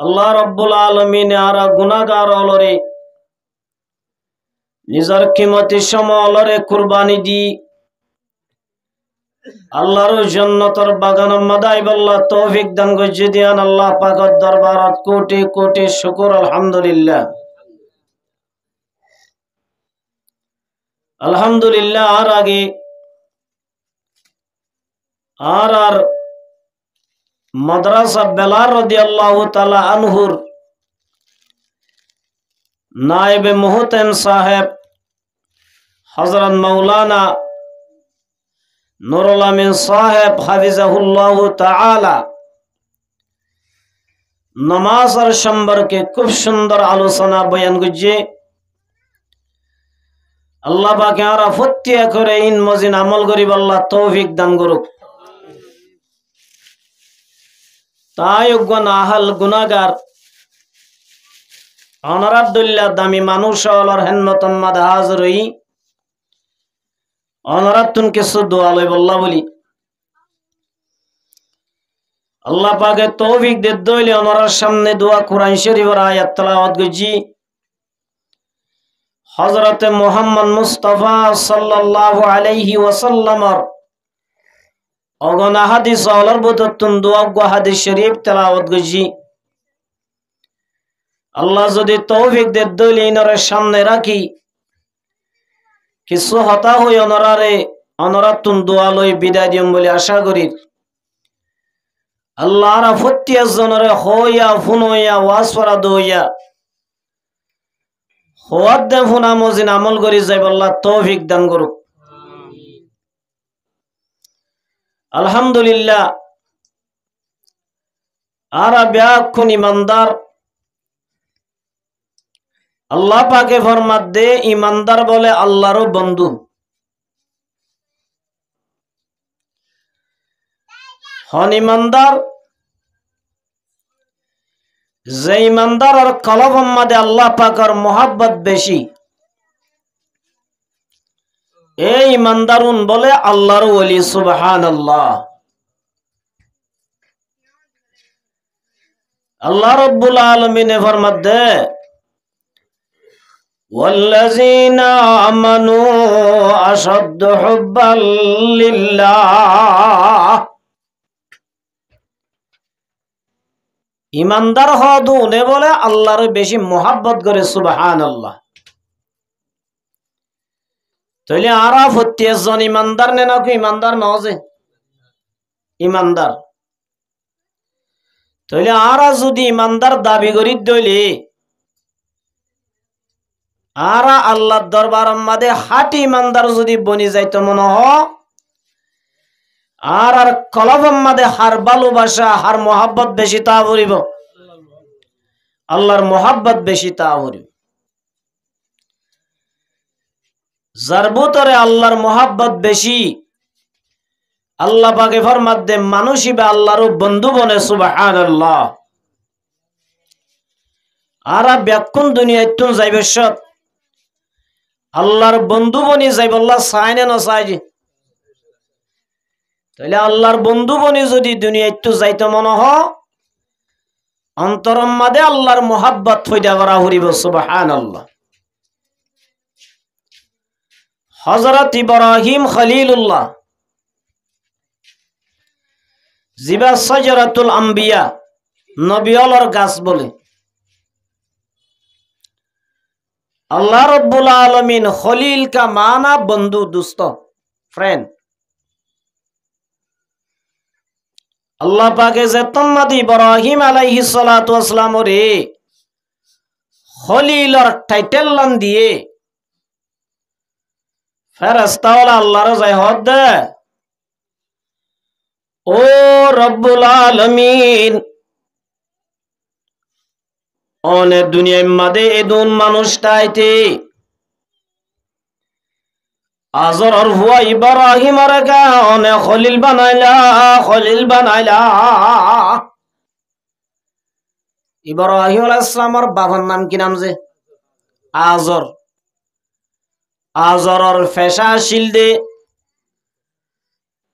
আল্লাহ রব্বুল আলামিন আর গুনাহগার অলরে নিজের কিমতি সময় অলরে কুরবানি দি আল্লাহর জান্নাতের বাগান মাদাই বল্লাহ তৌফিক দান গজ্জি দিয়ান আল্লাহ পাকের দরবারত কোটি কোটি শুকর আলহামদুলিল্লাহ। আলহামদুলিল্লাহ। আর আগে আর মাদ্রাসা বেলাল রাদিয়াল্লাহু তাআলা আনহুর নায়েবে মুহতাম সাহেব হযরত মাওলানা নুরুল আমিন সাহেব হাফিজাহুল্লাহু তাআলা নামাজের সম্পর্কে খুব সুন্দর আলোচনা বয়ান করছে। আল্লাহ পাক আমরা ফতিয়া করে ইন মজিন আমল করি আল্লাহ তৌফিক দান করুক। তাই গুনাহাল গুনাহগার অনারাদুল্লাহ দামি মানুষ অলর হেনমতন মাদ হাজির হই অনারাতুন কিছু দোয়া লই বল্লা বলি আল্লাহ পাকে তৌফিক দে দইলে অনরার সামনে দোয়া কোরআন শরীফের আয়াত তেলাওয়াত করছি। হযরত মুহাম্মদ মুস্তাফা সাল্লাল্লাহু আলাইহি ওয়াসাল্লামর অগনা হাদিস অলর বততুন দোয়া গো হাদিস শরীফ তেলাওয়াত করছি। আল্লাহ যদি তৌফিক দে দইলে ইনরের সামনে রাখি কিছু হতা হই অনরারে অনরাতুন দোয়া লই বিদায় দিম বলে আশা করি। আল্লাহ রা ফতিয়া জনরে হইয়া ফুনইয়া ওয়াসফরা দইয়া হওয়াত দে ফুনা মজিন আমল করি যাইব আল্লাহ তৌফিক দান করুক। আলহামদুলিল্লাহ। আর ব্যাকুন ইমানদার আল্লাহ পাকে ফরমাত দে ইমানদার বলে আল্লাহর বন্ধু। হন ইমানদার যে ইমানদার আর কলব মাদে আল্লাহ পাকের মোহাব্বত বেশি এই ইমানদারুন বলে আল্লাহর ওলি সুবহানাল্লাহ। আল্লাহ রাব্বুল আলামিন ফরমাত দে ওয়াল্লাযীনা আমানু আশাদ্দু হুব্বাল লিল্লাহ। ইমানদার হদুনে বলে আল্লাহর বেশি মোহাব্বত করে সুবহানাল্লাহ। তাইলে আরা ফতিয়াজন ইমানদার নে নাকি ইমানদার নজে ইমানদার। তাইলে আরা যদি ইমানদার দাবি করি দইলে আরা আল্লাহর দরবার মাদে হাটি ইমানদার যদি বনি যাইতো মনে হ আর আর কলবম মাদে হার ভালোবাসা হার মোহাব্বত বেশি তা বলিব আল্লাহর মোহাব্বত বেশি তা বলিব। যার ভিতরে আল্লাহর মোহাব্বত বেশি আল্লাহ পাকে ফরমাত দে মানুষই বা আল্লাহর বন্ধু বনে সুবহানাল্লাহ। আর ব্যাকুন দুনিয়ায় তুন যাইবে সব আল্লাহর বন্ধু বনি যাইব আল্লাহ চায় না চাই যে তাহলে আল্লাহর বন্ধু বনি যদি দুনিয়ায় তো যাইতো মনে হ অন্তরম মাদে আল্লাহর মোহাব্বত ফয়দা করা হরিব সুবহানাল্লাহ। হযরত ইব্রাহিম খলিলুল্লাহ জিবা শাজারাতুল আম্বিয়া নবিয়লর গাছ বলে আল্লাহ রব্বুল আলামিন খলিল কা মানা বন্ধু दोस्त फ्रेंड। আল্লাহ পাকে যে তম্মাদ ইব্রাহিম আলাইহিস সালাতু ওয়াস সালাম রে খলিলর টাইটেল লান দিয়ে ফেরেশতাওয়ালা আল্লাহর যায় হদ দে ও রব্বুল আলামিন অনে দুনিয়ার মাদে এদুন মানুষটাইতে আজর আর হুয়া ইব্রাহিম আর কা অনে খলিল বানাইলা ইব্রাহিম আলাইহিস সালামের বাবার নাম কি নাম যে আজর। আজরর ফেশা শিল দে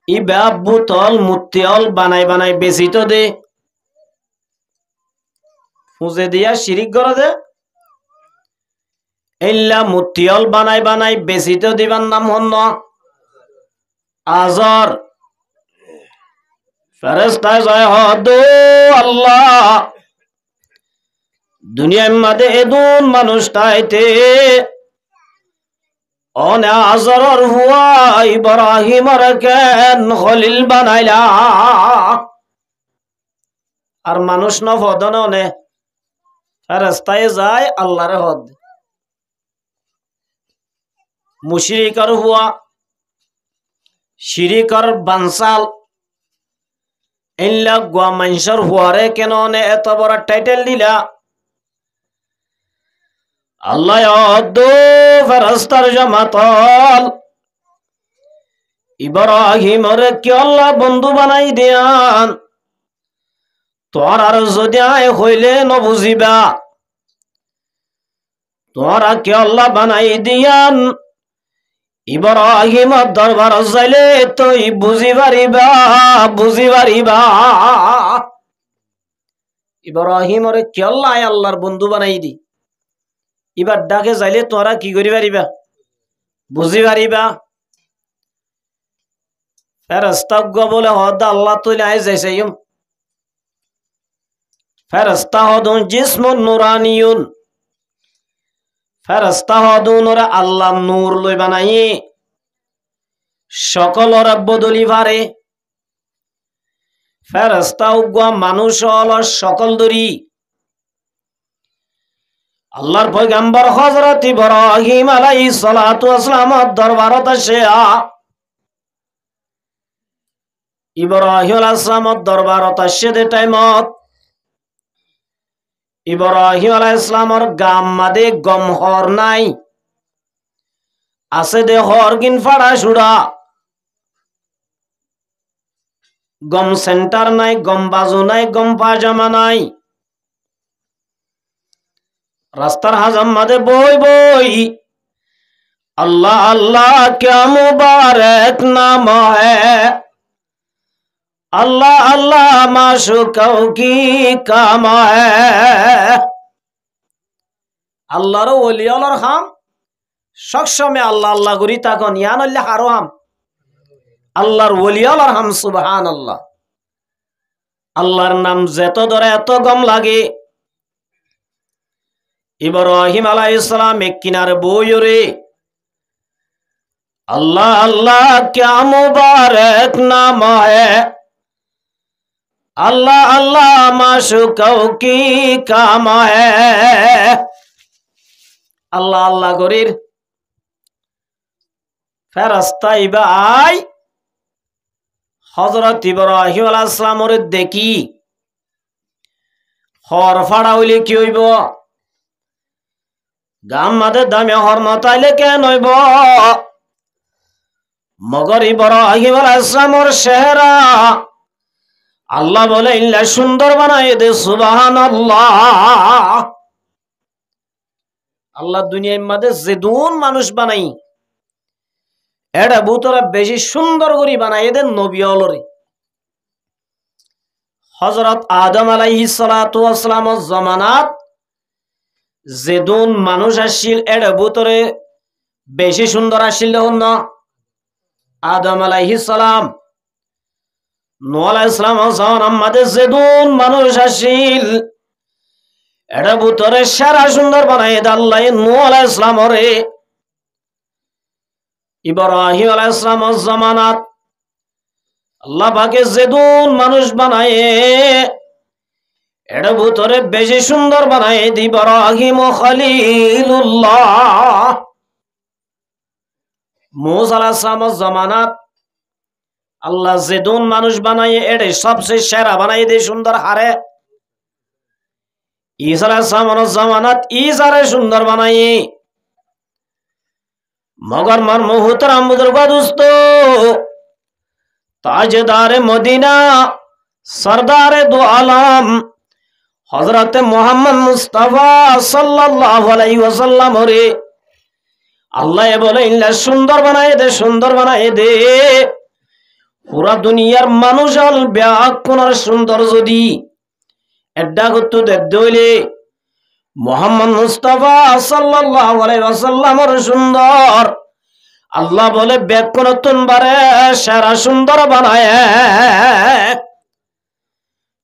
ইবা বুতল মুতিয়াল বানাই বানাই বেচিত দে ফুজে দিয়া শিরিক করে দে এল্লা মুতিয়ল বানাই বানাই বেশিতে দিবার নাম হন আজর ফেরেশতায় যায় হদো আল্লাহ দুনিয়ার মাঝে এদুন মানুষটাইতে অনে আজরর হুয়া ইব্রাহিমর কেন খলিল বানাইলা আর মানুষ নফদন অনে ফেরেশতায় যায় আল্লাহর হদ মুশরিকর হুয়া শিরিকর বানসাল ইল্লা গুয়া মানুষের হুয়ারে কেন অনে এত বড় টাইটেল দিলা আল্লাহ অদ্দু ফেরেশতার জামাতল ইব্রাহিমরে কি আল্লাহ বন্ধু বানাই দিয়ান তোর আর যদি আয় হইলে ন বুঝিবা তোরা কি আল্লাহ বানাই দিয়ান ইব্রাহিমর দরবার যাইলে তুই বুঝি পারিবা ইব্রাহিমরে কি আল্লাহ আল্লাহর বন্ধু বানাই দি এবার ডাকে যাইলে তোরা কি করি পারিবা বুঝি পারিবা ফেরেশতা বলে হদ আল্লাহ তুই আয় যাইছাইম ফেরেশতা হদুন জিসমুন নুরানিয়ুন ফেরেশতা হদুন ওরা আল্লাহ নূর লই বানাই সকল ওরা বদলি পারে ফেরেশতা উগ্র মানুষ হল সকল দরি আল্লাহর পয়গম্বর হযরত ইব্রাহিম আলাইহিস সালাতু ওয়াস সালামের দরবারত আসে ইব্রাহিম আলাইহিস সালামের দরবারত আসে দে টাইমত ইব্রাহিম আলাইহিস সালামের গাম মাদে গম হর নাই আছে দে হর গিন ফাড়া ছুড়া গম সেন্টার নাই গম বাজু নাই গম পাজামা নাই রাস্তার হাজাম মাদে বই বই अल्लाह अल्लाह क्या मुबारक नाम है अल्लाह अल्लाह माशूकों की काम है अल्लाह रो वली अल्लाहर हम সবসময় আল্লাহ আল্লাহ করি তখন ইয়ান আল্লাহ হারাম আল্লাহর ওলি আল্লাহর হাম সুবহানাল্লাহ আল্লাহর নাম যত ধরে এত গম লাগে ইব্রাহিম আলাইহিস সালাম এক কিনারে বইরে अल्लाह अल्लाह क्या मुबारक नाम है अल्लाह अल्लाह माशूकों की काम है अल्लाह अल्लाह गरीर ফেরেশতা ইবাই হযরত ইব্রাহিম আলাইহিস সালামের দেখি হর ফাড়া হইলে কি হইব গাম মাদে দামে হর নতাইলে কেন হইব মগর ইব্রাহিম আলাইহিস সালামের চেহারা আল্লাহ বলে ইল্লা সুন্দর বানায় দে সুবহানাল্লাহ আল্লাহ দুনিয়ার মধ্যে যেদুন মানুষ বানাই এটা বুতরা বেশি সুন্দর করে বানায় দেন নবী অলরে হযরত আদম আলাইহিস সালাতু ওয়াস সালামের জামানাত যেদুন মানুষ আসিল এটা বুতরে বেশি সুন্দর আসিল না আদম আলাইহিস সালাম নূহ আলাইহিস সালামের জামানার মধ্যে যেদুন মানুষ আসিল এটা বুতরে সারা সুন্দর বানায় দে আল্লাহ নূহ আলাইহিস সালামরে ইব্রাহিম আলাইহিস সালামের জামানাত আল্লাহ পাকে যেদুন মানুষ বানায় এটা ভিতরে বেশি সুন্দর বানায় দি ইব্রাহিম খলিলুল্লাহ মুসা আলাইহিস সালামের জামানাত আল্লাহ যেদুন মানুষ বানায় এটা সবচেয়ে সেরা বানায় দি সুন্দর হারে ঈসা আলাইহিস সালামের জামানাত ঈসারে সুন্দর বানায় मगर मर मोहतरम बुजुर्ग दोस्तों ताजदार मदीना सरदार दो आलम हजरत मोहम्मद मुस्तफा सल्लल्लाहु अलैहि वसल्लम रे अल्लाह बोले इल्ला सुंदर बनाए दे पूरा दुनियार मानुष हल ब्याकुनार सुंदर जदि এড্ডা করতো দইলে মুহাম্মদ মুস্তাফা সাল্লাল্লাহু আলাইহি ওয়াসাল্লামের সুন্দর আল্লাহ বলে বেকুনতুন বারে সারা সুন্দর বানায়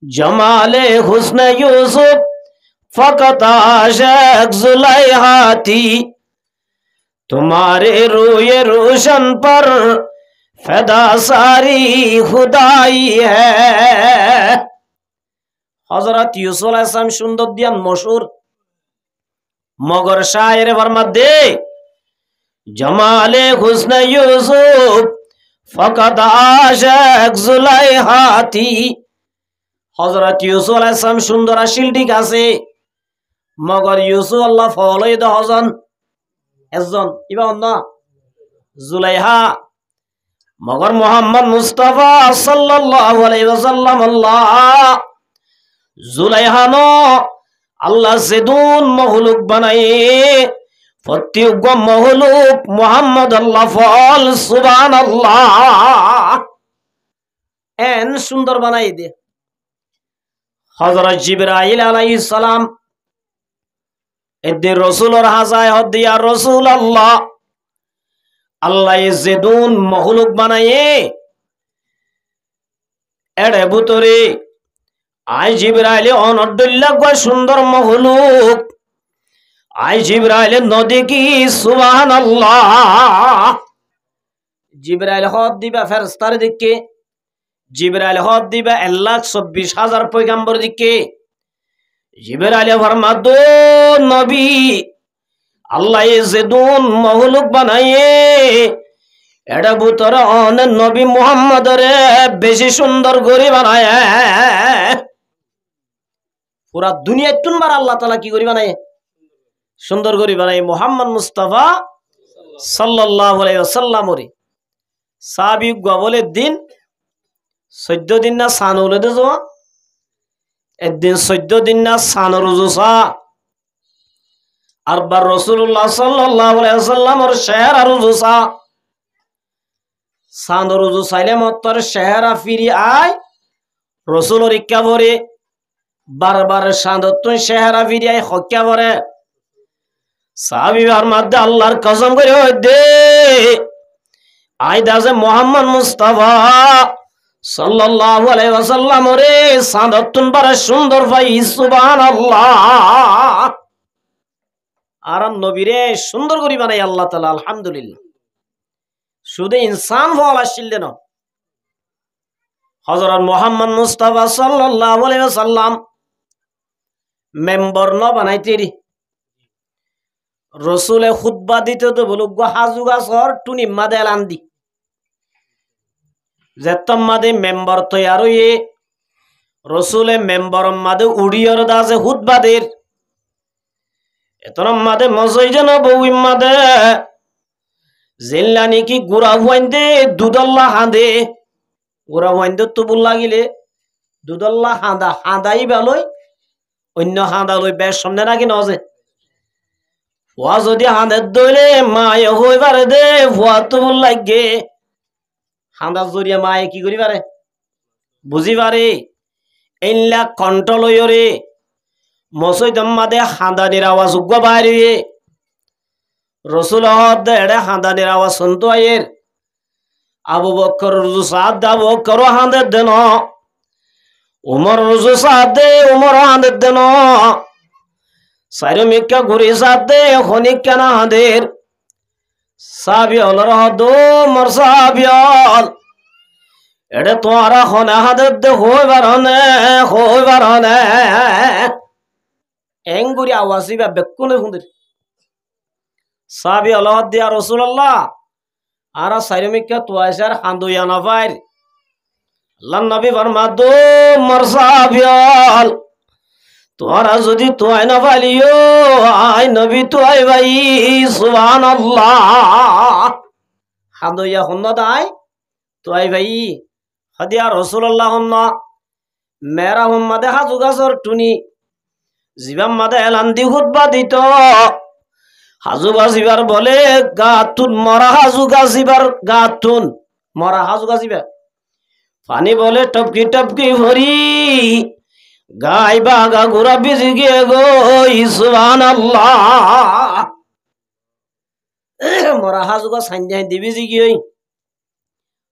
জমালে হুসনে ইউসুফ ফকত আশক जुलैहा थी तुम्हारे रूए रोशन पर फिदा सारी खुदाई है हजरत यूसुफ अलैहिस सालाम सुंदर दियान मशहूर मगर शायर फरमाते जमाले हुस्न यूसुफ फकत आशिक जुलैहा थी हजरत यूसुफ अलैहिस सालाम सुंदर आशिल ठीक আছে मगर यूसुफ अल्लाह फलई द हजन একজন ইবা অন্য जुलैहा मगर मोहम्मद मुस्तफा सल्लल्लाहु अलैहि वसल्लम अल्लाह जुलैहा नो अल्लाह सेदुन महलुक बनाए प्रत्येक महलुक मोहम्मद अल्लाह फल सुबहानाल्लाह एन सुंदर बनाई दे हजरत जिब्राइल अलैहिस सलाम এদের রসুলের হাজায় হদ দিয়া রসুল আল্লাহ আল্লাহ জেদুন মখলুক বানায়ে এড়ে ভিতরে আই জিবরাইলে অনডল্লা গয় সুন্দর মখলুক আই জিবরাইলে নদী কি সুবহানাল্লাহ জিবরাইল হদ দিবা ফেরেশতার দিকে জিবরাইল হদ দিবা 1,24,000 পয়গম্বর দিকে जिब्राइल फरमादो नबी अल्लाह जदून महलुक बनाए एड़ा भूतर अन नबी मुहम्मद रे बेशी सुंदर गरी बनाए पूरा दुनिया तुन बार अल्लाह ताला की गरी बनाए सुंदर गरी बनाए मुहम्मद मुस्तफा सल्लल्लाहु अलैहि वसल्लम रे साबी गबले दिन 14 दिन ना सानोले दे जो একদিন 14 দিন না সান রোজা আর বার রাসূলুল্লাহ সাল্লাল্লাহু আলাইহি ওয়াসাল্লামের শহর রোজা সান রোজা সাইলে মত্তর শহর ফিরি আয় রাসূলের ইক্কাবরে বারবার সান্দত শহর ফিরি আয় হক্কাবরে সাহাবীর মধ্যে আল্লাহর কসম করে দে আই দাসে মুহাম্মদ মুস্তাফা सल्लल्लाहु अलैहि वसल्लम रे सादतुन बर सुंदर भाई सुबहानाल्लाह आराम नबी रे सुंदर करी बानाई अल्लाह ताला अल्हम्दुलिल्लाह शुद्ध इंसान फल आसिले न हजरत मुहम्मद मुस्तफा सल्लल्लाहु अलैहि वसल्लम मेंबर न बनाइते रे रसूले खुतबा दिते तो बोलो गो हाजुगा सर टुनी मादेलान दी जेतम मादे मेंबर तैयार हुए रसूले मेंबर मादे उड़ियर दासे खुतबादेर एतरम मादे मसजिद नबवी मादे जिल्लानी की गुरा हुआंदे दुदल्ला हांदे गुरा हुआंदे तो बुल लागिले दुदल्ला हांदा हांदाई बेलय अन्य हांदा लय बेश सामने नाकि नजे हुआ जदि हांदे दइले माय हইবার दे हुआ तो बुल লাগে हांदा जरिया माए की करी पारे बुझी पारे एनला कंट्रोल हइरे मसजिद मादे हांदानिर आवाज उग्ग बाहिर रसूल हद एड़े हांदानिर आवाज सुनतो आयर आबू बकर रुजु साद दा बकर हांदे देनो उमर रुजु साद दे उमर हांदे देनो साइरो मिक्का घुरी साद दे खनिक केना हांदेर साबियल रहदो मर साबियल एड़े तुम्हारा होने हादे दे होय बारने एंगुरी आवाज़ी बे बेक्कुने हुंदिर साबियल हद दिया रसूलुल्लाह आरा साइरमिक्का तुआशर हांदो याना फायर अल्लाह नबी फरमादो मर साबियल तुम्हारा जुदी तो आय ना वालियो आय नबी तो आय भाई सुबहानल्लाह हादो या हुन्ना दाय तो आय भाई हदिया रसूलुल्लाह हुन्ना मेरा हुम्मदे हाजुगा सर टुनी जीवा मदे एलांदी खुतबा दितो हाजुगा जीबार बोले गातुन मरा हाजुगा जीबार गातुन मरा हाजुगा जीबा पानी बोले टपकी टपकी भरी গাই বাগা গুড়া বিজি গিয়ে গই সুবহানাল্লাহ মরা হাজুগা সাইন্যাই দিবি জি গিয়ে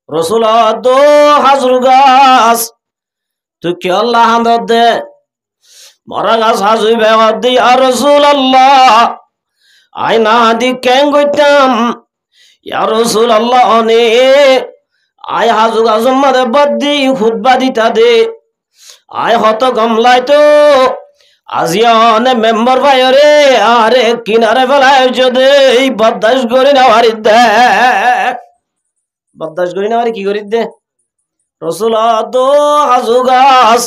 রসুল দো হাজুর গাছ তুই কি আল্লাহ হান্দর দে মরা গাছ হাজুই বেগর দি আর রসুল আল্লাহ আই না দি কেন গইতাম ইয়া রসুল আল্লাহ অনে আয় হাজু গাছ মারে বদ্দি খুদবা দিতা দে আয় হত গমলাই তো আজিয়া অনে মেম্বার ভাই রে আরে কিনারে ফেলায় যদি বদাস করি না হারি দে বদাস করি না হারি কি করি দে রসুল দো হাজু গাছ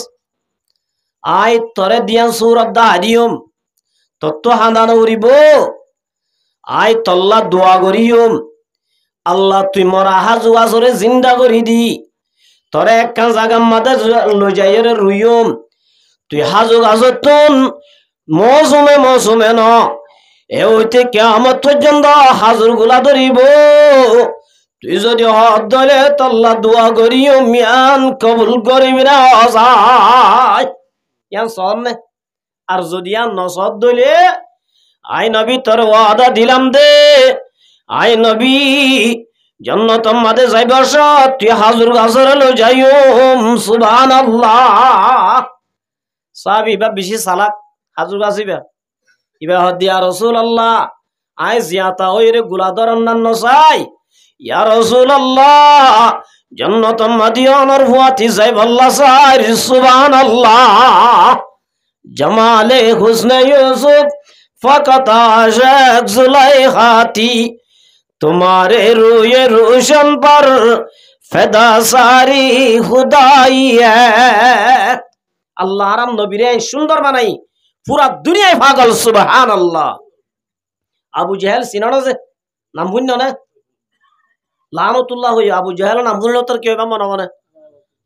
আয় তরে দিয়ান সুরত দা হারিয়ম তত্ত্ব হানানো উড়িব আয় তল্লা দোয়া করিয়ম আল্লাহ তুই মরা হাজু গাছরে জিন্দা করি দি তরে একখান জায়গা মাদে লই যাইরে রুইয়ম তুই হাজু গাছতন মৌসুমে ন এ হইতে কিয়ামত পর্যন্ত হাজুর গুলা ধরিব তুই যদি হদ ধরে তল্লা দোয়া করিও মিয়ান কবুল করিবি না অসাই ইয়ান সর নে আর যদি ইয়ান নসদ দইলে আই নবী তোর ওয়াদা দিলাম দে আই নবী জান্নাত মাদে যাইবার সত তুই হাজুর গাছরে লই যাইম সুবহানাল্লাহ সাহাবী বা বেশি সালাক হাজুর গাছিবা ইবা হদ দিয়া রাসূলুল্লাহ আই জিয়াতা হইরে গুলা ধরন না নসাই ইয়া রাসূলুল্লাহ জান্নাত মাদিয়ানার ফুয়াতি যাই আল্লাহ সাই সুবহানাল্লাহ জামালে হুসনে ইউসুফ ফাকাত আশাক जुलैखाती तुम्हारे रूए रोशन पर फिदा सारी खुदाई है আল্লাহ আরাম নবীরে সুন্দর বানাই পুরা দুনিয়ায় পাগল সুবহানাল্লাহ আবু জাহেল সিনানো যে নাম বুঝন না লানতুল্লাহ হইও আবু জাহেল নাম বুঝলো তোর কেউ মনে মনে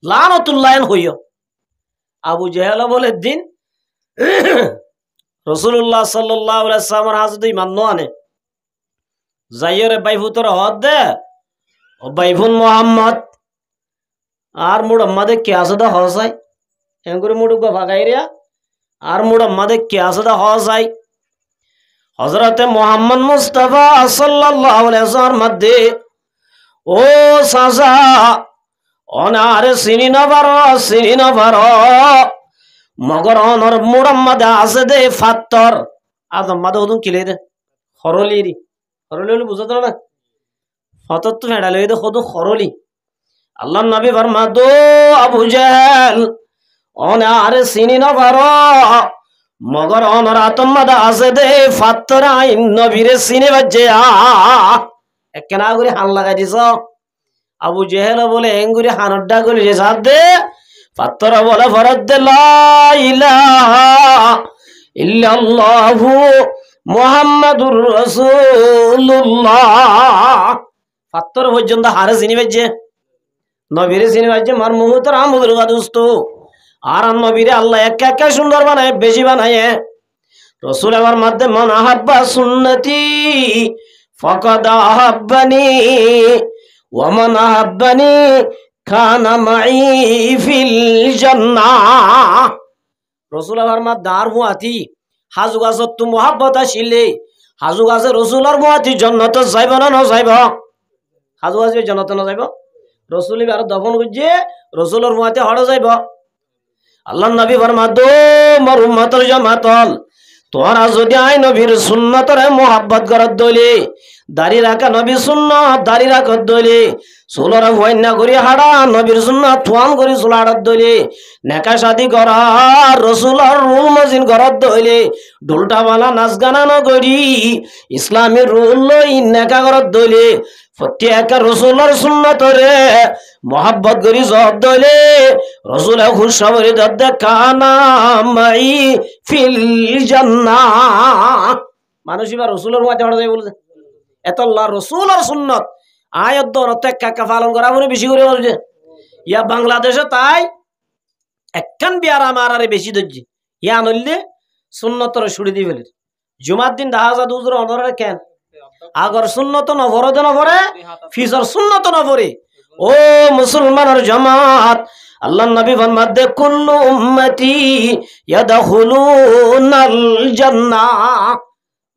লানতুল্লাহ হইও আবু জাহেল বলে দিন রাসূলুল্লাহ সাল্লাল্লাহু আলাইহি ওয়াসাল্লামের হাজতে ইমান ন আনে যাইরে বাইফুতর হদ দে ও বাইফুন মোহাম্মদ আর মুহাম্মদে কি আছে দা হসাই এঙ্গুরে মুডুগো ভাগাইরিয়া আর মুহাম্মদে কি আছে দা হসাই হযরতে মুহাম্মদ মুস্তাফা সাল্লাল্লাহু আলাইহি ওয়াসাল্লাম মধ্যে ও সাজা অনারে সিনি না পারো মগর অনর মুহাম্মদ আছে দে ফাত্তর আদম মাদে ওদুন কিলে দে খরলিরি খরলি বুঝতো না ফতত তো ফেডা লই দে খোদ খরলি আল্লাহর নবী ফরমা দো আবু জাহেল অনারে সিনি না পারো মগর অনর আতম্মদ আছে দে ফাত্তর আইন নবীরে সিনে বাজে একনা করে হান লাগাই দিছ আবু জাহেল বলে এঙ্গুরি হানড্ডা করে যে সাথ দে ফাত্তর বলে ফরদ দে লা ইলাহা ইল্লাল্লাহু মুহাম্মাদুর রাসূলুল্লাহ ফাত্তর পর্যন্ত হারে চিনি বাজে নবীরে চিনি বাজে মার মুহূর্তের আমুদুর গাদুস্ত আর নবীরে আল্লাহ একা একা সুন্দর বানায় বেশি বানায় রাসূল আমার মধ্যে মান আহাব্বা সুন্নতি ফাকাদ আহাব্বানি ওয়া মান আহাব্বানি কানা মাই ফিল জান্নাহ রাসূল আমার মধ্যে আর হুয়াতি হাজু গাছত তো মোহাব্বত আসিলে হাজু গাছে রসুলের হুয়াতি জান্নাত যাইব না না যাইব হাজু গাছে জান্নাত না যাইব রসুল আর দফন করছে রসুলের হুয়াতি হড় যাইব আল্লাহর নবী ফরমা দো মোর উম্মতের জামাতল তোরা যদি আই নবীর সুন্নতরে মোহাব্বত করত দইলে দাড়ি রাখা নবী সুন্নত দাড়ি রাখত দইলে চুলরা ভয়না করি হাড়া নবীর সুন্নত থুয়ান করি চুল হাড়ত দইলে নেকা শাদি করা রসুলের রুল মজিন করত দইলে ঢোলটা বালা নাচ গানা নগরি ইসলামের রুল লই নেকা করত দইলে প্রত্যেক রসুলের সুন্নতরে মোহাব্বত করি জব দইলে রসুলে খুশখবরি দদ্দে কানা মাই ফিল জান্নাহ মানুষ এবার রসুলের মাঝে হড় যায় বলছে এত আল্লাহ রসুলের সুন্নত আয়াত দরতে কাকা পালন করা বলে বেশি করে বলছে ইয়া বাংলাদেশে তাই একখান বিয়ার আমার আরে বেশি ধরছে ইয়া নইলে সুন্নতরে ছুড়ে দিয়ে ফেলে জুমার দিন দেখা যা দুজোর অনরে কেন আগর সুন্নত নভরে ফিজর সুন্নত নভরে ও মুসলমানের জামাত আল্লাহ নবী ফরমাতে কুল্লু উম্মতি ইয়াদখুলুনাল জান্নাহ।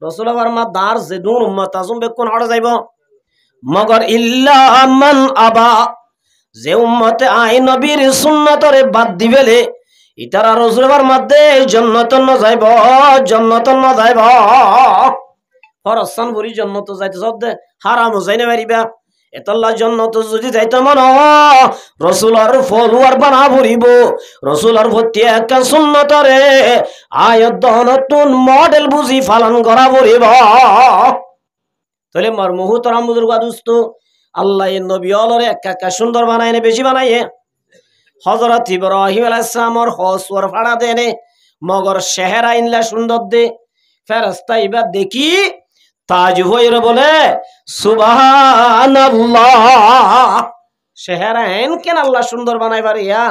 রাসূল ফরমাত দার যেদুন উম্মত আজম বেকুন হড় যাইব মগর ইল্লা মান আবা, যে উম্মতে আই নবীর সুন্নতরে বাদ দিবেলে ইতারা রাসূলের মধ্যে জান্নাত ন যাইব, জান্নাত ন যাইব। ফরসান ভরি জান্নাত যাইতে সব দে হারাম যাইনে মারিবা। এতল্লা জান্নাত যদি যাইতে মন রাসূলের ফলোয়ার বানা ভরিব, রাসূলের প্রত্যেক সুন্নতরে আয়াত নতুন মডেল বুঝি পালন করা ভরিব। তাহলে মার মুহতরাম বুজুর্গ দোস্ত, আল্লাহ এর নবী অলরে একা সুন্দর বানায় না বেশি বানাইয়ে। হযরত ইব্রাহিম আলাইহিস সালামর হসওয়ার ফাড়া দেনে মগর শেহরা ইনলা সুন্দর দে ফেরেশতা ইবা দেখি তাজ হইরে বলে সুবহানাল্লাহ। শেহরা এন কেন আল্লাহ সুন্দর বানাই পারে ইয়া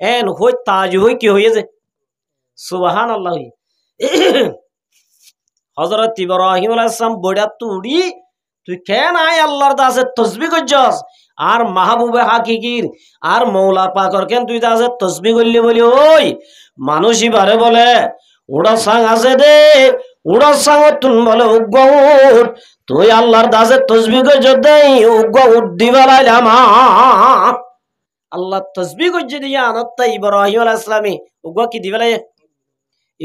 এন হই তাজ হই কি হইয়ে যে সুবহানাল্লাহ। হযরত ইব্রাহিম আলাইহিস সালাম বড়া তুড়ি তুই কেন আয় আল্লাহর দাসে তসবিহ করছস আর মাহবুবে হাকিকির আর মৌলা পাকর কেন তুই দাসে তসবিহ করলি বলি ওই মানুষই বারে বলে উড়া সাং আছে দে উড়া সাং তুন বলে উগ্গ উঠ তুই আল্লাহর দাসে তসবিহ করছ দেই উগ্গ উঠ দিবালাইলাম। আল্লাহ তসবিহ করছে দিয়া আনত্তা ইব্রাহিম আলাইহিস সালামি উগ্গ কি দিবালাই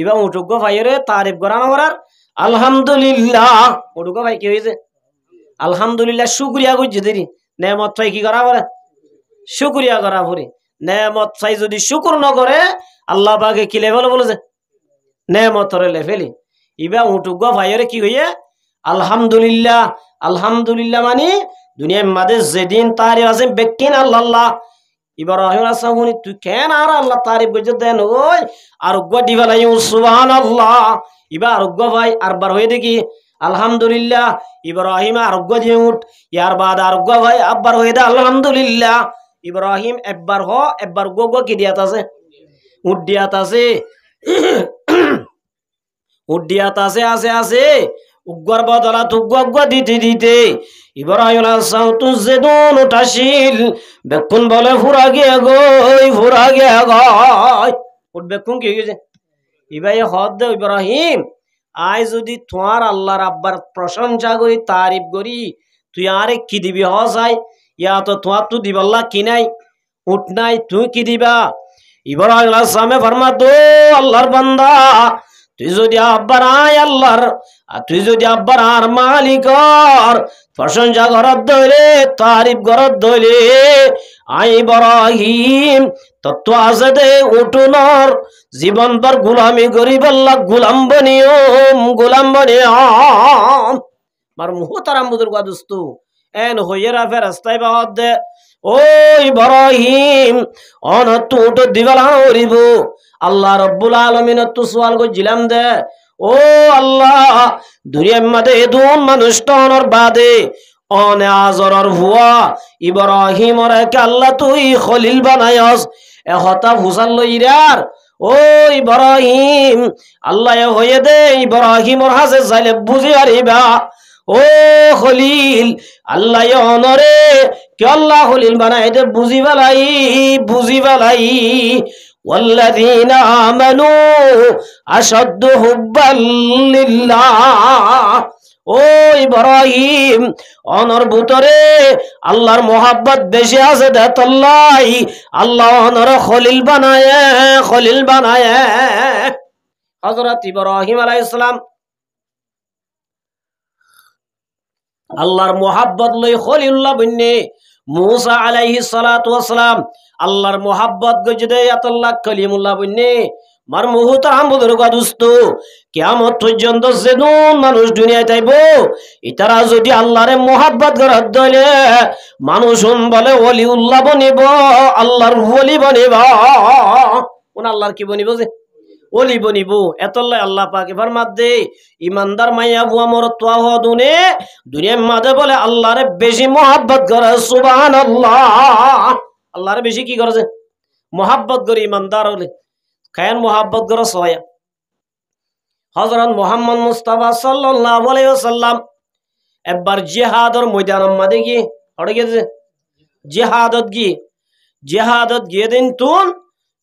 ইবা উঠ উগ্গ ভাইরে তারিফ করানো করার আলহামদুলিল্লাহ উঠুগো ভাই কি হয়েছে আলহামদুলিল্লাহ শুকরিয়া করছে দেরি নেমত চাই কি করা পরে শুকরিয়া করা পরে নেমত চাই যদি শুকর ন করে আল্লাহ পাকে কি লেভেল বলেছে নেমত রে ফেলি ইবা উঠুগো ভাইরে কি হইয়ে আলহামদুলিল্লাহ। আলহামদুলিল্লাহ মানে দুনিয়ার মাঝে যেদিন তারিফ আছে ব্যক্তি না আল্লাহ। ইব্রাহিম আলাইহিস সালাম তুই কেন আর আল্লাহ তারিফ করছ দেন ওই আর উগ্গ দিবালাই সুবহানাল্লাহ। ইবা আরোগ্য ভাই আরবার হয়ে দেখি আলহামদুলিল্লাহ। ইব্রাহিম আরোগ্য দিয়ে উঠ ইয়ার বাদ আরোগ্য ভাই আব্বার হয়ে দে আলহামদুলিল্লাহ। ইব্রাহিম একবার হ একবার উগ্গ কি দিয়াত আছে উঠ দিয়াত আছে উঠ দিয়াত আছে আছে আছে উগ্গর বদলা উগ্গ দিতে দিতে ইব্রাহিম আলাইহিস সালাম তো যেদুন উঠাছিল বেকুন বলে ফুরা গিয়া গই ফুরা গিয়া গই উঠ বেকুন কি হয়েছে ইবাই হদ দে ইব্রাহিম আই যদি তোমার আল্লাহর আব্বার প্রশংসা করি তারিফ করি তুই আরে কি দিবি হসাই ইয়া তো তোমার তো দিবাল্লা কি নাই উঠ নাই তুই কি দিবা। ইব্রাহিম আলাইহিস সালামে ফরমাতো আল্লাহর বান্দা তুই যদি আব্বার আয় আল্লাহর তুই যদি আব্বার আর মালিকর প্রশংসা করত ধরে তারিফ করত ধরে আই ইব্রাহিম তত্ত্ব আছে দে উঠুনর জীবন পর গুলামি করি বল্লা গুলাম বনিয়ম গুলাম বনিয়ম। মার মুহতারাম বুজুর্গ দোস্ত এন হইয়েরা ফেরেশতায় বাদ দে ও ইব্রাহিম অনত উঠ দিবালা হরিব আল্লাহ রব্বুল আলামিন তো সওয়াল কইছিলাম দে ও আল্লাহ দুনিয়ার মধ্যে দুন মানুষ টনর বাদে অনে আজরর ভুয়া ইব্রাহিমর কে আল্লাহ তুই খলিল বানায়স এ হতা ভুসাল লইরার ও ইব্রাহিম আল্লাহ হয়ে দে ইব্রাহিমর হাসে যাইলে বুঝি আরিবা ও খলিল আল্লাহ অনরে কে আল্লাহ খলিল বানাই দে বুঝি বালাই والذين آمنوا أشد حبا لله ও ইব্রাহিম অনর ভিতরে আল্লাহর মোহাব্বত বেশি আছে দেতল্লাই আল্লাহ অনর খলিল বানায় হযরত ইব্রাহিম আলাইহিস সালাম আল্লাহর মোহাব্বত লই খলিলুল্লাহ বন্নে মুসা আলাইহিস সালাতু ওয়াস সালাম আল্লাহর মোহাব্বত গজদে আল্লাহ কলিমুল্লাহ বন্নে মার মুহতারাম বুজুর্গ দোস্ত কিয়ামত পর্যন্ত যেদুন মানুষ দুনিয়ায় তাইব ইতারা যদি আল্লাহরে মোহাব্বত করত দলে মানুষ বলে ওলিউল্লাহ বনিব আল্লাহর ওলি বনিব কোন আল্লাহর কি বনিব যে ওলি বনিব এতল্লাই আল্লাহ পাকে ফরমাত দে ইমানদার মাইয়া বুয়া মর তোয়া হদুনে দুনিয়ার মাঝে বলে আল্লাহরে বেশি মোহাব্বত করে সুবহানাল্লাহ আল্লাহরে বেশি কি করে মোহাব্বত করে ইমানদার হলে কেন মোহাব্বত করে সয়া হযরত মুহাম্মদ মুস্তাফা সাল্লাল্লাহু আলাইহি ওয়াসাল্লাম একবার জিহাদের ময়দানের মধ্যে গিয়ে ওড়ে গেছে জিহাদত গিয়ে জিহাদত গিয়ে দিন তুন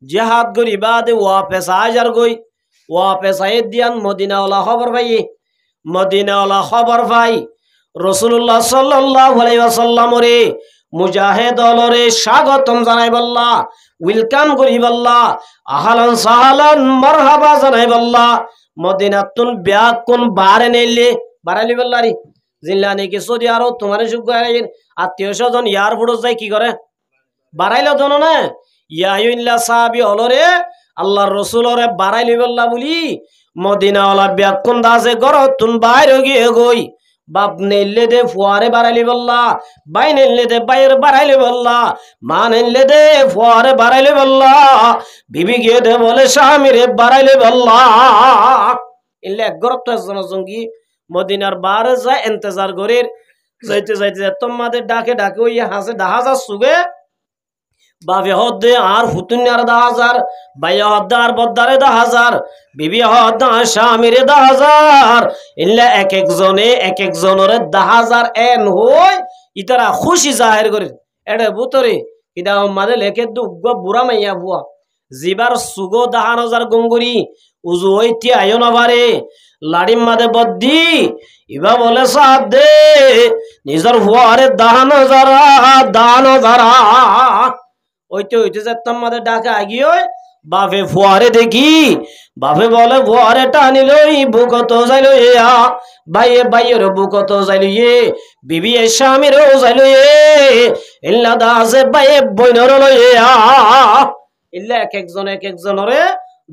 জিহাদ গরি বাদে ওয়াপেস আজার গই ওয়াপেস আয়ের দিয়ান মদিনাওয়ালা খবর ভাই মদিনাওয়ালা খবর ভাই রাসূলুল্লাহ সাল্লাল্লাহু আলাইহি ওয়াসাল্লাম রে মুজাহিদ দলরে স্বাগতম জানাই বল্লা ওয়েলকাম করি বল্লা আহলান সাহলান মারহাবা জানাই বল্লা মদিনাতুন ব্যাগ কোন বারে নেলে বারালি বল্লারি জিল্লানি কি সৌদি আরব তোমার সুখ আইন আত্মীয় স্বজন এয়ারপোর্ট যাই কি করে বাড়াইলো দন না ইয়াইল্লা সাহাবি অলরে আল্লাহর রাসূলরে বাড়াইলি বল্লা বলি মদিনাওয়ালা ব্যাগ কোন দাসে গরতুন বাইরে গিয়ে গই বাপ নেলে দে ফুয়ারে বাড়াইলি বল্লা বাই নেলে দে বাইরে বাড়াইলি বল্লা মা নেলে দে ফুয়ারে বাড়াইলি বল্লা বিবি গিয়ে দে বলে স্বামীরে বাড়াইলি বল্লা ইল্লে গরত জনজঙ্গি মদিনার বারে যায় ইন্তজার করির যাইতে যাইতে তোমাদের ডাকে ডাকে ওই হাসে 10,000 সুগে বাপে হদ্দে আর হুতুনার 10,000 ভাইয়া হদ্দে আর বদ্দারে 10,000 বিবি হদ্দে আর স্বামীরে 10,000 ইল্লা এক এক জনের 10,000 এন হই ইতারা খুশি জাহির করে এডে বুতরে কিদা মাদে লেখে দুগ বুড়া মাইয়া বুয়া জিবার সুগো 10,000 গঙ্গুরি উজু হইতি আয়ো না বারে লাড়িম মাদে বদ্দি ইবা বলে সাথ দে নিজর ফুয়ারে 10,000 ওইতে হইতে যেতাম মাদের ডাকে আগিয়ে বাপে ফুয়ারে দেখি বাপে বলে ফুয়ারে টানিল বুকত যাইল ইয়া ভাইয়ে ভাইয়ের বুকত যাইল ইয়ে বিবি এ স্বামীরও যাইল ইল্লা দাসে ভাইয়ে বইনর লইয়া ইল্লা এক একজনরে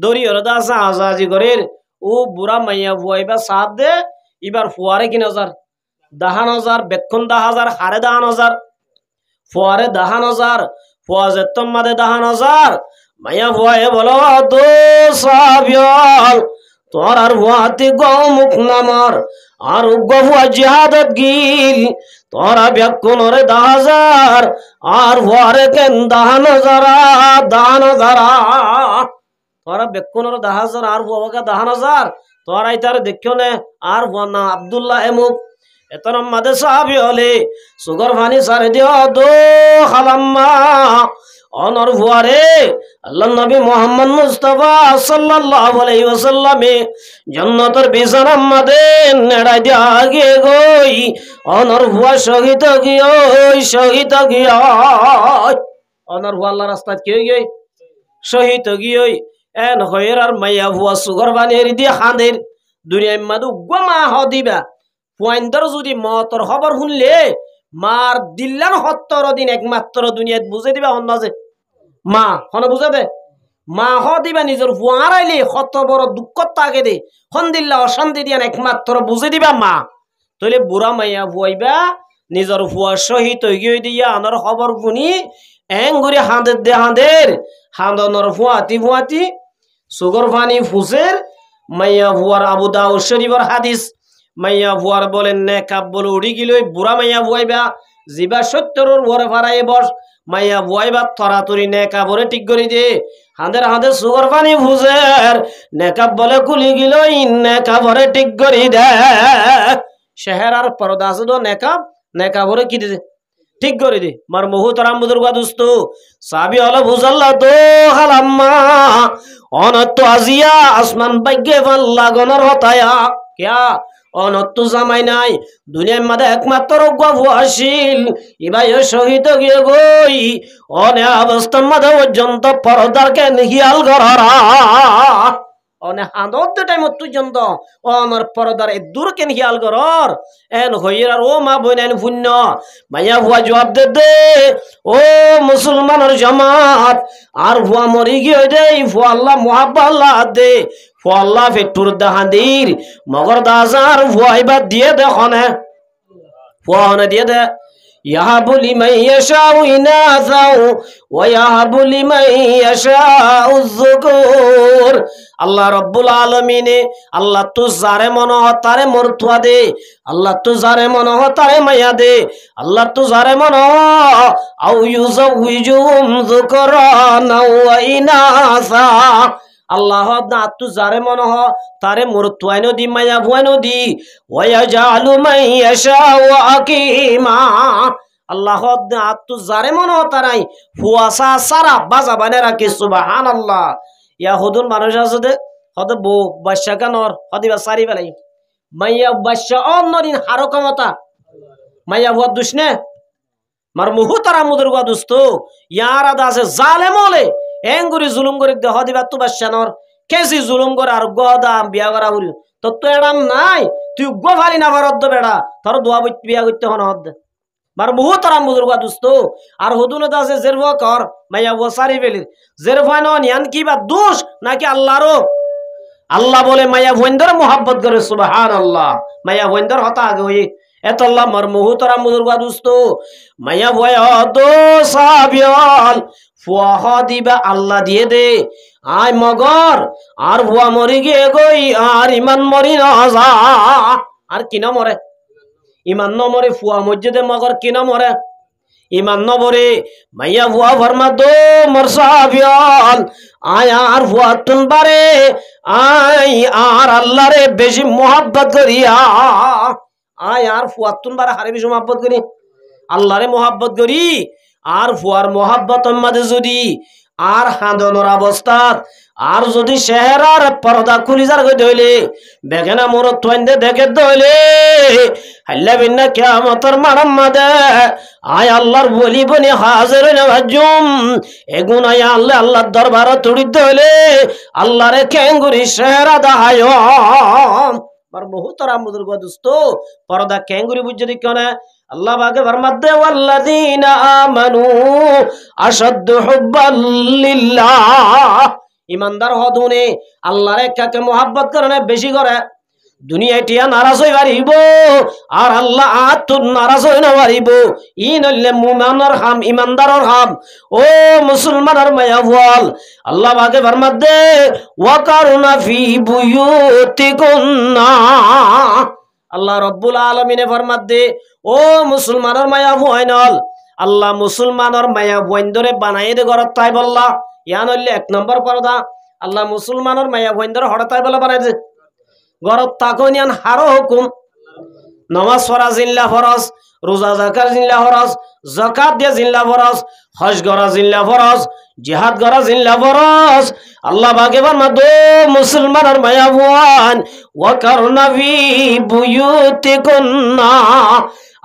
দরিয়র দাস আজাজি করে ও বুড়া মাইয়া ফুয়াইবা সাথ দে এবার ফুয়ারে কি নজর 10,000 বেক্ষণ 10,000 হারে 10,000 ফুয়ারে 10,000 ফুয়াজে তোমাদের 10,000 মাইয়া ফুয়ায়ে বলো তো সাবিয়াল তোর আর ফুয়াতি গৌ মুখ নামার আর উগ্র ফুয়া জিহাদত গিল তোরা বেক্ষণরে 10,000 আর ফুয়ারে কেন 10,000 তোরা বেক্ষণরে 10,000 আর ফুয়াকে 10,000 তোরাই তার দেখিও নে আর ফুয়া না আব্দুল্লাহ এমুক এতরম মাদে সাহাবি হলে সুগর ফানি সারে দিও দো খালাম্মা অনর ফুয়ারে আল্লাহ নবী মুহাম্মদ মুস্তাফা সাল্লাল্লাহু আলাইহি ওয়াসাল্লামে জান্নাতের বিছানা মাদে নেড়াই দিয়া আগে গই অনর ফুয়া শহীদ গিয়ে অনর ফুয়া আল্লাহর রাস্তায় কে গই শহীদ গিয়ে এন হয়ের আর মাইয়া ফুয়া সুগর ফানি এরি দিয়ে খাঁদের দুনিয়ায় মাদু গোমা হ দিবা পয়েন্টার যদি মতর খবর শুনলে মার দিল্লার 70 দিন একমাত্র দুনিয়াত বুঝে দিবা হন যে মা হন বুঝে দে মা হ দিবা নিজের ফুয়ার আইলে কত বড় দুঃখ তাকে দে হন দিল্লা অশান্তি দিয়ান একমাত্র বুঝে দিবা মা তইলে বুড়া মাইয়া ফুয়াইবা নিজের ফুয়া শহীদ হয়ে গিয়ে দিয়া আনার খবর শুনি এঙ্গুরি হাঁদের হাঁদনর ফুয়াতি সুগর ফানি ফুসের মাইয়া ফুয়ার আবু দাউদ শরীফের হাদিস মাইয়া ভুয়ার বলেন নেকাব বলে উড়ি গিল বুড়া মাইয়া ভুয়াইবা জিবা 70 ভরে ফারাই বস মাইয়া ভুয়াইবা তরাতরি নেকাবরে ঠিক করে দে হাঁদের সুগর পানি ভুজের নেকাব বলে কুলি গিল নেকাবরে ঠিক করে দে শেহরার পর্দা আছে তো নেকাবরে কি দে ঠিক করে দে মার মুহতারাম বুজুর্গা দোস্ত সাবি হলো বুঝাল্লা তো হালাম্মা অনত আজিয়া আসমান ভাগ্যে পাল্লা গনর হতায়া কিয়া অনত্তু জামাই নাই দুনিয়ার মাঝে একমাত্র গভু আসিল ইবাই শহীদ গিয়ে গই অনে অবস্থার মাঝে পর্যন্ত পরদার কেন হিয়াল গড়া অনে হাঁদত টাইম পর্যন্ত অনর পরদার দূর কেন হিয়াল গড়র এন হইর আর ও মা বইন এন পুণ্য মাইয়া ভুয়া জবাব দে ও মুসলমানের জামাত আর ভুয়া মরি গিয়ে দে ভুয়া আল্লাহ মুহাব্বাল্লাহ দে ফল্লা ফেটুর দাহাদির মগর দাজার ফুয়াইবা দিয়ে দেখনে ফুয়ানে দিয়ে দে ইয়াহাবু লিমান ইয়াশাউ ইনাসাউ ওয়া ইয়াহাবু লিমান ইয়াশাউ যুকুর আল্লাহ রাব্বুল আলামিনে আল্লাহ তু যারে মন হ তারে মরতুয়া দে আল্লাহ তু যারে মন হ তারে মায়া দে আল্লাহ তু যারে মন আউ ইউজাউজুম যুকরানা ওয়া ইনাসা আল্লাহ না তু যারে মন হ তারে মরতুয়াই নদী মায়া ভুয়াই নদী ওয়া জালু মান ইয়াশাউ আকিমা আল্লাহ আত্তু জারে মনে তারাই ফুয়াশা সারা বাজা বানে রাখি সুবহানাল্লাহ। ইয়া হুদুন মানুষ আছে দে হদে বউ বাদশা কানর হদিবা সারি বেলাই মাইয়া বাদশা অন্যদিন হারো ক্ষমতা মাইয়া বুয়া দুষ্নে মার মুহু তারা মুদুর গুয়া দুস্ত ইয়ার আদা আছে জালে মলে এঙ্গুরি জুলুম করে দে হদিবা তু বাদশা নর কেসি জুলুম করে আর গদা বিয়া করা উড়ি তোর তো এরাম নাই তুই গো ফালি না ভারত বেড়া তোর দোয়া বিয়া করতে হন হদ মার বহু তারা বুজুর্গ দুস্ত আর হুদুনত আছে জেরফা কর মাইয়া বসারি ফেলি জেরফা নন ইয়ান কি বা দোষ নাকি আল্লাহরও আল্লাহ বলে মাইয়া ভৈন্দর মোহাব্বত করে সুবহানাল্লাহ মাইয়া ভৈন্দর হতা আগে হই এত আল্লাহ মার বহু তারা বুজুর্গ দুস্ত মাইয়া ভয় দো সাবিয়াল ফুয়া দিবা আল্লাহ দিয়ে দে আয় মগর আর ভুয়া মরি গিয়ে গই আর ইমান মরি না যা আর কিনা মরে ইমান ন মরে ফুয়া মসজিদে মগর কিনা মরে ইমান ন মরে মাইয়া ভুয়া ভরমা দো মরসাবিয়াল আয় আর ভুয়া তুন বারে আয় আর আল্লাহ রে বেশি মোহাব্বত করিয়া আয় আর ফুয়া তুন বারে হারে বেশি মোহাব্বত করি আল্লাহ রে মোহাব্বত করি আর ফুয়ার মোহাব্বত মাঝে যদি আর হাঁদনোর অবস্থাত আর যদি চেহারার পর্দা খুলিজার গই দইলে বেগেনা মোর তোইন্দে দেখে দইলে হাল্লা বিন্না কিয়ামতের মারাম মাদে আয় আল্লাহর বলি বনি হাজির নওয়াজুম এগুন আয় আল্লাহ আল্লাহর দরবার তুড়ি দইলে আল্লাহরে কেঙ্গুরি চেহারা দাহায় আর বহুত রামুদুর গো দোস্ত পর্দা কেঙ্গুরি বুঝ যদি কেন আল্লাহ বাগে ফরমাতে ওয়াল্লাযীনা আমানু আশাদ্দু হুব্বাল লিল্লাহ ইমানদার হদুনে আল্লাহর একাকে মোহাব্বত করে বেশি করে দুনিয়ায় টিয়া নারাজ হই পারিব আর আল্লাহ আতুর নারাজ হই না পারিব ই নইলে মুমিনের হাম ইমানদারের হাম ও মুসলমানের মায়া বল আল্লাহ বাগে ফরমাতে ওয়াকারুনা ফি বুয়ুতিকুন্না আল্লাহ রব্বুল আলামিনে ফরমাতে ও মুসলমানের মায়া বইনল আল্লাহ মুসলমানের মায়া বইন্দরে বানাই দে ঘরত তাই বললা ইয়ান হইলে এক নম্বর পর্দা আল্লাহ মুসলমানের মায়া বইন্দরে হঠাৎ বলে বানাই দে ঘরত তাকন ইয়ান হারো হুকুম নামাজ পড়া জিল্লা ফরজ রোজা যাকাত জিল্লা ফরজ যাকাত দিয়া জিল্লা ফরজ হজ করা জিল্লা ফরজ জিহাদ করা জিল্লা ফরজ আল্লাহ বাগে ফরমা দো মুসলমানের মায়া বোন ওয়াকারনা ফি বুয়ুতিকুন্না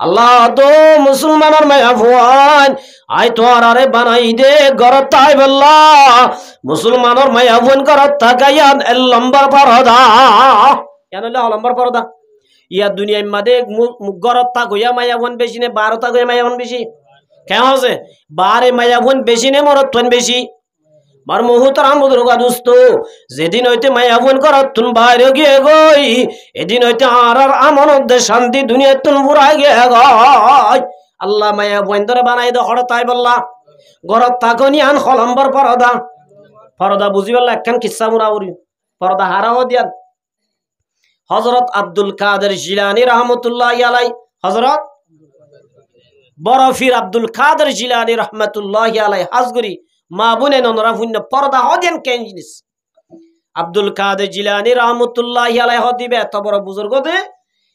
আল্লাহ দো মুসলমানের মায়া বোন আই তোর আরে বানাই দে ঘরত তাই বললা মুসলমানের মায়া বোন ঘরত তাকায়ান এল লম্বার পর্দা কেন লম্বার পর্দা ইয়া দুনিয়ার মাঝে ঘরত থাক হইয়া মায়া বোন বেশি নে 12 থাক হইয়া মায়া বোন বেশি কেন আছে 12 মায়া বোন বেশি নে মরত তুন বেশি মার মুহূর্তের আমুদুর দোস্ত যেদিন হইতে মায়া বোন ঘরত তুন বাইরে গিয়ে গই এদিন হইতে আর আমনত শান্তি দুনিয়া তুন বুড়াই গিয়ে গই আল্লাহ মায়া বোন ধরে বানাই দে হঠাৎ তাই বললা ঘরত থাকনি আন খলম্বর পর্দা পর্দা বুঝি বললা একখান কিচ্ছা মুরাউরি পর্দা হারাও দিয়ান হযরত আব্দুল কাদের জিলানী রাহমাতুল্লাহি আলাইহি হযরত বরফির আব্দুল কাদের জিলানী রাহমাতুল্লাহি আলাইহি হাজগুরি মা বুনে ননরা ফুন্য পর্দা হদেন কেন জিনিস আব্দুল কাদের জিলানী রাহমাতুল্লাহি আলাইহি হদিবে এত বড় বুজুর্গ দে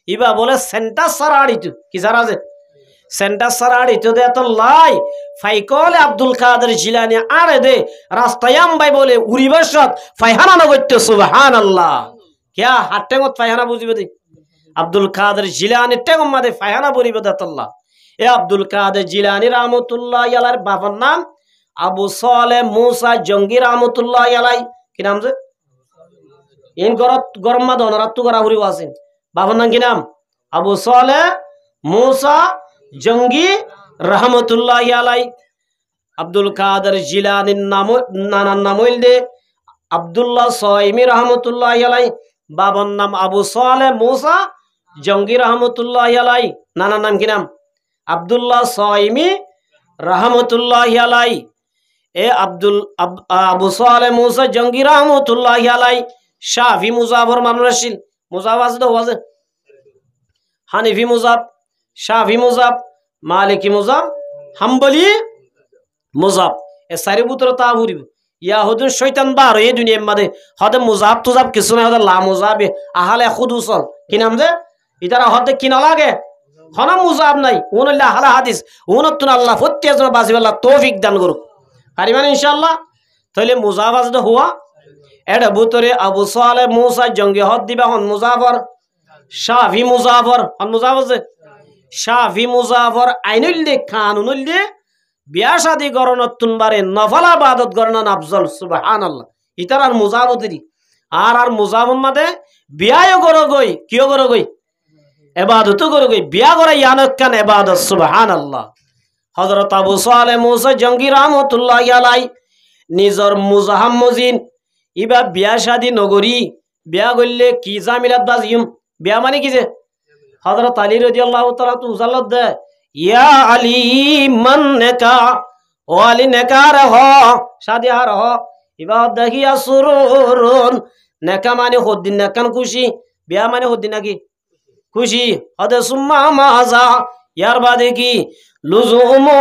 ইবা বলে সেন্টা সারাড়িতু কি জানা যে সেন্টা সারাড়িতু দে এত লাই ফাইকলে আব্দুল কাদের জিলানী আরে দে রাস্তায়াম ভাই বলে উরিবাসত ফাইহানা নগত্য সুবহানাল্লাহ क्या हाटेंगत फायहाना बुझिबे दे अब्दुल कादर जिलानी टेंगम मादे फायहाना बुझिबे दतल्ला ए अब्दुल कादर जिलानी रहमतुल्लाहि अलैहि बाबर नाम अबू सालेह मूसा जंगी रहमतुल्लाहि अलैहि की नाम से इन गरम मा दोन रातु करा हुरी वासिन बाबर नाम की नाम अबू सालेह मूसा जंगी रहमतुल्लाहि अलैहि अब्दुल कादर जिलानी नाम नाना नामोइल दे अब्दुल्लाह साइमी रहमतुल्लाहि अलैहि बाबर नाम अबू सालेह मूसा जंगी रहमतुल्लाहि अलैहि नाना नाम की नाम अब्दुल्लाह साइमी रहमतुल्लाहि अलैहि ए अबू सालेह मूसा जंगी रहमतुल्लाहि अलैहि शाफी मुजाफर मानुरशिल मुजावाज दो वाज हनीफी मुजाब शाफी मुजाब मालिकी मुजाब हम्बली मुजाब ए सारे बुत्र ताबुरी या हुदुन शैतान बार ये दुनिया मादे हदे मुजाब तुजाब किसु ना हदे ला मुजाब आहाले खुद उसल कि नाम दे इधर हदे कि ना लागे হনা মুজাব নাই উনল্লাহ হালা হাদিস উনতুন আল্লাহ ফত্তিয়াজন বাজিবাল্লাহ তৌফিক দান করুক পারিবেন ইনশাআল্লাহ তাহলে মুজাবাজ তো হুয়া এটা ভিতরে আবু সালেহ মুসা জঙ্গি হদ দিবা হন মুজাফর শাফি মুজাফর হন মুজাফর শাফি মুজাফর আইনুল্লি কানুনুল্লি বিয়া শাদি করণতুন বারে নফল ইবাদত করণ আফজল সুবহানাল্লাহ ইতার আর মুজাবতেরি আর মুজাবন মাদে বিয়ায় করো গই কিও করো গই ইবাদত করো গই বিয়া করে ইয়ানক কান ইবাদত সুবহানাল্লাহ হযরত আবু সালেহ মুসা জঙ্গি রাহমাতুল্লাহি আলাইহি নিজর মুজাহাম্মজিন ইবা বিয়া শাদি নগরী বিয়া করলে কি জামিলাত বাজিম বিয়া মানে কি যে হযরত আলী রাদিয়াল্লাহু তাআলা তু জাল্লাত দে ইয়া আলী মান নেকা ও আলী নেকার হ শাদি আর হ ইবা দেখিয়া সুরুরুন নেকা মানে হদ্দিন নেকান খুশি বিয়া মানে হদ্দিন নাকি খুশি হদে সুম্মা মাজা ইয়ার বাদে কি লুজুমু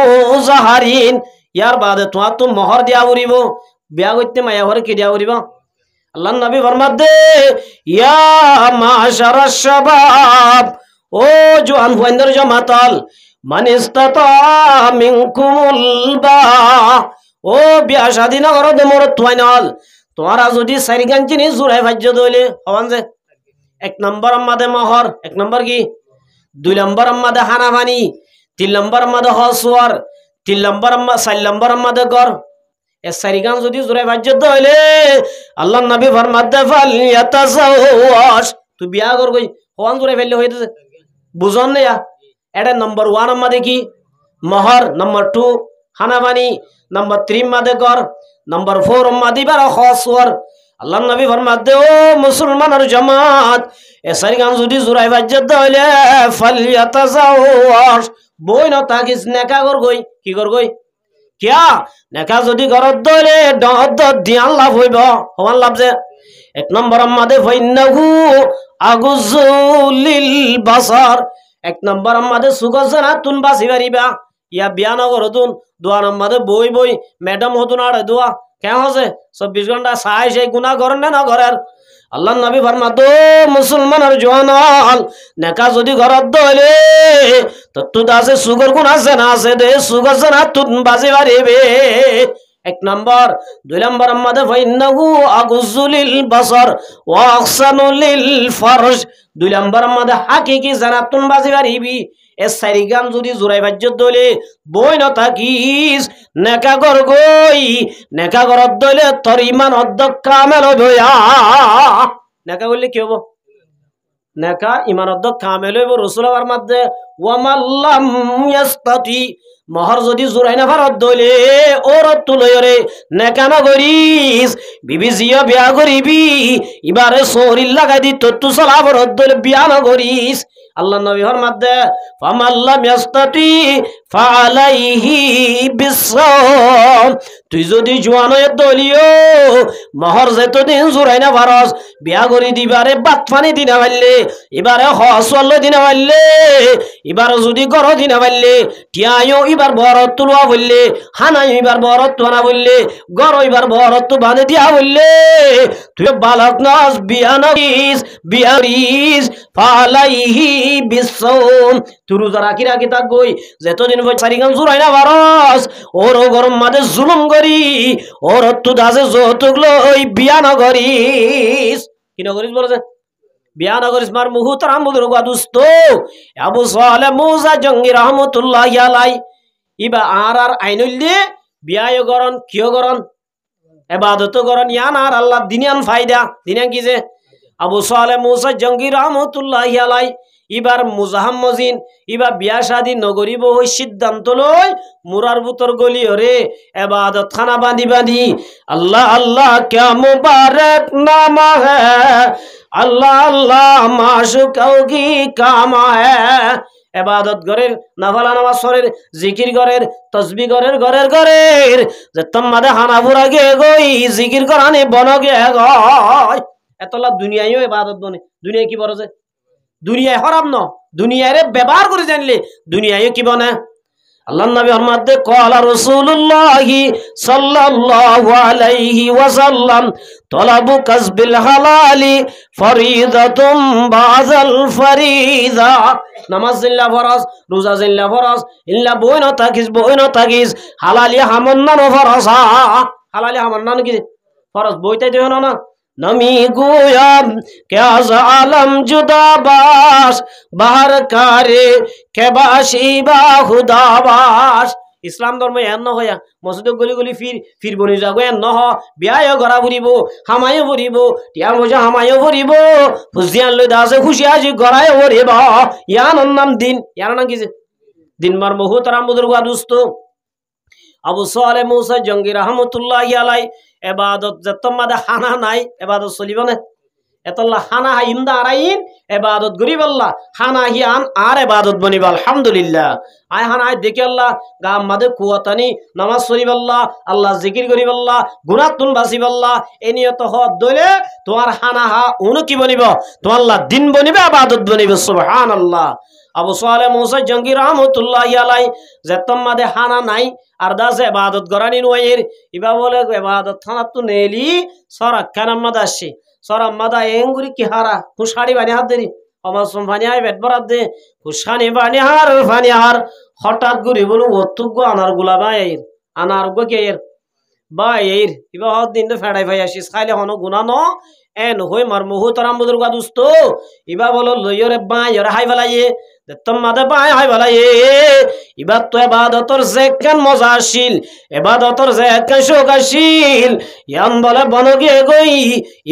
জাহারিন ইয়ার বাদে তোমার তো মোহর দিয়া উড়িব বিয়া করতে মায়া ঘরে কি দিয়া উড়িব আল্লাহ নবী ফরমাত দে ইয়া মাশারাশ শাবাব ও জওয়ান বন্ধুর জামাতাল মান ইসতাতা মিনকুমুল বা ও বিয়া শাদি না করো দে মোর তোয়াইনাল তোমারা যদি সারিগান চিনি জুরাই ভাজ্য দইলে হবান যে এক নম্বর আমাদে মোহর এক নম্বর কি দুই নম্বর আমাদে হানাফানি তিন নম্বর আমাদে হসওয়ার তিন নম্বর আম্মা চার নম্বর আমাদে গর এ সারিগান যদি জুরাই ভাজ্য দইলে আল্লাহ নবী ফরমাত দে ফাল ইয়াতাজাওয়াজ তুই বিয়া কর কই হওয়ান জুরাই ফেললে হইতেছে বুঝন না এটা নম্বর 1 আমাদে কি মোহর নম্বর 2 হানাফানি নম্বর 3 মাদে গর নম্বর 4 মাদি বার হসওয়ার আল্লাহ নবী ফরমাত দে ও মুসলমানের জামাত এ সারিগান যদি জুরাই ভাজ্য দইলে ফাল ইয়াতাজাওয়াজ বই না তাকিস নেকা কর কই কি কর কই কিয়া নেকা যদি ঘরত দইলে দদ দিয়ান লাভ হইব হওয়ান লাভ যে এক নম্বর আমাদে ফাইন্নাহু আগুজুলিল বাসার এক নম্বর আমাদে সুগজনা তুন বাসি পারিবা ইয়া বিয়ান করতুন দোয়া নম্বরে বই বই ম্যাডাম হতুন আর দোয়া কেন হসে 24 ঘন্টা সাই সেই গুনাহ করেন না ঘরের আল্লাহ নবী ফরমাত দো মুসলমানের জওয়ানাল নেকা যদি ঘরত দইলে তো তুদ আছে সুগর গুণ আছে না আছে দে সুগর না তুন বাজি পারিবে এক নম্বর দুই নম্বর আমাদের ফাইন্নাহু আগুজুলিল বাসার ওয়া আহসানুলিল ফারজ দুই নম্বর আমাদের হাকিকি জানাতুন বাজি পারিবি এ সারিগান যদি জুরাই ভাজ্য দইলে বই না থাকিস নেকা কর গই নেকা করত দইলে তোর ইমান অর্ধেক কামেল হইয়া নেকা করলে কি হবো নেকা ইমান অর্ধেক কামেল হইব রাসূলের মধ্যে ওয়ামাল্লাম ইয়াস্তাতি মোহর যদি জুরাই না ভারত দইলে ওরত তুলরে নেকা না করিস বিবি জিয়া বিয়া করিবি এবারে শরীর লাগাই দি তত্তু চলা ভারত দইলে বিয়া না করিস আল্লাহ নবী ফরমাত দে ফামাল্লাম ইয়াস্তাতি ফালাইহি বিসসাম তুই যদি জওয়ান হয়ে দলিও মোহর যতদিন জুরাই না ভারস বিয়া করি দিবারে বাত পানি দিনা পারলে এবারে হসল দিনা পারলে এবার যদি গর দিনা পারলে টিয়ায়ও এবার বরত তুলুয়া বললে হানাই এবার বরত তোনা বললে গর এবার বরত তো বাঁধে দিয়া বললে তুই বালক নাস বিয়া নকিস বিয়ারিস ফালাইহি বিসসাম তুই রোজা রাখি রাখি তাক গই যতদিন সারিগান জুরাই না ভারস ওর গরম মাঝে জুলুম করি ওর তো দাসে যৌতুক লই বিয়া নগরিস কি নগরিস বলেছে বিয়া নগরিস মার মুহতারাম বুজুর্গ দোস্ত আবু সালেহ মুসা জঙ্গি রাহমাতুল্লাহি আলাইহি ইবা আর আইনুল্লি বিয়ায় গরন কিয় গরন ইবাদত গরন ইয়ান আর আল্লাহ দিনিয়ান ফায়দা দিনিয়ান কি যে আবু সালেহ মুসা জঙ্গি রাহমাতুল্লাহি আলাইহি ইবার মুজাহাম্মজিন ইবা বিয়া শাদি নগরিব হই সিদ্ধান্ত লই মুরার বুতর গলি ওরে ইবাদত খানা বাঁধি বাঁধি আল্লাহ আল্লাহ ক্যা মুবারক নামা হ্যায় আল্লাহ আল্লাহ মাশুকাও কি কামা হ্যায় ইবাদত গরের নাফলা নামাজ সরের জিকির গরের তসবিহ গরের গরের গরের যে তোমাদে হানাফুরা গে গই জিকির করানি বনগে গয় এতলা দুনিয়ায়ও ইবাদত বনে দুনিয়া কি বড় যে দুনিয়ায় হরাম ন দুনিয়ারে ব্যবহার করে জানলে দুনিয়ায় কি বনে আল্লাহ নবী ফরমাতে ক্বালা রাসূলুল্লাহি সাল্লাল্লাহু আলাইহি ওয়াসাল্লাম তলাবু কাসবিল হালালি ফরিদাতুম বাযাল ফরিদা। নামাজ জিল্লা ফরজ, রোজা জিল্লা ফরজ, ইল্লা বইন তাকিস হালালি হামন্নানো ফরজ। হালালি হামন্নানো কি ফরজ? বইতাই দেও না। নমি গুয়াম ক্যা জালাম জুদাবাস বাহার কারে কেবাসি বা খুদাবাস। ইসলাম ধর্ম এন হইয়া মসজিদ গলি গলি ফির বনি যাগো এন হ বিয়ায় গড়া ফুরিব, হামায়ও ফুরিব, টিয়া মজা হামায়ও ফুরিব, ফুজিয়ান লই দাসে খুশি আজি গড়ায় ফুরিব। ইয়ান নাম দিন, ইয়ার নাম কি দিন মার মুহতারাম বুজুর্গ দুস্ত আবু সালেহ মুসা জঙ্গি রহমতুল্লাহি আলাই এবাদত যতমাদে হানা নাই এবাদত চলিব না। এতল্লা হানা হাই ইন্দা আরাইন এবাদত গরিব আল্লাহ হানা হিয়ান আর এবাদত বনিব। আলহামদুলিল্লাহ আয় হানা দেখে আল্লাহ গাম মাদে কুয়াতানি নামাজ শরীফ আল্লাহ আল্লাহ জিকির করিব আল্লাহ গুনাতুন বাসিব আল্লাহ এ নিয়ত হদ দইলে তোমার হানা হা উনো কি বনিব? তোমার আল্লাহ দিন বনিবে, ইবাদত বনিবে। সুবহানাল্লাহ। আবু সালেহ মুসা জঙ্গি রহমতুল্লাহি আলাই যেতমাদে হানা নাই আর দাসে ইবাদত গরানি নয়ের ইবা বলে ইবাদত থানাত তো নেলি সরা কানাম মাদা আসে সরা মাদা এঙ্গুরি কি হারা খুশাড়ি বানি হাত দেরি আমার সম্ভানি আই বেট বরাদ দে খুশানি বানি হার হঠাৎ গুরি বলু অতুগ আনার গুলা বায়ের আনার গো কের বায়ের ইবা হদ দিন তো ফেড়াই ভাই আসিস খাইলে হনো গুনা ন এন হই মার মুহতারাম বুজুর্গ দুস্ত ইবা বলো লইরে বায়ের হাই ফেলাইয়ে তোমাদের বাই হাই ফেলাইয়ে। ইবার তো এবাদতর যেখান মজা আসিল এবাদতর যেখান শোক আসিল ইয়ান বলে বনগে গই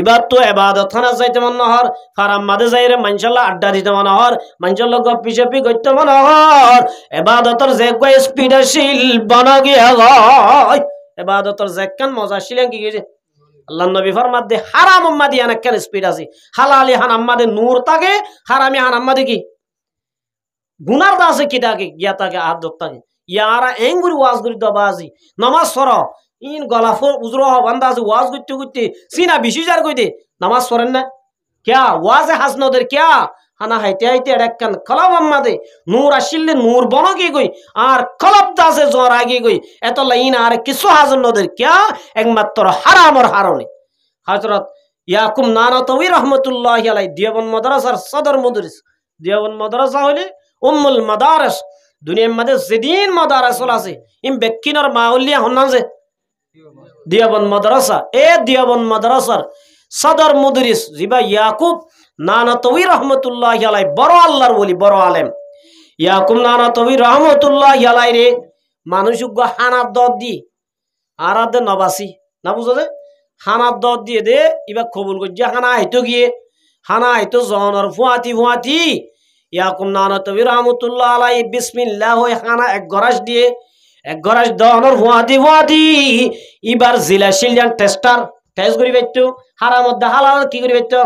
ইবার তো এবাদত থানা যাইতে মন নহর ফারাম মাদে যাই রে মানশাল্লাহ আড্ডা দিতে মন হর মানশাল্লাহ গপ্পি সপ্পি করতে মন হর এবাদতর যে গই স্পিড আসিল বনগে গই এবাদতর যেখান মজা আসিল কি গেছে আল্লাহ নবী ফরমাতে হারাম উম্মাদি আনাক্কান স্পিড আছে হালালি হারাম মাদে নূর থাকে হারামি হারাম মাদে কি গুনার দাসে কিটাকে গিয়া তাকে হাত ধরতাকে ইয়ারা এঙ্গুরি ওয়াজ করি দবাজি নামাজ সর ইন গলাফর উজর বান্দাজ ওয়াজ করতে করতে সিনা বিশিজার কইতে নামাজ সরেন না ক্যা ওয়াজে হাসনদের ক্যা হানা হাইতে হাইতে একখান কলাব আম্মাদে নূর আসিলে নূর বনকে গই আর কলাব দাসে জ্বর আগে গই এত লাইন আর কিছু হাজনদের ক্যা একমাত্র হারামর হারণে। হযরত ইয়াকুব নানাতবী রহমাতুল্লাহি আলাইহি দেওবন্দ মাদ্রাসার সদর মুদরিস দেওবন্দ মাদ্রাসা হইলে উম্মুল মাদারিস দুনিয়ার মধ্যে যেদিন মাদারিস আছে ইম বেকিনর মাউলিয়া হন্নান যে দেওবন্দ মাদ্রাসা এ দেওবন্দ মাদ্রাসার সদর মুদরিস জিবা ইয়াকুব নানাতবী রহমাতুল্লাহি আলাইহি বড় আল্লাহর ওলি বড় আলেম ইয়াকুব নানাতবী রহমাতুল্লাহি আলাইহি রে মানুষুগ হানাত দদ দি আরাদে নবাসি না বুঝো যে হানাত দদ দিয়ে দে ইবা কবুল গজ্জা হানা আইতো গিয়ে হানা আইতো জনর ফুয়াতি ইয়াকুব নানাতবী রহমাতুল্লাহ আলাইহি বিসমিল্লাহ হই হানা এক গরাস দিয়ে এক গরাস দনর ফুয়াতি ইবার জিলা শিলিয়ান টেস্ট করি বাইতো হারার মধ্যে হালাল কি করি বাইতো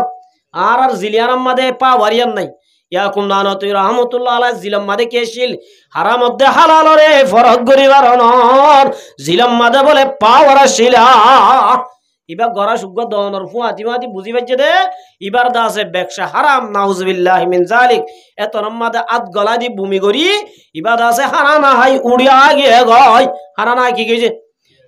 আর জিলিয়ান মাদে পা ওয়ারিয়ান নাই ইয়াকুব নানাতবী রহমাতুল্লাহ আলাইহি জিলাম মাদে কেশিল হারার মধ্যে হালাল রে ফরক করিবার অনর জিলাম মাদে বলে পা ওয়ারা শিলা ইবা গরা সুগ্গ দনর ফুয়াতি বুঝি পাইছে দে ইবার দাসে ব্যবসা হারাম নাউজুবিল্লাহি মিন জালিক এত নমাদে আত গলা দি ভূমি করি ইবা দাসে হারানা হাই উড়িয়া গিয়ে গয় হারানা কি গইছে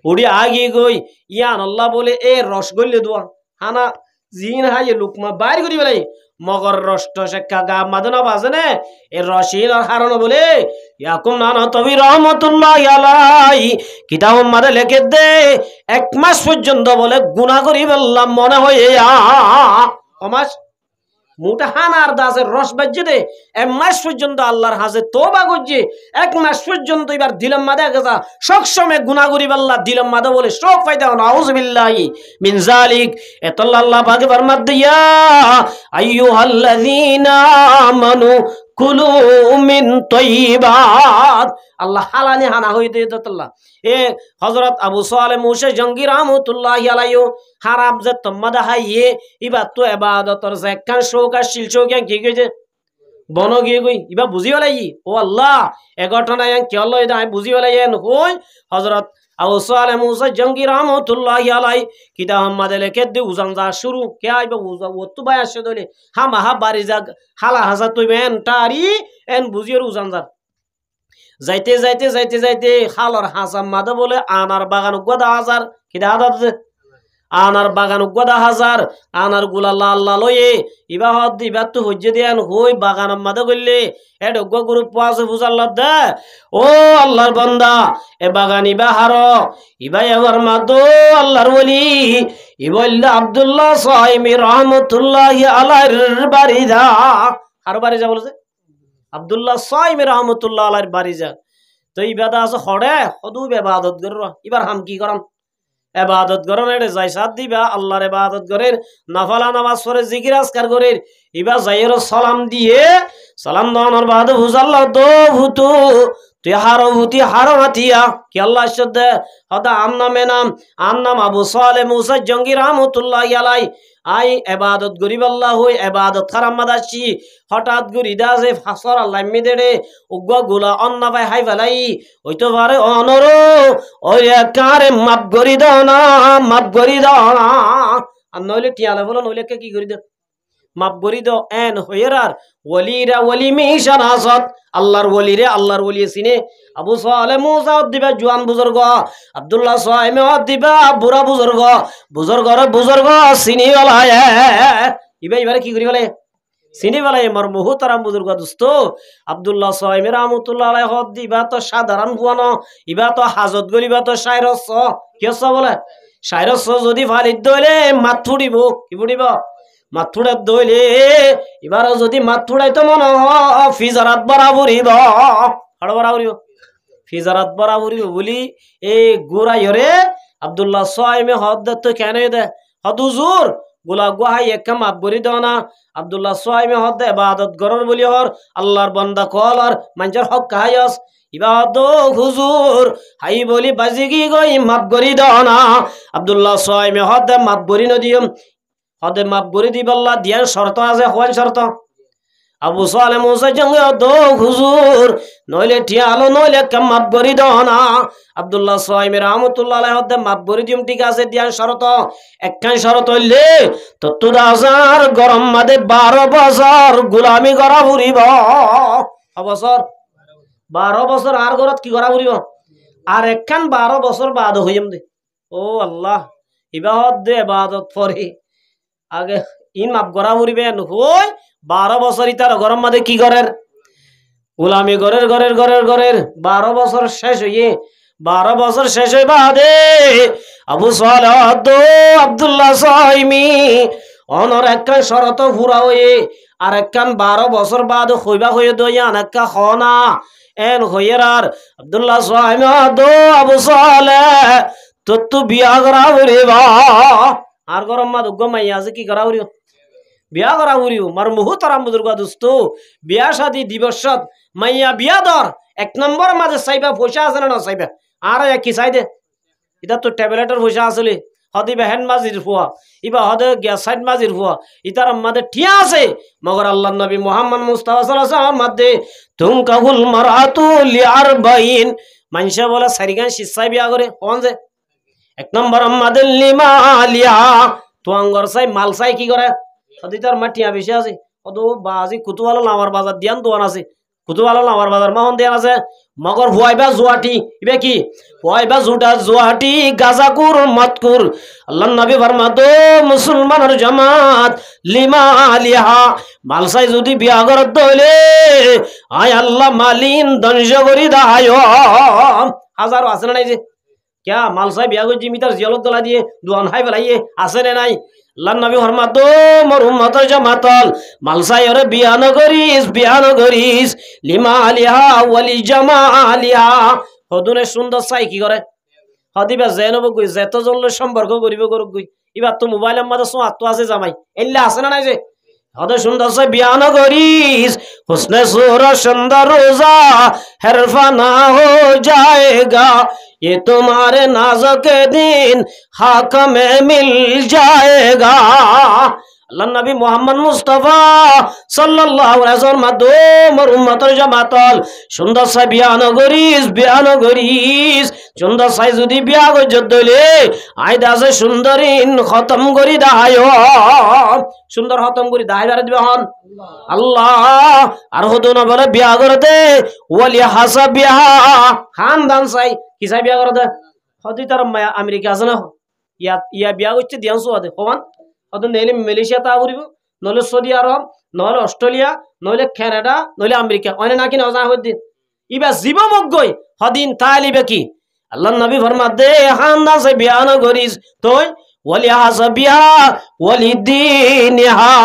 উড়িয়া আগে গই ইয়ান আল্লাহ বলে এ রস গইলে দোয়া হানা জিন হাই লুকমা বাইর করি বেলাই মগর রষ্ট শেখা গা মাদনা বাজনে এ রশিল আর হারন বলে ইয়াকুব নানাতবী রহমাতুল্লাহি আলাইহি কিতাব মাদে লিখে দে এক মাস পর্যন্ত বলে গুনাহ করি বললাম মনে হয় মাস মোটা হানার দাসের রস বাজছে দে এক মাস পর্যন্ত আল্লাহর হাজে তওবা করছে এক মাস পর্যন্ত এবার দিলাম মাদে গেছা সব সময় গুনাহ করি আল্লাহ দিলাম মাদে বলে সব ফায়দা নাউজুবিল্লাহি মিন জালিক এতল্লাহ আল্লাহ পাকে ফরমাত দিয়া আইয়ুহাল্লাযীনা আমানু কুলু মিন তাইয়্যিবাত আল্লাহ হালানি হানা হইতে দিতল্লাহ এ হযরত আবু সালেহ মুসা জঙ্গি রহমাতুল্লাহি আলাইহি হারাম যে তোমাদা হাইয়ে ইবা তো ইবাদতর যে কান শোকা শিলচো কি কইছে বন গিয়ে গই ইবা বুঝি হলাই ও আল্লাহ এ ঘটনা কি হলো এটা আমি বুঝি হলাই এন কই হযরত আবু সালেহ মুসা জঙ্গি রহমাতুল্লাহি আলাইহি কিতাব মাদে লেখে দে উজান যা শুরু কে আইবা উজা ওতু বাই আসে দলে হামা হা বাড়ি যা হালা হাজা তুই বেন টারি এন বুঝির উজান যা যাইতে যাইতে যাইতে যাইতে খালর হাসাম মাদা বলে আনার বাগান গদা হাজার কি দেখা আনার বাগান গদা হাজার আনার গুলা লাল লাল হয়ে ইবা হদ ইবার তো হজ্জে দিয়ান হই বাগান মাদা করলে এড গ্রুপ আছে বুঝার দে ও আল্লাহর বান্দা এ বাগান ইবা হার ইবা এবার মাদো আল্লাহর ওলি ইবল্লা আব্দুল্লাহ সাইমি রহমতুল্লাহ আলাইহির বাড়ি যা আর বাড়ি যা বলছে আব্দুল্লাহ সাইমি রহমতুল্লাহ আলাইহির বাড়ি যা তো ইবাদা আছে হড়ে হদু ইবাদত কর এবার হাম কি করাম এবাদত করেন যাই সাত দিবা আল্লাহর এবাদত করেন নাফালা নামাজ পড়ে জিকির আজকার করেন ইবা যাইয়ের সালাম দিয়ে সালাম দেওয়ানোর বাদ বুঝাল্লাহ দো ভূতু তুই হারো ভূতি হারো মাতিয়া কি আল্লাহ দে হদা আম নাম আবু সালেহ মুসা জঙ্গি রহমতুল্লাহ আলাই আই এবাদত গরিব আল্লাহ হই এবাদত খারাম মাদাসি হঠাৎ গরি দা যে ফাসর আল্লাহ মিদেড়ে উগ্র গুলা অন্ন পাই হাই ফেলাই হইতো পারে অনর ওই কারে মাপ গরি দাও না মাপ গরি দাও না আর নইলে টিয়ালে বলো নইলে কি করি দাও মাপ গরি দাও এন হইরার ওলিরা ওলি মিশান আসত আল্লাহর ওলিরে আল্লাহর ওলি সিনে আবু সালেহ মুসা দিবা জওয়ান বুজুর্গ আব্দুল্লাহ সাইমে দিবা বুড়া বুজুর্গ সিনি वाला ইবা এবারে কি করি বলে সিনি वाला মর মুহতারাম বুজুর্গ দোস্ত আব্দুল্লাহ সাইমে রহমাতুল্লাহ আলাইহি হদ দিবা তো সাধারণ বুয়ানো ইবা তো হাজত গরিবা তো শায়রস কি হস বলে শায়রস যদি ফালিদ দইলে মাথুড়িব কি বুড়িব মাথুড়া দইলে এবার যদি মাথুড়াই তো মনে ফিজারাত বরাবরিব বরাবরিব ফিজারাত বরাবরিব বলি এই গোড়াইরে আব্দুল্লাহ সাইমে হদ তো কেন দে হদ হুজুর গোলা গোহাই একটা মাপ বরি দাও না আব্দুল্লাহ সাইমে হদ ইবাদত গরর বলি হর আল্লাহর বান্দা কল আর মানুষের হক কাহায়স ইবাদত হুজুর হাই বলি বাজিগি গই মাপ গরি দাও না আব্দুল্লাহ সাইমে হদ মাপ বরি নদিয়ম হদে মাপ গরি দিবাল্লাহ দিয়ার শর্ত আছে কোন শর্ত আবু সালেহ মুসা জঙ্গে দো হুজুর নইলে টিয়ালো নইলে কাম মাপ গরি দাও না আব্দুল্লাহ সাইমি রহমাতুল্লাহ আলাইহি হদে মাপ গরি দিম ঠিক আছে দিয়ার শর্ত একখান শর্ত হইলে তো 2000 গরম মাদে 12 বছর গোলামি করা পুরিব বছর 12 বছর আর গরত কি করা পুরিব আর একখান 12 বছর বাদ হইম দে ও আল্লাহ ইবাদত দে ইবাদত পড়ি আগে ইন মাপ গড়া পুরিবেন হই 12 বছর ইতার গরম মাদে কি করের গোলামি গরের 12 বছর শেষ হইয়ে 12 বছর শেষ হই বাদে আবু সালেহ আব্দুল্লাহ সাইমি অনর একখান শরত পুরা হয়ে আর একখান 12 বছর বাদ হইবা হয়ে দইয়ান একটা খনা এন হইয়ের আর আব্দুল্লাহ সাইমি আবু সালেহ তো বিয়া করা পুরিবা আর গরম মাদ গমাইয়া আছে কি করা পুরিও বিয়া করা পুরিও মার মুহতারাম বুজুর্গ দোস্ত বিয়া শাদি দিবসত মাইয়া বিয়া দর এক নম্বর মাঝে চাইবা পয়সা আছে না চাইবা আর কি চাই দে এটা তো ট্যাবলেটের পয়সা আসলে হদিবা হ্যান্ড মাজির ফুয়া ইবা হদে গ্যাস সাইড মাজির ফুয়া ইতার মাঝে ঠিয়া আছে মগর আল্লাহ নবী মুহাম্মদ মুস্তাফা সাল্লাল্লাহু আলাইহি ওয়াসাল্লাম মাঝে তুম কাহুল মারাতু লিআরবাইন মানুষে বলে সারিগান শিশাই বিয়া করে কোন যে এক নম্বর আমাদের লিমালিয়া তো আঙ্গর চাই মাল চাই কি করে সদিতার মাটিয়া বেশি আছে কত বাজি কুতুয়ালা লামার বাজার দিয়ান দোয়ান আছে কুতুয়ালা লামার বাজার মাহন দিয়ান আছে মগর হুয়াইবা জুয়াটি ইবে কি হুয়াইবা জুটা জুয়াটি গাজাকুর মতকুর আল্লাহ নবী ফরমাতো মুসলমানের জামাত লিমালিয়া মাল চাই যদি বিয়া করত দইলে আয় আল্লাহ মালিন ধ্বংস করি দায় হাজারো আছে না নাই যে क्या माल साहब बिया को जिमितार जियालत गला दिए दुआन हाय बलाइए आसे ने नाई अल्लाह नबी फरमातो मोर उम्मतर जमातल माल साहब रे बिया न करिस लिमा आलिहा वली जमालिहा হদুনে সুন্দর চাই কি করে হদিবা জেনব গই যেত জনলে সম্পর্ক করিব করুক গই ইবা তো মোবাইলের মধ্যে সো আত্ম আছে জামাই এল্লা আছে না নাই যে হদে সুন্দর চাই বিয়া ন করিস হুসনে সুরা সুন্দর রোজা হেরফানা हो जाएगा ये तुम्हारे नाज़ के दिन हाक में मिल जाएगा अल्लाह नबी मोहम्मद मुस्तफा सल्लल्लाहु अलैहि वसल्लम दो मोर उम्मतर जमातल सुंदर सा बियान करिस सुंदर साई যদি বিয়া গজত দইলে আইদা আছে সুন্দরিন খতম করি দাহায় সুন্দর হতম করি দাহি বারে দিবে হন আল্লাহ আর হদুন বলে বিয়া করে দে ওয়ালি হাসা বিয়া খানদান চাই কি চাই বিয়া করে দে হদি তার আমেরিকা আছে না ইয়া বিয়া করছে দিয়াংশু আদে কমান হদুন নইলে মালয়েশিয়া তা করিব নইলে সৌদি আরব নইলে অস্ট্রেলিয়া নইলে কানাডা নইলে আমেরিকা অনে নাকি নজা হদিন ইবা জীবমগ্গই হদিন তালিবে কি আল্লাহ নবী ফরমা দে খানদান চাই বিয়া না করিস তুই ওয়ালি হাসা বিয়া ওয়ালি দিনহা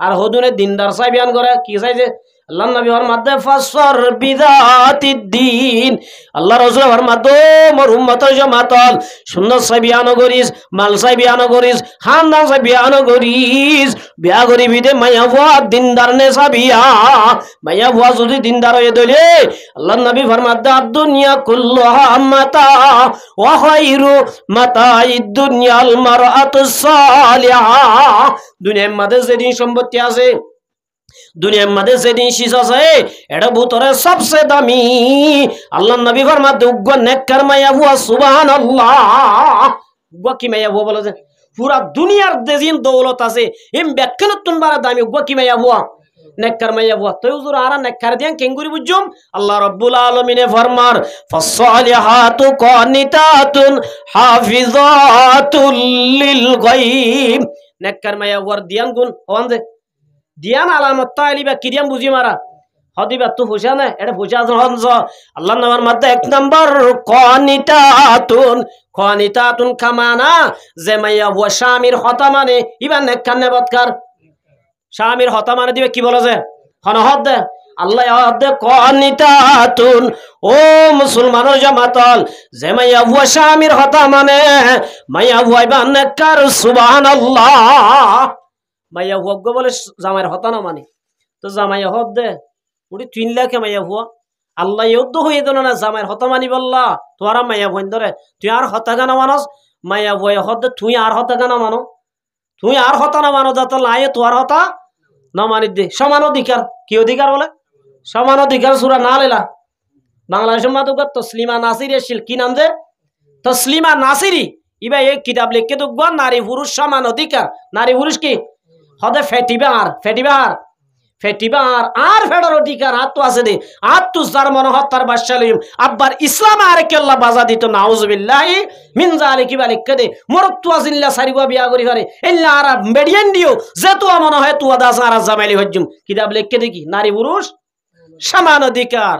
আর হদুনে দিনদার চাই বিয়ান করে কি চাইছে আল্লাহ নবী ফরমাতে ফাসর বিদাতিদ দিন আল্লাহ রাসূল ফরমাতো মোর উম্মতের জামাতল সুন্নাত চাই বিয়ান করিস মাল চাই বিয়ান করিস খানদান চাই বিয়ান করিস বিয়া করিবি দে মায়া বুয়া দিনদার নে চাবিয়া মায়া বুয়া যদি দিনদার হয়ে দলে আল্লাহ নবী ফরমাতে দুনিয়া কুল্লুহা মাতা ওয়া খায়রু মাতাইদ দুনিয়াল মারআতুস সালিহা দুনিয়ার মধ্যে যেদিন সম্পত্তি আছে দুনিয়ার মধ্যে যেদিন শীষ আছে এটা ভিতরে সবচেয়ে দামি আল্লাহ নবী ফরমাতে উগ্র নেককার মাইয়া বুয়া সুবহানাল্লাহ উগ্র কি মাইয়া বুয়া বলে যে পুরা দুনিয়ার যেদিন দৌলত আছে এম ব্যাখ্যানতুন বারা দামি উগ্র কি মাইয়া বুয়া নেককার মাইয়া বুয়া তো হুজুর আর নেককার দিয়ান কেঙ্গুরি বুঝুম আল্লাহ রাব্বুল আলামিনে ফরমার ফাসসালিহাতু কানিতাতুন হাফিজাতুল লিল গায়ব নেককার মাইয়া বুয়ার দিয়ান গুণ হওয়ান যে দিয়ান আলামত তাইলিবা কিরিয়াম বুঝি মারা হদিবা তো ফুসা না এটা ফুসা হনজ আল্লাহ নামের মধ্যে এক নাম্বার কানিতাতুন কামানা যে মাইয়া বুয়া স্বামীর হতা মানে ইবা নেককার নেবতকার স্বামীর হতা মানে দিবে কি বলে যে হনহদ দে আল্লাহ দে কানিতাতুন ও মুসলমানের জামাতল যে মাইয়া বুয়া স্বামীর হতা মানে মাইয়া বুয়া ইবা নেককার সুবহানাল্লাহ মাইয়া হুয়া বলে জামাইয়ের হতা না মানে তো জামাইয়া হত দে উড়ি 3 লাখে মাইয়া হুয়া আল্লাহ ইউদ্ধ হয়ে দিল না জামাইয়ের হতা মানি বললা তোরা মাইয়া বোন ধরে তুই আর হতা গানা মানস মাইয়া বয় হত তুই আর হতা গানা মানো তুই আর হতা না মানো যাতে লায়ে তোর হতা না মানি দে সমান অধিকার কি অধিকার বলে সমান অধিকার সূরা না লেলা বাংলাদেশের মাদক তসলিমা নাসিরি শিল কি নাম দে তসলিমা নাসিরি ইবা এই কিতাব লিখকে তো নারী পুরুষ সমান অধিকার নারী পুরুষ কি হদে ফেটিবার আর ফেডার অধিকার হাত তো আছে দে হাত তো যার মনে হত্যার বাদশালিম আব্বার ইসলাম আর কেল্লা বাজা দিত নাউজুবিল্লাহি মিন যালিকি বালিক দে মরতু আজিল্লা সারিবা বিয়া করি পারে ইল্লা আর মেডিয়ান দিও যে তো মনে হয় তুয়া দাস আর জামাইলি হজ্জুম কিতাব লিখকে দেখি নারী পুরুষ সমান অধিকার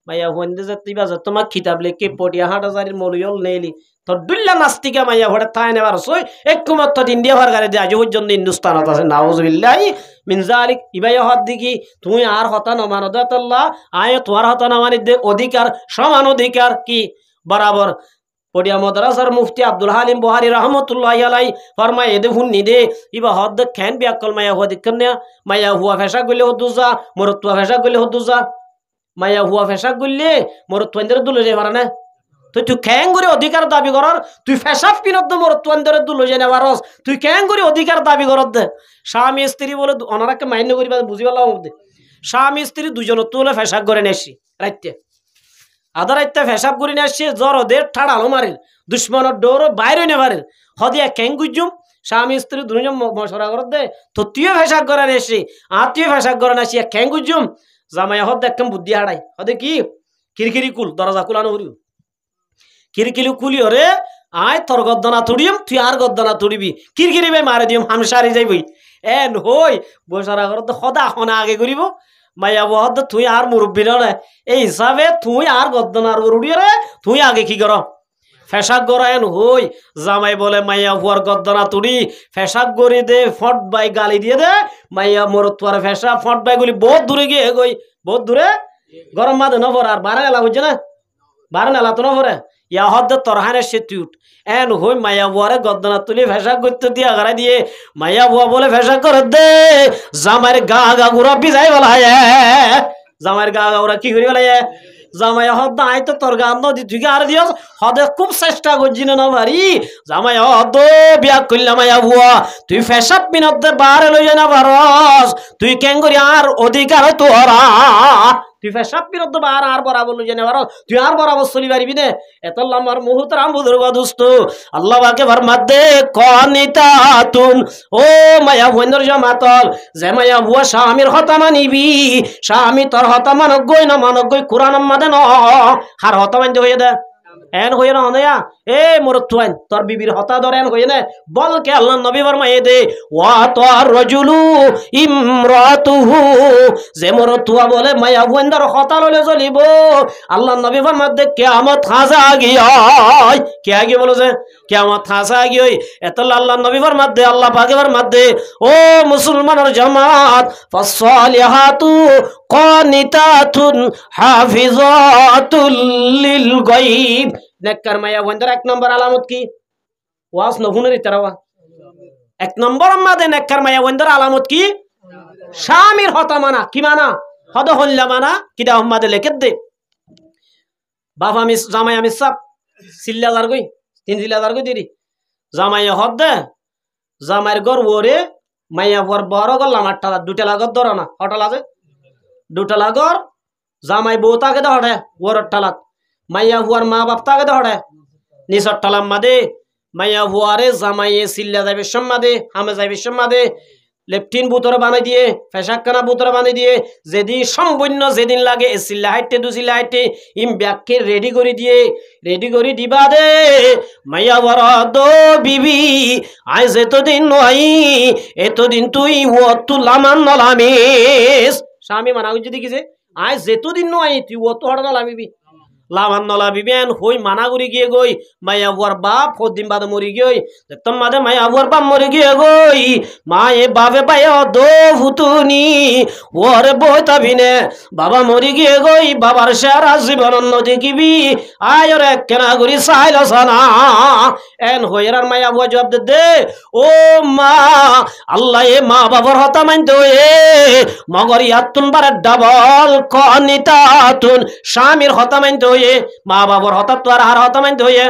মাইয়া হন্দে যাতিবা যত তোমাক কিতাব লিখকে পড়িয়া 8000 মলিয়ল নেলি তো দুল্লা নাস্তিকা মাইয়া ভরে তাই নেবার সই একমত তো ইন্ডিয়া ভার গারে দে আজ পর্যন্ত হিন্দুস্তানত আছে নাউজুবিল্লাহি মিন যালিক ইবাইয়া হদ দিকি তুই আর হতা না মানো দে আল্লাহ আয় তোর হতা না মানি দে অধিকার সমান অধিকার কি বরাবর পড়িয়া মাদ্রাসার মুফতি আব্দুল হালিম বুহারী রাহমাতুল্লাহি আলাইহি ফরমায় এদে হুন নিদে ইবা হদ খান বিয়াকল মাইয়া হদ কন্যা মাইয়া হুয়া ফেশা গলে হদুজা মরতুয়া ফেশা গলে হদুজা মাইয়া হুয়া ফেশা গলে মরতুয়ানদের দুলে যায় পারে না তুই কেন করে অধিকার দাবি করার তুই ফেসাব কিনত মরতুয়ানদের দুলে যায় না পারস তুই কেন করে অধিকার দাবি করত দে স্বামী স্ত্রী বলে অনারাকে মান্য করিবা বুঝি পারলাম মধ্যে স্বামী স্ত্রী দুজন তুলে ফেসাব করে নেছি রাইতে আধা রাইতে ফেসাব করে নিয়ে আসছে জ্বর ওদের ঠাড়ালো মারিল দুশ্মনের ডোরও বাইরে নে পারিল হদিয়া কেন গুজুম স্বামী স্ত্রী দুজন মশরা করত দে তো তুইও ফেসাব করে নেছি তুইও ফেসাব করে নেছি কেন গুজুম জামাই হদ একদম বুদ্ধি হাড়াই হদে কি খিরখিরি কুল দরজা কুলানো করিও কিরকিলি কুলি ওরে আয় তোর গদ্দনা তুড়িম তুই আর গদ্দনা তুড়িবি কিরকিরি ভাই মারে দিম হামসারি যাইবই এন হই বসারা ঘর তো সদা খনা আগে করিব মাইয়া বহদ তুই আর মুরব্বী রে এই হিসাবে তুই আর গদ্দনার উড়ি রে তুই আগে কি কর ফেসাক গড়া এন হই জামাই বলে মাইয়া বুয়ার গদ্দনা তুড়ি ফেসাক গড়ি দে ফট বাই গালি দিয়ে দে মাইয়া মরত তোর ফেসা ফট বাই গুলি বহুত দূরে গিয়ে গই বহুত দূরে গরম মাদে নভর আর বারে এলা বুঝছে না বারে এলা তো নভরে ইয়া হদ তরহানের সে তুট এন হই মাইয়া বুয়ারে গদ্দনা তুলি ফেসা করতে দিয়া গাড়াই দিয়ে মাইয়া বুয়া বলে ফেসা করে দে জামাইয়ের গা গা গুড়া বিজাই বলা জামাইয়ের গা গা গুড়া কি করি বলা জামাই হদ আই তো তোর গান নদী তুই আর দিও হদে খুব চেষ্টা করছি না ভারি জামাই হদ বিয়া করলাম মাইয়া বুয়া তুই ফেসাব মিনত বারে লই না পারস তুই কেন করি আর অধিকার তোরা তুই পেশাব বিরুদ্ধ আর বরাবর লই জানে বারো তুই আর বরাবর চলি পারিবি নে এত লম্বার মুহূর্তরাম বুজুর্গ দুস্থ আল্লাহ বাকে ফরমাদে কনিতাতুন ও মায়া বন্ধর জামাতল যে মায়া বুয়া স্বামীর হতা মানিবি স্বামী তোর হতা মানক গই না মানক গই কোরআন মাদে ন হার হতা মানতে হয়ে দে এন হয়ে না হনয়া এ মোর তুয়ান তোর বিবির হতা ধর এন হয়ে না বলকে আল্লাহ নবী ফরমায়ে দে ওয়া তোর রজুলু ইমরাতুহু যে মোর তুয়া বলে মায়া বন্ধর হতা ললে চলিব আল্লাহ নবী ফরমাদে কিয়ামত হাজা গিয়াই কে আগে বলো যে কিয়ামত হাজা গিয়াই এত আল্লাহ নবী ফরমাদে আল্লাহ পাকে ফরমাদে ও মুসলমানের জামাত ফাসসালিহাতু কানিতাতুন হাফিজাতুল লিল গায়ব নেককার মায়া বন্ধর এক নম্বর আলামত কি ওয়াজ নহুনের ইতারাওয়া এক নম্বর আমাদের নেককার মায়া বন্ধর আলামত কি স্বামীর হতা মানা কি মানা হদ হল্লা মানা কিদা আমাদের লেখে দে বাবা মিস জামাই আমি সব সিল্লাদার গই 3,000 গই দিরি জামাই হদ দে জামাইর গর ওরে মাইয়া বর বড় গল্লাম আটটা দুটা লাগত ধরো না হঠাল আছে দুটা লাগর জামাই বউ তাকে দে হঠে ওর টালাত মাইয়া বুয়ার মা বাপ তাকে দে হঠে নিচর টালাম মাদে মাইয়া বুয়ারে জামাইয়ে সিল্লা যাবে সম্মাদে হামে যাবে সম্মাদে লেফটিন বুতরে বানাই দিয়ে ফেসাকখানা বুতরে বানাই দিয়ে যেদিন সম্পূর্ণ যেদিন লাগে এ সিল্লা হাইটে দু সিল্লা হাইটে ইম ব্যাগকে রেডি করে দিবা দে মাইয়া বড় দো বিবি আজ এতদিন নয় এতদিন তুই ও তুলামান নলামিস স্বামী মানা যদি কিছে আজ যেতদিন নয় তুই ও তো হড় নলামিবি লাভান নলা বিবেন হই মানা করি গিয়ে গই মায়া বুয়ার বাপ হদিন বাদে মরি গই তোম মাদে মায়া বুয়ার বাপ মরি গিয়ে গই মায়ে বাপে পায় দো ফুতুনি ওরে বইতা বিনে বাবা মরি গিয়ে গই বাবার সারা জীবন অন্য দেখিবি আয় রে কেনা করি চাইল সানা এন হইরার মায়া বুয়া জবাব দে ও মা আল্লাহ এ মা বাবার হতা মানতে এ মগর ইয়াতুন বারে ডাবল কনিতাতুন স্বামীর হতা মানতে মা বাবার হঠাৎ তো আর হতা মানতে হইয়ে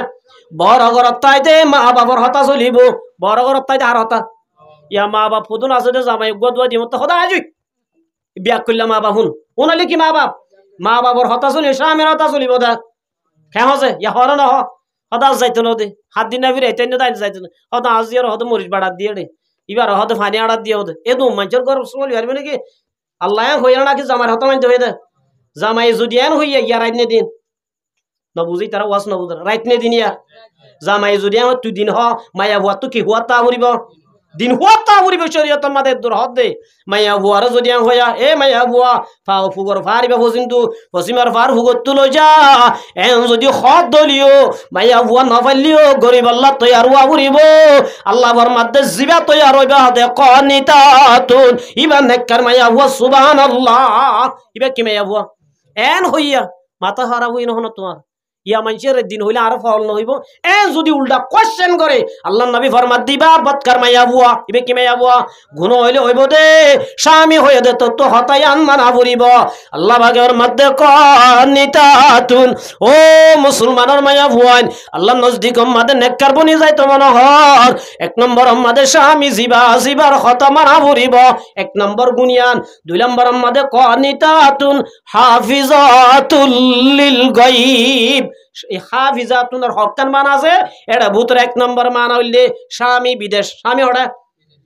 বড় ঘরত তাইতে মা বাবার হতা চলিব বড় ঘরত তাইতে আর হতা ইয়া মা বাপ ফুদুন আছে যে জামাই গদুয়া দিম তো সদা আজই বিয়া করলে মা বাপ হুন উনালি কি মা বাবার হতা চলি স্বামীর হতা চলিব দা কেন আছে ইয়া হর না হতা যাইতো নদী হাত দিন না ফিরে এটাই দাই যাইতো না হতা আজি আর হতে মরিচ বাড়া দিয়ে দে এবার হতে ফানি আড়া দিয়ে হতে এ দু মানুষের ঘর চলি পারবে নাকি আল্লাহ হইয়া নাকি জামাই হতা মানতে হয়ে দে জামাই যদি এন হইয়া ইয়া রাইনে দিন নবুজি তারা ওয়াজ নবুজ রাইট নে দিনিয়া জামাই যদি আমার তুই দিন হ মায়া বুয়া তো কি হুয়া তা হরিব দিন হুয়া তা হরিব শরীয়ত মাদের দূর হদ দে মায়া বুয়ার যদি হইয়া এ মায়া বুয়া ফাও ফুগর ফারিবা ফসিন্তু ফসিমার ফার ফুগর তুলো যা এন যদি হদ দলিও মায়া বুয়া না পারলিও গরিব আল্লাহ তৈয়ার হওয়া হরিব আল্লাহ বর মাদে জিবা তৈয়ার হইবা দে কনিতাতুন ইবা নেককার মায়া বুয়া সুবহানাল্লাহ ইবা কি মায়া বুয়া এন হইয়া মাথা খারাপ হই নহন তোমার ইয়া মানুষের দিন হইলে আর ফল নহইব এ যদি উল্টা কোশ্চেন করে আল্লাহ নবী ফরমাত দিবা বদকার মাইয়া বুয়া ইবে কি মাইয়া বুয়া গুণ হইলে হইব দে স্বামী হয়ে দে তো হতাই আনমানা ভরিব আল্লাহ বাগের মধ্যে কনিতাতুন ও মুসলমানের মাইয়া বুয়ান আল্লাহ নজদিক মাদে নেককার বনি যায় তো মনোহর এক নম্বর মাদে স্বামী জিবার হতা মানা ভরিব এক নম্বর গুনিয়ান দুই নম্বর মাদে কনিতাতুন হাফিজাতুল লিল গায়ব হাফিজাতুনের হকান মানা আছে এটা ভূতের এক নম্বর মানা হইলে স্বামী বিদেশ স্বামী ওটা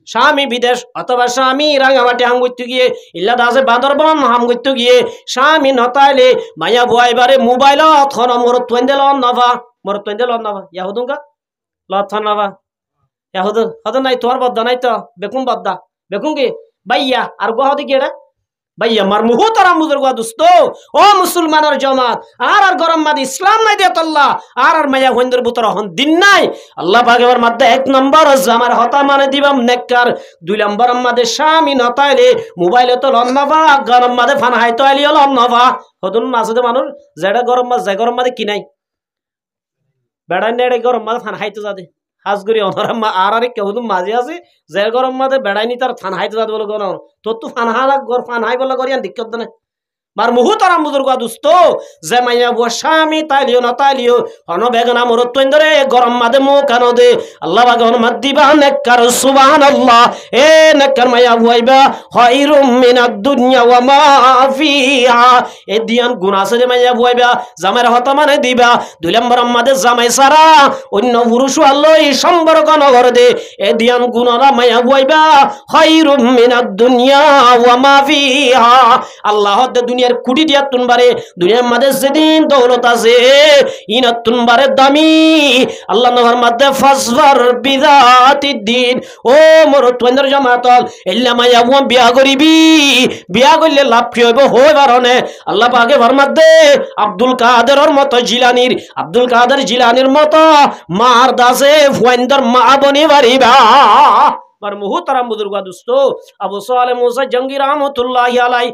স্বামী বিদেশ অথবা স্বামী রাঙামাটি হাম করতে গিয়ে ইল্লা দাসে বান্দরবন হাম করতে গিয়ে স্বামী নতাইলে মায়া বুয়া এবারে মোবাইলত খন মোর তোয়েন্দে লন নভা ইয়াহুদুঙ্কা লথন নভা ইয়াহুদ হদ নাই তোর বদ্দা নাই তো বেকুম বদ্দা বেকুম কি বাইয়া আর গোহাদি কি এটা ভাইয়া মার মুহতারাম বুজুর্গ দোস্ত ও মুসলমানের জামাত আর গরম মাদি ইসলাম নাই দে আল্লাহ আর মাইয়া হইন্দর বুতর হন দিন নাই আল্লাহ পাকের মধ্যে এক নম্বর জামার হতা মানে দিবাম নেককার দুই নম্বর মাদে স্বামী নতাইলে মোবাইলে তো লন্নবা গরম মাদে ফান হাইতো আইলিও লন্নবা হদুন মাসুদে মানুষ যেটা গরম মাছ যায় গরম মাদে কি নাই বেড়াই নেড়ে গরম মাদে ফান হাইতো যাদে হাজগুড়ি অনরাম আর কেউ মাঝে আছে যে গরম মাদে বেড়াইনি তার ফান হাইতে যাতে বলে গণ তোর তো ফান হারা গর ফান হাই বলে করিয়ান দিক্কত না মার মুহুতারাম বুজুর্গ দুস্ত যে মাইয়া বুয়া স্বামী তাইলিও না তাইলিও হন বেগনা মরত তৈন্দরে গরম মাদে মো কানো দে আল্লাহ বাগন মাদ দিবা নেককার সুবহানাল্লাহ এ নেককার মাইয়া বুয়াইবা খায়রুম মিনাদ দুনিয়া ওয়া মা ফিহা এ দিয়ান গুনাহ আছে যে মাইয়া বুয়াইবা জামাইর হতা মানে দিবা দুই নম্বর মাদে জামাই সারা অন্য পুরুষ আল্লাহ সম্পর্ক নগর দে এ দিয়ান গুনাহরা মাইয়া বুয়াইবা খায়রুম মিনাদ দুনিয়া ওয়া মা ফিহা আল্লাহ দে দুনিয়ার কুটি দিয়া তুনবারে দুনিয়ার মাঝে যেদিন দৌলত আছে ইনা তুনবারে দামি আল্লাহ নগর মাঝে ফাসবার বিদাতিদ দিন ও মোর তোদের জামাতল এল্লা মাইয়া বুয়া বিয়া করিবি বিয়া করলে লাভ কি হইব হই বারনে আল্লাহ পাকে ফরমাত দে আব্দুল কাদেরের মতো জিলানির আব্দুল কাদের জিলানির মতো মার দাসে ফুয়াইন্দর মা বনি বাড়িবা মার মুহুতারাম বুজুর্গ দুস্ত আবু সালেহ মুসা জঙ্গি রহমাতুল্লাহি আলাই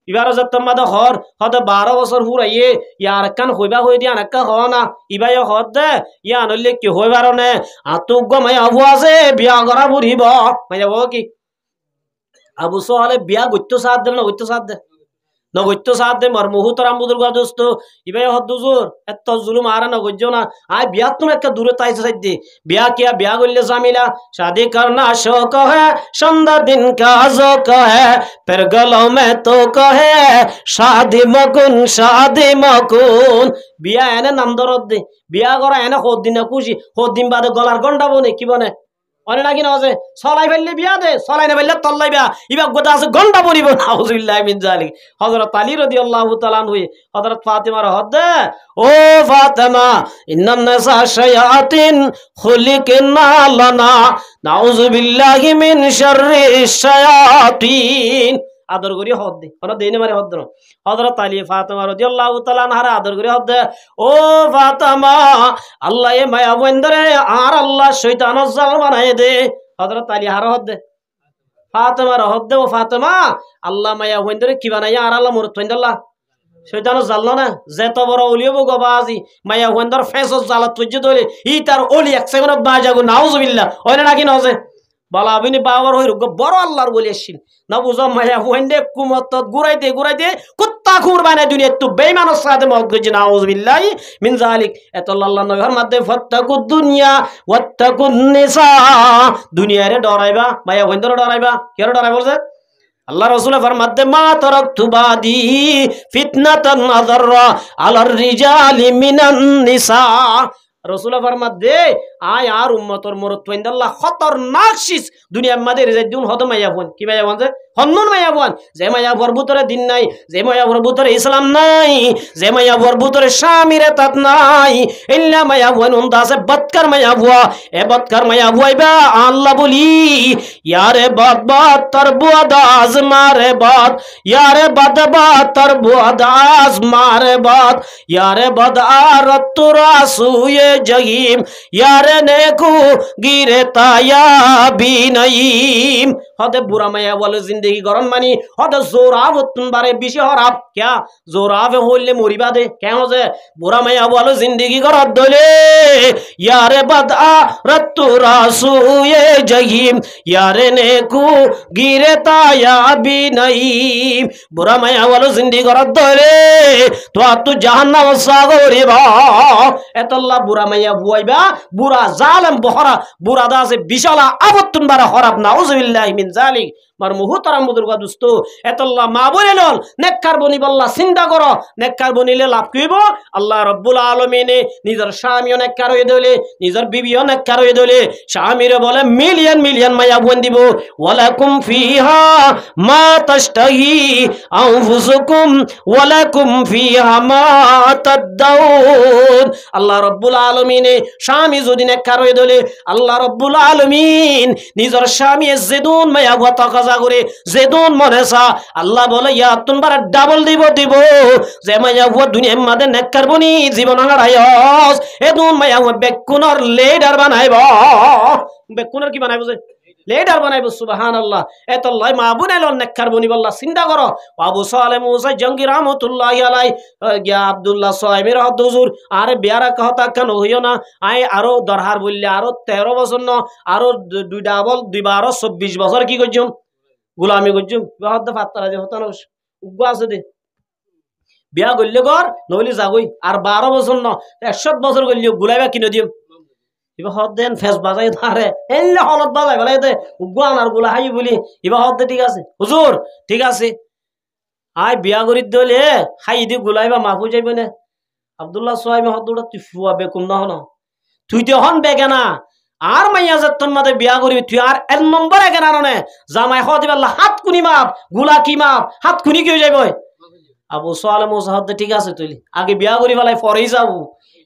ইবার যত্তমাদা হর হদ 12 বছর হুরাইয়ে ইয়ার কান হইবা হই দিয়া নাকা হনা ইবাই হদ দে ইয়া নলে কি হইবার নে আতুক গো মাই আবু আছে বিয়া করা বুড়িব মাই যাব কি আবু সালেহ বিয়া গইতো সাথ দে না গইতো সাথ দে নগত্য সাথ দে মার মুহুতারাম বুজুর্গ দোস্ত ইবাই হদ দুজুর এত জুলুম আর না গজ্জ না আই বিয়া তুমি একটা দূরে তাইছে সাইদ দে বিয়া কিয়া বিয়া গইলে জামিলা शादी करना शौक है संदा दिन का ज़ौक़ है फिर गलों में तो कहे शादी मकुन বিয়া এনে নাম দরদ দে বিয়া করা এনে দিন খুশি দিন বাদে গলার গন্ডা বনে কি বনে অনে নাকি না চলাই ফেললে বিয়া দে চলাই না ফেললে তল্লাই বিয়া ইবা গোদা আছে গন্ডা বনিব নাউজুবিল্লাহ মিন জালিক হযরত আলী রাদিয়াল্লাহু তাআলা আনহু হযরত ফাতিমার হদে ও ফাতিমা ইন্নান নাসা শায়াতিন খুলিকনা লানা নাউজুবিল্লাহি মিন শাররি শায়াতিন আদর করি হদ দে কোন দেনে মারে হদ না হযরত আলী ফাতিমা রাদিয়াল্লাহু তাআলা আনহা আদর করি হদ দে ও ফাতিমা আল্লাহ এ মায়া বন্দরে আর আল্লাহ শয়তানের জাল বানায় দে হযরত আলী হার হদ দে ফাতিমা হদ দে ও ফাতিমা আল্লাহ মায়া বন্দরে কি বানায় আর আল্লাহ মুরত বন্দল্লাহ শয়তানের জাল না যেত বড় ওলিও গবাজি মায়া বন্দর ফেসস জালত তুজ্জ দলে ই তার ওলি এক সেকেন্ড বাজাগো নাউজুবিল্লাহ ওনে নাকি নজে বলা আবিনি বাবার হই বড় আল্লাহর বলি আসছিল না বুঝো মায়া হইন্দে কুমত গুরাইতে গুরাইতে কুত্তা খুর বানায় দুনিয়া তো বেঈমানের সাথে মত গজি নাউজুবিল্লাহি মিন জালিক এত আল্লাহ নবীর মধ্যে ফাত্তাকুদ দুনিয়া ওয়াত্তাকুন নিসা দুনিয়ারে ডরাইবা মায়া হইন্দরে ডরাইবা কেন ডরাই বলছে আল্লাহ রাসূল ফরমাতে মা তারাকতু বাদি ফিতনাতান আযাররা আলার রিজালি মিনান নিসা রাসূল ফরমাতে আয় আর উম্মতর মরত আল্লাহ খতরনাক শিস দুনিয়ার মাঝে রেজুন হদ মাইয়া বোন কি মাইয়া বোন হন্নুন মাইয়া বোন যে মাইয়া বরবুতরে দিন নাই যে মাইয়া বরবুতরে ইসলাম নাই যে মাইয়া বরবুতরে স্বামীরে তাত নাই ইল্লা মাইয়া বোন উন্দা আছে বদকার মাইয়া বুয়া এ বদকার মাইয়া বুয়াইবা আল্লাহ বলি ইয়ারে বাদ বাদ তর বুয়াদাজ মারে বাদ ইয়ারে বাদ বাদ তর বুয়াদাজ মারে বাদ ইয়ারে বাদ আরত তুরাসুয়ে জহিম ইয়ারে নেকু গিরে তায়া বিনয়ীম হদে বুড়া মায়া বলে জিন্দগি গরম মানি হদে জোরাব বারে বেশি হরাব ক্যা জোরাবে হইলে মরিবা দে কেন যে বুড়া মায়া বলে জিন্দগি গরদ দলে ইয়ারে বাদা রত্তু রাসুয়ে জহিম ইয়ারে নেকু গিরে তায়া বিনয়ীম বুড়া মায়া বলে জিন্দগি গরদ দলে তো তু জাহান্নাম সাগরিবা এতল্লা বুড়া মায়া বুয়াইবা বুড়া জালেম বহরা বুড়া দাসে বিশালা আবত্তুন বারা হরাব নাউজুবিল্লাহি মিন জালিক মার মুহুতারাম বুজুর্গ দোস্ত এতল্লা মা বলে লল নেককার বনি বল্লা চিন্তা করো নেককার বনিলে লাভ কইব আল্লাহ রাব্বুল আলামিনে নিজের স্বামীও নেককার হয়ে দলে নিজের বিবিও নেককার হয়ে দলে স্বামীরে বলে মিলিয়ন মিলিয়ন মায়া বোন দিব ওয়ালাকুম ফিহা মা তাশতাহি আনফুসুকুম ওয়ালাকুম ফিহা মা তাদাউন আল্লাহ রাব্বুল আলামিনে স্বামী যদি নেককার হয়ে দলে আল্লাহ রাব্বুল আলামিন নিজের স্বামী যেদুন মায়া গত কাজা করে যেদুন মনেসা আল্লাহ বলে ইয়া তোমরা ডাবল দিব যে মায়া ও দুনিয়ার মধ্যে নেককার বনি জীবন হারায়স এদুন মায়া ও বেকুনর লিডার বানাইব বেকুনর কি বানাইব যে লিডার বানাইব সুবহানাল্লাহ এতল্লাহ মা বুনাইল নেককার বনি বল্লা চিন্তা করো আবু সালেহ মুসা জঙ্গি রহমাতুল্লাহি আলাই গিয়া আব্দুল্লাহ সাহেবের হুজুর আরে বিয়ারা কথা কেন হইও না আই আরো দরহার বললে আরো 13 বছর ন আরো দুই ডাবল দুইবার 24 বছর কি করছুম গোলামি করছুম বহুত ফাত্তারা যে হতো না উগ্র আছে দে বিয়া করলে ঘর নইলে যাগই আর 12 বছর ন 100 বছর করলে গুলাইবা কিনে দিম ইবা হদ দেন ফেস বাজাই ধারে এলে হলত বাজাই গলাই দে উগান আর গুলা হাই বলি ইবা হদ দে ঠিক আছে হুজুর ঠিক আছে আই বিয়া করি দলে হাই দি গুলাইবা মাফু যাইবে না আব্দুল্লাহ সোহাইব হদুটা তুই ফুয়া বেকুম না হন তুই তো হন বেগানা আর মাইয়া যতন মাদে বিয়া করিবি তুই আর 1 নম্বর একেনা ননে জামাই হদিবা আল্লাহ হাত কুনি মাপ গুলা কি মাপ হাত কুনি কি হয়ে যাইবে আবু সোয়ালে মুসাহাদ ঠিক আছে তুই আগে বিয়া করি ফেলাই পরেই যাবো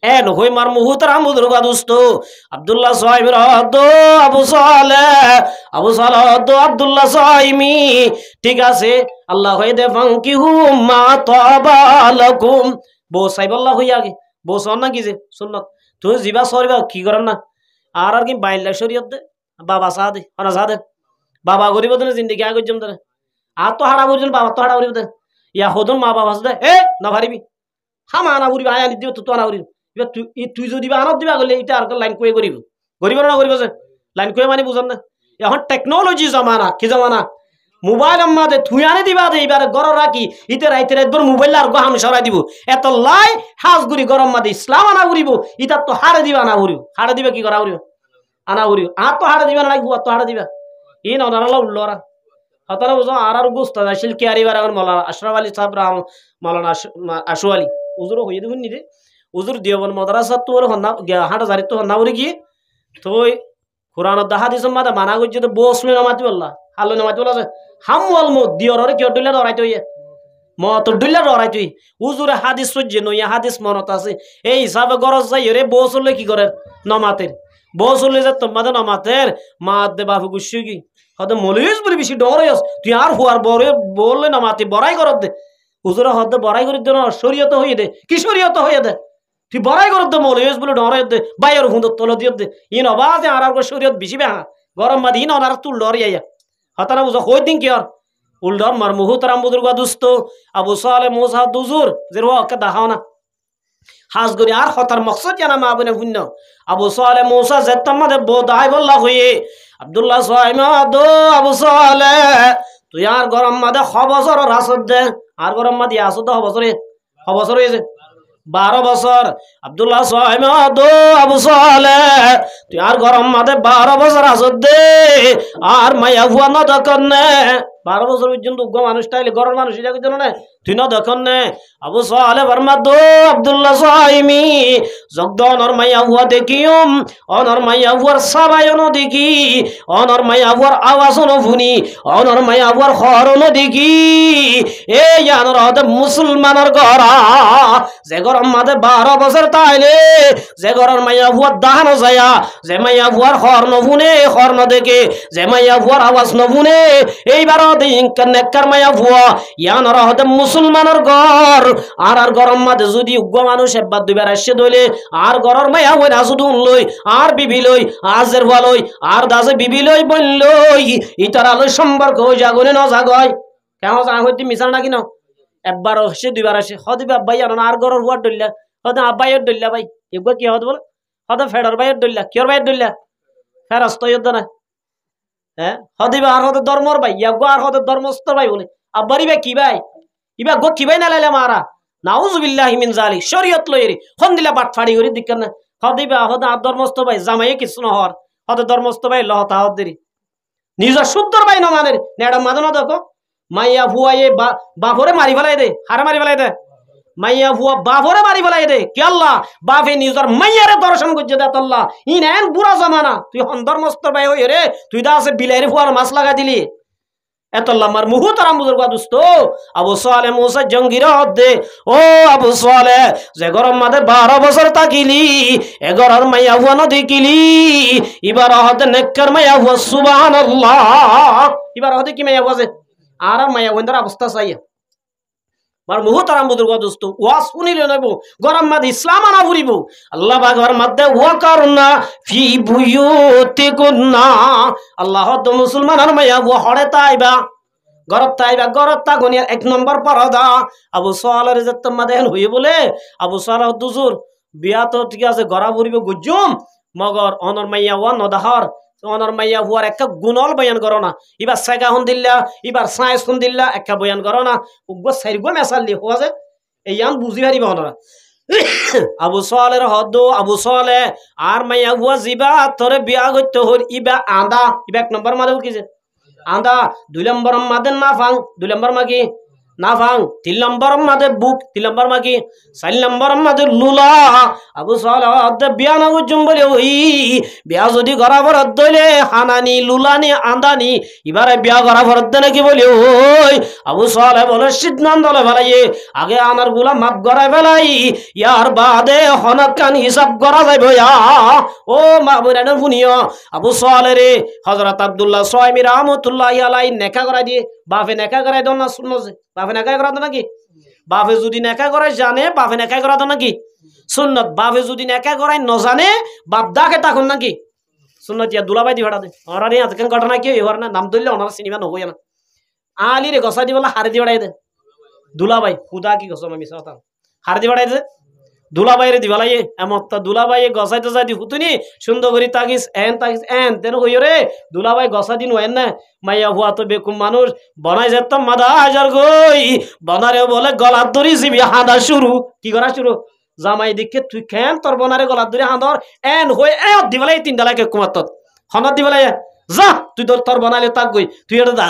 এ নহই মার মুহুতর আমুদুর গাদুস্ত আব্দুল্লাহ সোহাইব রহদ আবু সোয়ালে হদ আব্দুল্লাহ সোহাইমি ঠিক আছে আল্লাহ হইদে ফাঙ্কিহু মা তাবালাকুম বো সাইবাল্লাহ হই আগে বো সন না কি যে সুন্নাত তুই জিবা সরিবা কি করেন না আর কি বাইল্লা শরীয়ত দে বাবা সাহ দে আনা সাহ দে বাবা গরিব দে জিন্দগি আগে জম দে আর তো হাড়া বলছেন বাবা তো হাড়া গরিব দে ইয়া হদন মা বাবা দে এ না ভারিবি হামা আনা গরিব আয়া নিদিও তো আনা গরিব এবার তুই যদি আনত দিবা গেলে এটা আর লাইন কয়ে গরিব গরিব না গরিব আছে লাইন কয়ে মানে বুঝান না এখন টেকনোলজি জমানা কি জমানা মোবাইল আমাদের থুই আনে দিবা দে এবার গড় রাখি ইতে রাইতে রাতবার মোবাইল আর গহাম সরাই দিব এত লাই হাজগুড়ি গরম মাদে ইসলাম আনা ঘুরিব ইতার তো হারে দিবা আনা ঘুরিব হারে দিবা কি করা ঘুরিব আনা ঘুরিব আর তো হারে দিবা না গুয়া তো হারে দিবা ই না ওনারা উল্লরা হতারা বুঝো আর গুস্তা আসিল কেয়ারিবার এখন মৌলানা আশরাফ আলী সাহেব রাম মৌলানা আশু আলী উজুরও হয়ে দেখুন নি রে উজুর দিয়বন মাদ্রাসা তোর হন্না হাঁটা জারি তো হন্না বলে কি তো কোরআন দাহা দিস মাদা মানা করছে তো বসলে নামাতি বললা হালো নামাতি বলা হামওয়াল মো দিয়রে কি ডুইলা ডরাইতে হইয়া মত ডুইলা ডরাইতে উজুরে হাদিস সজ্জে নইয়া হাদিস মনত আছে এই হিসাবে গরজ যাই রে বসলে কি করে নমাতের বসলে যে তোমাদের নমাতের মা দে বাবু গুসু কি হতে মলিস বলি বেশি ডরে আস তুই আর হুয়ার বরে বললে নমাতে বড়াই করত দে উজুরে হতে বড়াই করি দে না শরীয়ত হইয়ে দে কি শরীয়ত হইয়ে দে তুই বড়াই করত দে মলিস বলে ডরে দে বাইয়ের হুন্দর তল দিয়ে দে ইন অবাজে আর শরীয়ত বেশি বেহা গরম মাদি ইন আর তুল ডর ইয়া হতারা বুঝো হই দিন কি আর উল্ডর মার মুহুতারাম বুজুর্গ দুস্ত আবু সালে মুসা দুজুর যে রোকে দাহাও না হাজ গরি আর হতার মকসদ জানা মা বনে ভুন্য আবু সালে মুসা যেতাম মাদে বোধাই বল্লা হইয়ে আব্দুল্লাহ সাইমা দো আবু সালে তুই আর গরম মাদে খবসর রাসদ দে আর গরম মাদি আসদ হবসরে হবসর হয়েছে 12 বছর আব্দুল্লাহ সাইমা দো আবু সালে তুই আর গরম মাদে 12 বছর আসদ দে আর মাইয়া ভুয়া না দকন নে 12 বছর পর্যন্ত উগ্র মানুষটা হইলে গরম মানুষ হিসাবে জন্য না তুই না দকন নে আবু সালে বর্মা দো আব্দুল্লাহ সাইমি জগদন আর মাইয়া ভুয়া দেখিম অনর মাইয়া ভুয়ার সাবায়ন দেখি অনর মাইয়া ভুয়ার আওয়াজন ভুনি অনর মাইয়া ভুয়ার খরন দেখি এ জানর হতে মুসলমানের গড়া যে গরম মাদে 12 বছর তাইলে যে গরম মাইয়া ভুয়ার দাহানো যায়া যে মাইয়া ভুয়ার খর্ন ভুনে খর্ন দেখে যে মাইয়া ভুয়ার আওয়াজ নভুনে এইবার নেককার মাইয়া ভুয়া ইয়ানর হতে মুসলমানের গড় আর গরম মাদে যদি উগ্র মানুষ একবার দুইবার আসছে দইলে আর গরর মাইয়া হই রাজুদুন লই আর বিবি লই আজের ভুয়া লই আর দাজে বিবি লই বললই ইতার আলো সম্পর্ক জাগনে ন জাগয় কেমন যা হইতে মিশাল না কিনো একবার আসে দুইবার আসে হদিবে আব্বাই আনো আর গরর হুয়ার ডল্লা হতে আব্বাইয়ের ডল্লা ভাই এগুলো কি হত বল হতে ফেডর ভাইয়ের ডল্লা কিয়র ভাইয়ের ডল্লা ফেরস্ত ইয়দ না হ্যাঁ হদিবে আর হতে ধর্মর ভাই ইয়াগো আর হতে ধর্মস্থ ভাই বলে আব্বারি ভাই কি ভাই ইবা গো কি ভাই না লাইলা মারা নাউজুবিল্লাহি মিন যালিক শরীয়ত লইরি কোন দিলা বাট ফাড়ি করি দিকেন না হদিবে হতে আর ধর্মস্থ ভাই জামাইয়ে কিছু ন হর হতে ধর্মস্থ ভাই লহতা হদ দেরি নিজ শুদ্ধর ভাই ন মানের নেড়া মাদনা দেখো মাইয়া ভুয়ায়ে বাপরে মারি ফেলাই দে হারে মারি ফেলাই দে মাইয়া ভুয়া বাপরে মারি ফেলাই দে কি আল্লাহ বাপে নিজর মাইয়ারে দর্শন করছে দে আল্লাহ ইন এন বুড়া জামানা তুই হন্দর মস্ত ভাই হই রে তুই দা আছে বিলাইরে ফুয়ার মাছ লাগা দিলি এত আল্লাহ মার মুহুতারাম বুজুর্গ দুস্ত আবু সালে মুসা জঙ্গিরা দে ও আবু সালে যে গরম মাদে 12 বছর তাকিলি এ গরর মাইয়া ভুয়া ন দেখিলি এবার হতে নেককার মাইয়া ভুয়া সুবহানাল্লাহ এবার হতে কি মাইয়া ভুয়া আর মাইয়া ওইন্দার অবস্থা চাইয়া মার মুহুতারাম বুজুর্গ দোস্ত ওয়া শুনিলে নেব গরম মাদ ইসলাম আনা ভরিব আল্লাহ বাগর মধ্যে ওয়া করুনা ফি বুয়ুতিকুন্না আল্লাহ তো মুসলমান আর মাইয়া ওয়া হড়ে তাইবা গরত তা গনিয়া 1 নম্বর পরদা আবু সালার ইজ্জত মাদেন হই বলে আবু সালাহ দুজুর বিয়া তো ঠিক আছে গরা ভরিব গুজুম মগর অনর মাইয়া ওয়া নদাহর অনর মাইয়া হুয়ার একটা গুণল বয়ান করো না এবার সাইগা হন দিল্লা এবার সাইস হন দিল্লা একটা বয়ান করো না উগ্র সাইরগো মেসাল দি হওয়া যায় এই আন বুঝি পারিব না আবু সালের হদ আবু সালে আর মাইয়া বুয়া জিবা তোরে বিয়া করতে হর ইবা আন্দা ইবা 1 নম্বর মাদেও কি যে আন্দা 2 নম্বর মাদে না ফাং 2 নম্বর মা কি না ফাং 3 নম্বর মাদে বুক 3 নম্বর মা কি 4 নম্বর মাদে লুলা আবু সালে হদ বিয়া না বুঝুম বলে ওই বিয়া যদি করা ভরত দইলে হানানি লুলানি আন্দানি এবারে বিয়া করা ভরত দেনে কি বলি ওই আবু সালে বলে সিদ্ধান্ত লয় ফেলাই আগে আনার গুলা মাপ করাই ফেলাই ইয়ার বাদে হনকান হিসাব করা যাইব ও মা বুরানো শুনিও আবু সালে রে হযরত আব্দুল্লাহ সুয়াইমি রাহমাতুল্লাহি আলাইহি নেকা করাই দিয়ে বাপে নেকা করাই দন না শুনো যে বাপে নেকা করা দন নাকি বাপে যদি নেকা করাই জানে বাপে নেকা করা দন নাকি সুন্নত বাপে যদি নেকা করাই ন জানে বাপ দাকে তখন নাকি সুন্নত ইয়া দুলাবাই দি ভাড়া দে ওরা রে আজকাল ঘটনা কি এবার না নাম ধরলে ওনারা সিনেমা নহই না আলী রে গসা দি বলা হার দি ভাড়াই দে দুলাবাই খুদা কি গসম আমি সাথা হার দি ভাড়াই দে দুলাবাই রে দি ভালাই এমত দুলাবাই গসাইতে যাই দি হুতুনি সুন্দর করি তাকিস এন তেন কই রে দুলাবাই গসা দিন হয় না মাইয়া হুয়া তো বেকুম মানুষ বনাই যেতাম মাদা হাজার গই বনারে বলে গলার দড়ি জিবি হাঁদা শুরু কি করা শুরু জামাই দিকে তুই খেন তোর বনারে গলার দড়ি হাঁদর এন হই এ দি ভালাই 3 ডালাকে কুমাত হনত দি ভালাই যা তুই তোর বনালে তাক গই তুই এটা দা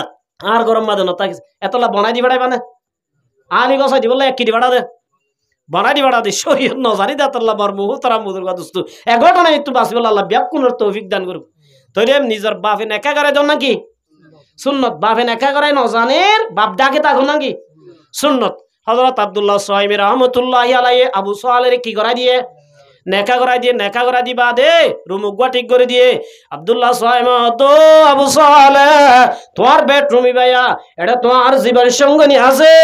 আর গরম মাদে ন তাকিস এতলা বনাই দি ভাড়াই মানে আনি গসাই দি বলে এক কি দি ভাড়া দে বনাই দি ভাড়া দে শরীয়ত ন জানি দে তোর বার মুহ তোরা মুদুর দোস্ত এক ঘটনা একটু বাসিবল আল্লাহ ব্যাকুনের তৌফিক দান করুক তইরে নিজের বাপে নেকা করে দন নাকি সুন্নত বাপে নেকা করে ন জানের বাপ ডাকে তাকো নাকি সুন্নত হযরত আব্দুল্লাহ সুয়াইমি রাহমাতুল্লাহি আলাইহি আবু সালের কি করাই দিয়ে নেকা করাই দিবা দে রুমুগুয়া ঠিক করে দিয়ে আব্দুল্লাহ সুয়াইমি তো আবু সালে তোমার বেডরুমই ভাইয়া এটা তোমার জীবন সঙ্গনী আছে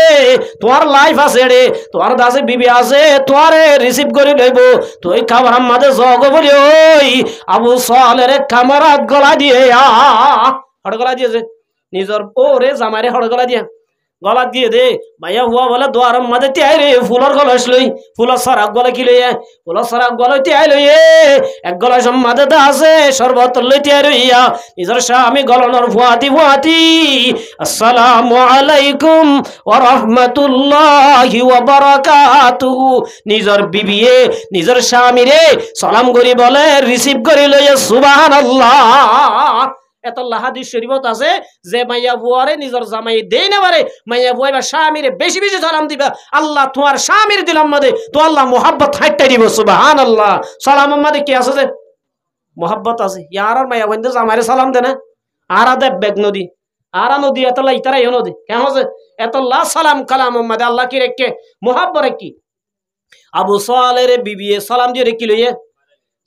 তোমার লাইফ আছে রে তোমার দাসে বিবি আছে তোমারে রিসিভ করে লইব তুই খাবার আমাদের জগ বলি ওই আবু সালের কামরাত গলা দিয়ে হড় গলা দিয়েছে নিজর ওরে জামাইরে হড় গলা দিয়ে গলা দিয়ে দে ভাইয়া হুয়া বলে দোয়ার মাঝে তিয়াই রে ফুলর গলাস লই ফুলর সারাক গলা কি লইয়া ফুলর সারাক গলা তিয়াই লইয়ে এক গলাস মাঝে দা আছে শরবত লই তিয়াই রইয়া নিজের স্বামী গলনর ফুয়াতি আসসালামু আলাইকুম ওয়া রাহমাতুল্লাহি ওয়া বারাকাতুহু নিজের বিবিয়ে নিজের স্বামী রে সালাম করি বলে রিসিভ করি লইয়া সুবহানাল্লাহ এত হাদিস শরীফত আছে যে মাইয়া বুয়ারে নিজের জামাই দেই না পারে মাইয়া বুয়া বা স্বামীরে বেশি বেশি সালাম দিবা আল্লাহ তোমার স্বামীর দিলাম মাদে তো আল্লাহ মোহাব্বত হাইটা দিব সুবহানাল্লাহ সালামের মাদে কি আছে যে মোহাব্বত আছে ইয়ার আর মাইয়া বন্ধে জামাইরে সালাম দে না আর আদে বেগ নদী আর নদী এতলা ইতারা ইও নদী কেন যে এতলা সালাম কালাম মাদে আল্লাহ কি রেখে মোহাব্বত কি আবু সালের বিবিয়ে সালাম দিয়ে রেখি লইয়ে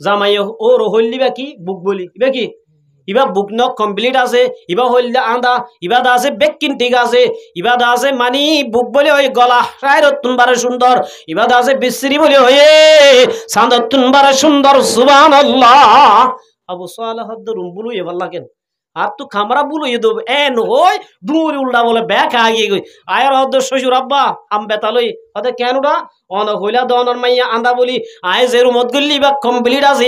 জামাই ও রহলিবা কি বুক বলি ইবা কি ইবা বুক ন কমপ্লিট আছে ইবা হইল আন্দা ইবা দা আছে বেকিন ঠিক আছে ইবা দা আছে মানি বুক বলে ওই গলা রায়রতুন বারে সুন্দর ইবা দা আছে বিশ্রী বলে হয়ে সান্দতুন বারে সুন্দর সুবহানাল্লাহ আবু সালেহ রুম বুলু এ ভাল লাগেন আর তো খামরা বুলু এ দব এন হই দূর উল্টা বলে ব্যাক আগিয়ে গই আয়ার হদ শ্বশুর আব্বা আম বেতালই হদে কেনডা অন হইলা দনর মাইয়া আন্দা বলি আয় যে রুমত গল্লি বা কমপ্লিট আছে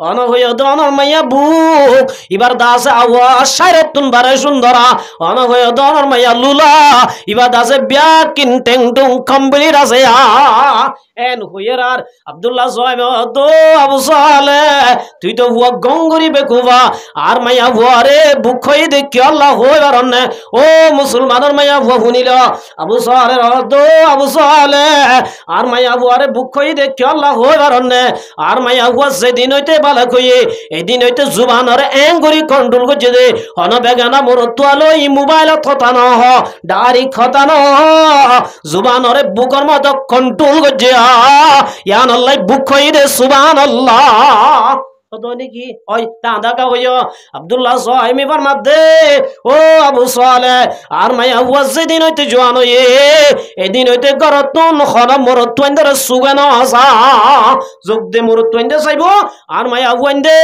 অন হইয়া দনর মাইয়া বুক এবার দাসে আওয়া সাইরাতুন বারে সুন্দরা অন হইয়া দনর মাইয়া লুলা এবার দাসে বিয়া কিন টেং টুং কমপ্লিট আছে এন হইয়ার আর আব্দুল্লাহ সুয়াইমি দো আবু সালে তুই তো হুয়া গঙ্গরি বেকুবা আর মাইয়া হুয়ারে বুক হই দেখি আল্লাহ হইবার না ও মুসলমানের মাইয়া হুয়া শুনিল আবু সালে দো আবু সালে আর মাইয়া বুয়ারে বুক হই দেখি আল্লাহ হইবার না আর মাইয়া বুয়া যেদিন হইতে বালা কইয়ে এদিন হইতে জুবানরে এঙ্গুরি কন্ট্রোল করছে দে হন বেগানা মোর তোয়ালো ই মোবাইল থতানো হ ডারি খতানো জুবানরে বুকর মত কন্ট্রোল করছে ইয়ান আল্লাহ বুক হই দে সুবহানাল্লাহ কি ওই দাদা কা হইও আব্দুল্লাহ সুয়াইমি ফরমাদে ও আবু সালে আর মাইয়া বুয়া যেদিন হইতে জওয়ান হইয়ে এদিন হইতে গরতুন খনা মরত তোইন্দরে সুগানো আসা যোগ দে মরত তোইন্দে চাইব আর মাইয়া বুয়াইন্দে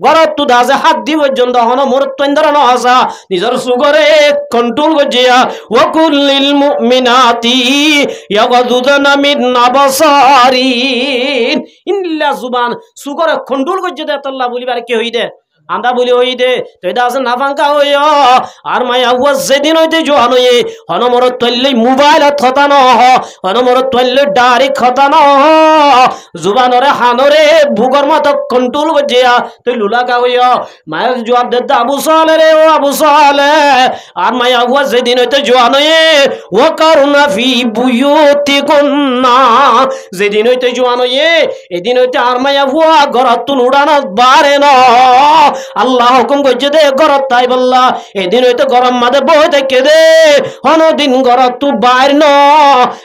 গরত দাজে হাত দি পর্যন্ত হন মরত তোইন্দরে ন আসা নিজের সুগরে কন্ট্রোল গজিয়া ওয়া কুল্লিল মুমিনাতি ইয়াগদুদনা মিন আবসারিন ইল্লা জুবান সুগরে কন্ট্রোল গজি দে আল্লাহ বলিবার কি হই দে আন্দা বলি হই দে তুই দা আছে না ফাঙ্কা হইও আর মায়া হুয়া যেদিন হইতে জোয়ান হইয়ে হনমর তৈলে মোবাইল থতানো হনমর তৈলে ডারি খতানো জুবানরে হানরে ভুগর মতো কন্ট্রোল বজিয়া তুই লুলাকা হইও মায়ের জবাব দে আবু সালে রে ও আবু সালে আর মায়া হুয়া যেদিন হইতে জোয়ান হইয়ে ও কারুনা ফি বুয়ুতি কন্না যেদিন হইতে জোয়ান হইয়ে এদিন হইতে আর মায়া হুয়া গরতুন উড়ানো বারে না আল্লাহ হুকুম করছে দে গরত তাই বললা এদিন হইতে গরম মাঝে বই থেকে দে হনদিন গরত তু বাইর ন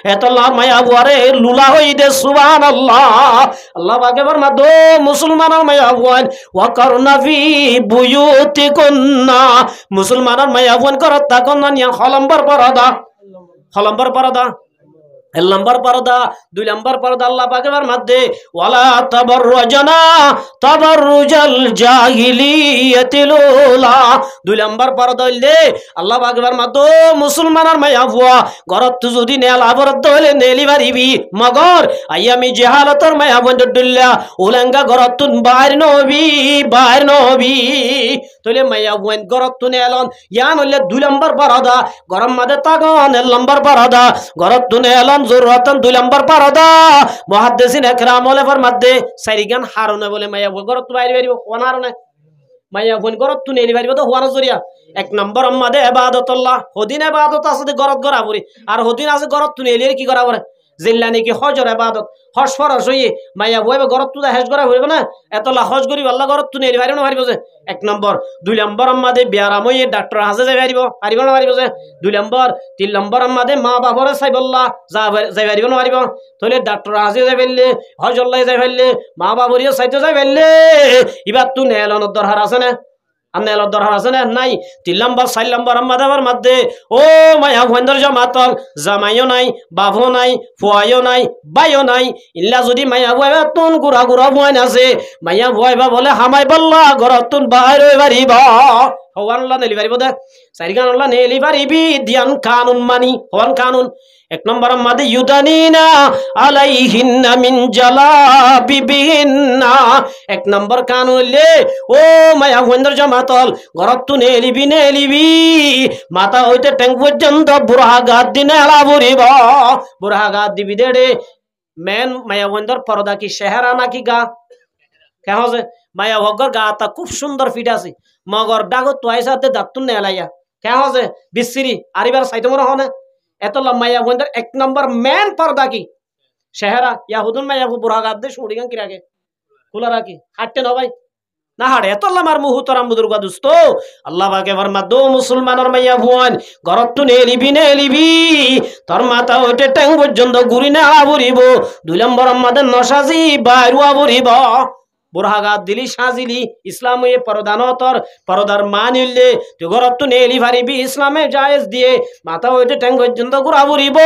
এত মায়া বুয়ারে লুলা হই দে সুবহানাল্লাহ আল্লাহ পাকে ফরমা দো মুসলমানের মায়া বুয়ান ওয়া কারনা ফি বুয়ুতিকুন্না মুসলমানের মায়া বুয়ান গরত তাকন না নিয়া খলম্বর পরদা এক নম্বর পর্দা দুই নম্বর পর্দা আল্লাহ পাকের মধ্যে ওয়ালা তাবাররুজনা তাবাররুজাল জাহিলিয়াতিল উলা দুই নম্বর পর্দা হইলে আল্লাহ পাকের মধ্যে মুসলমানের মায়া বুয়া ঘরত যদি নেল আবরত হইলে নেলি পারিবি মগর আইয়ামি জাহালাতর মায়া বন্ধুল্লাহ উলাঙ্গা ঘরত বাইর নবী তলে মায়া বুয়ান ঘরত নেলন ইয়ান হইলে দুই নম্বর পর্দা গরম মাঝে তাগন এক নম্বর পর্দা ঘরত নেলন জরুরতন দুই নম্বর পর্দা মুহাদ্দিসিন একরাম ওলে ফরমাতে সাইরিগান হারুনে বলে মায়া গরত বাইরে বাইরে কোন হারুনে মায়া বোন গরত তুই নেলি বাইরে তো হওয়ার জরিয়া এক নম্বর আমাদের ইবাদতুল্লাহ হদিন ইবাদত আছে গরত গরা পড়ি আর হদিন আছে গরত তুই নেলি কি করা পড়ে জিল্লা নাকি হজর ইবাদত হজ ফরজ হই মায়া বইবে গরত তুই হজ করা হইবে না এতলা হজ করি আল্লাহ গরত তুই নেলি বাইরে না পারিব যে এক নম্বর দুই নম্বর আমাদের বিয়ারাম হই ডাক্তার হাজে যাই পারিব না পারিব যে দুই নম্বর তিন নম্বর আমাদের মা বাবারে চাইবল্লাহ যাই পারিব না পারিব তাহলে ডাক্তার হাজে যাই ফেললে হজ আল্লাহ যাই ফেললে মা বাবরিও চাইতে যাই ফেললে এবার তুই নেলনের দরকার আছে না আন্নাইল দরকার আছে না নাই তিন নম্বর চার নম্বর আমাদের মধ্যে ও মায়া ভয়েন্দর জামাতল জামাইও নাই বাবু নাই ফুয়াইও নাই বাইও নাই ইল্লা যদি মায়া ভয় তুন গুড়া ভয় আছে মায়া ভয়বা বলে হামাই বললা ঘরত তুন বাইরে পারিব হওয়ান নেলি পারিব দে চারিগান নেলি পারিবি দিয়ান কানুন মানি হওয়ান কানুন এক নম্বর আমাদের ইউদানিনা আলাইহিন্না মিন জালাবিবিহিন্না এক নম্বর কানুন হইলে ও মায়া ভয়েন্দর জামাতল ঘরত তুন নেলিবি মাথা হইতে ট্যাঙ্ক পর্যন্ত বুড়া গাত দিনে এলা বুড়িব বুড়া গাত দিবি দে মেন মায়া ভয়েন্দর পর্দা কি চেহারা নাকি গা কেহ যে মায়া ভগর গাটা খুব সুন্দর ফিট আছে মগর ডাগত তোয়াইসাতে দাঁতুন নেলাইয়া কেহ যে বিশ্রী আরিবার সাইতে মনে হনে এত মায়া ভয়েন্দর এক নম্বর মেন পর্দা কি চেহারা ইয়া হুদুন মায়া বুড়া গাত দে শুড়িগান কি রাখে খোলা রাখি হাঁটতে না ভাই না হাড়ে এত আমার মুহুতরাম বুজুর্গ দোস্ত আল্লাহ পাকে ফরমা দো মুসলমানের মাইয়া ভুয়ান ঘরত তুই নেলিবি তোর মাথা ওইটে ট্যাং পর্যন্ত ঘুরি না আবরিব দুই নম্বর আমাদের নসাজি বাইরু আবরিব বুড়াগাত দিলি সাজিলি ইসলাম এ পরদানতর পরদার মানিলে তুই ঘরত তুই নেলি পারিবি ইসলামে জায়েজ দিয়ে মাথা ওইটে ট্যাং পর্যন্ত ঘুরা আবরিব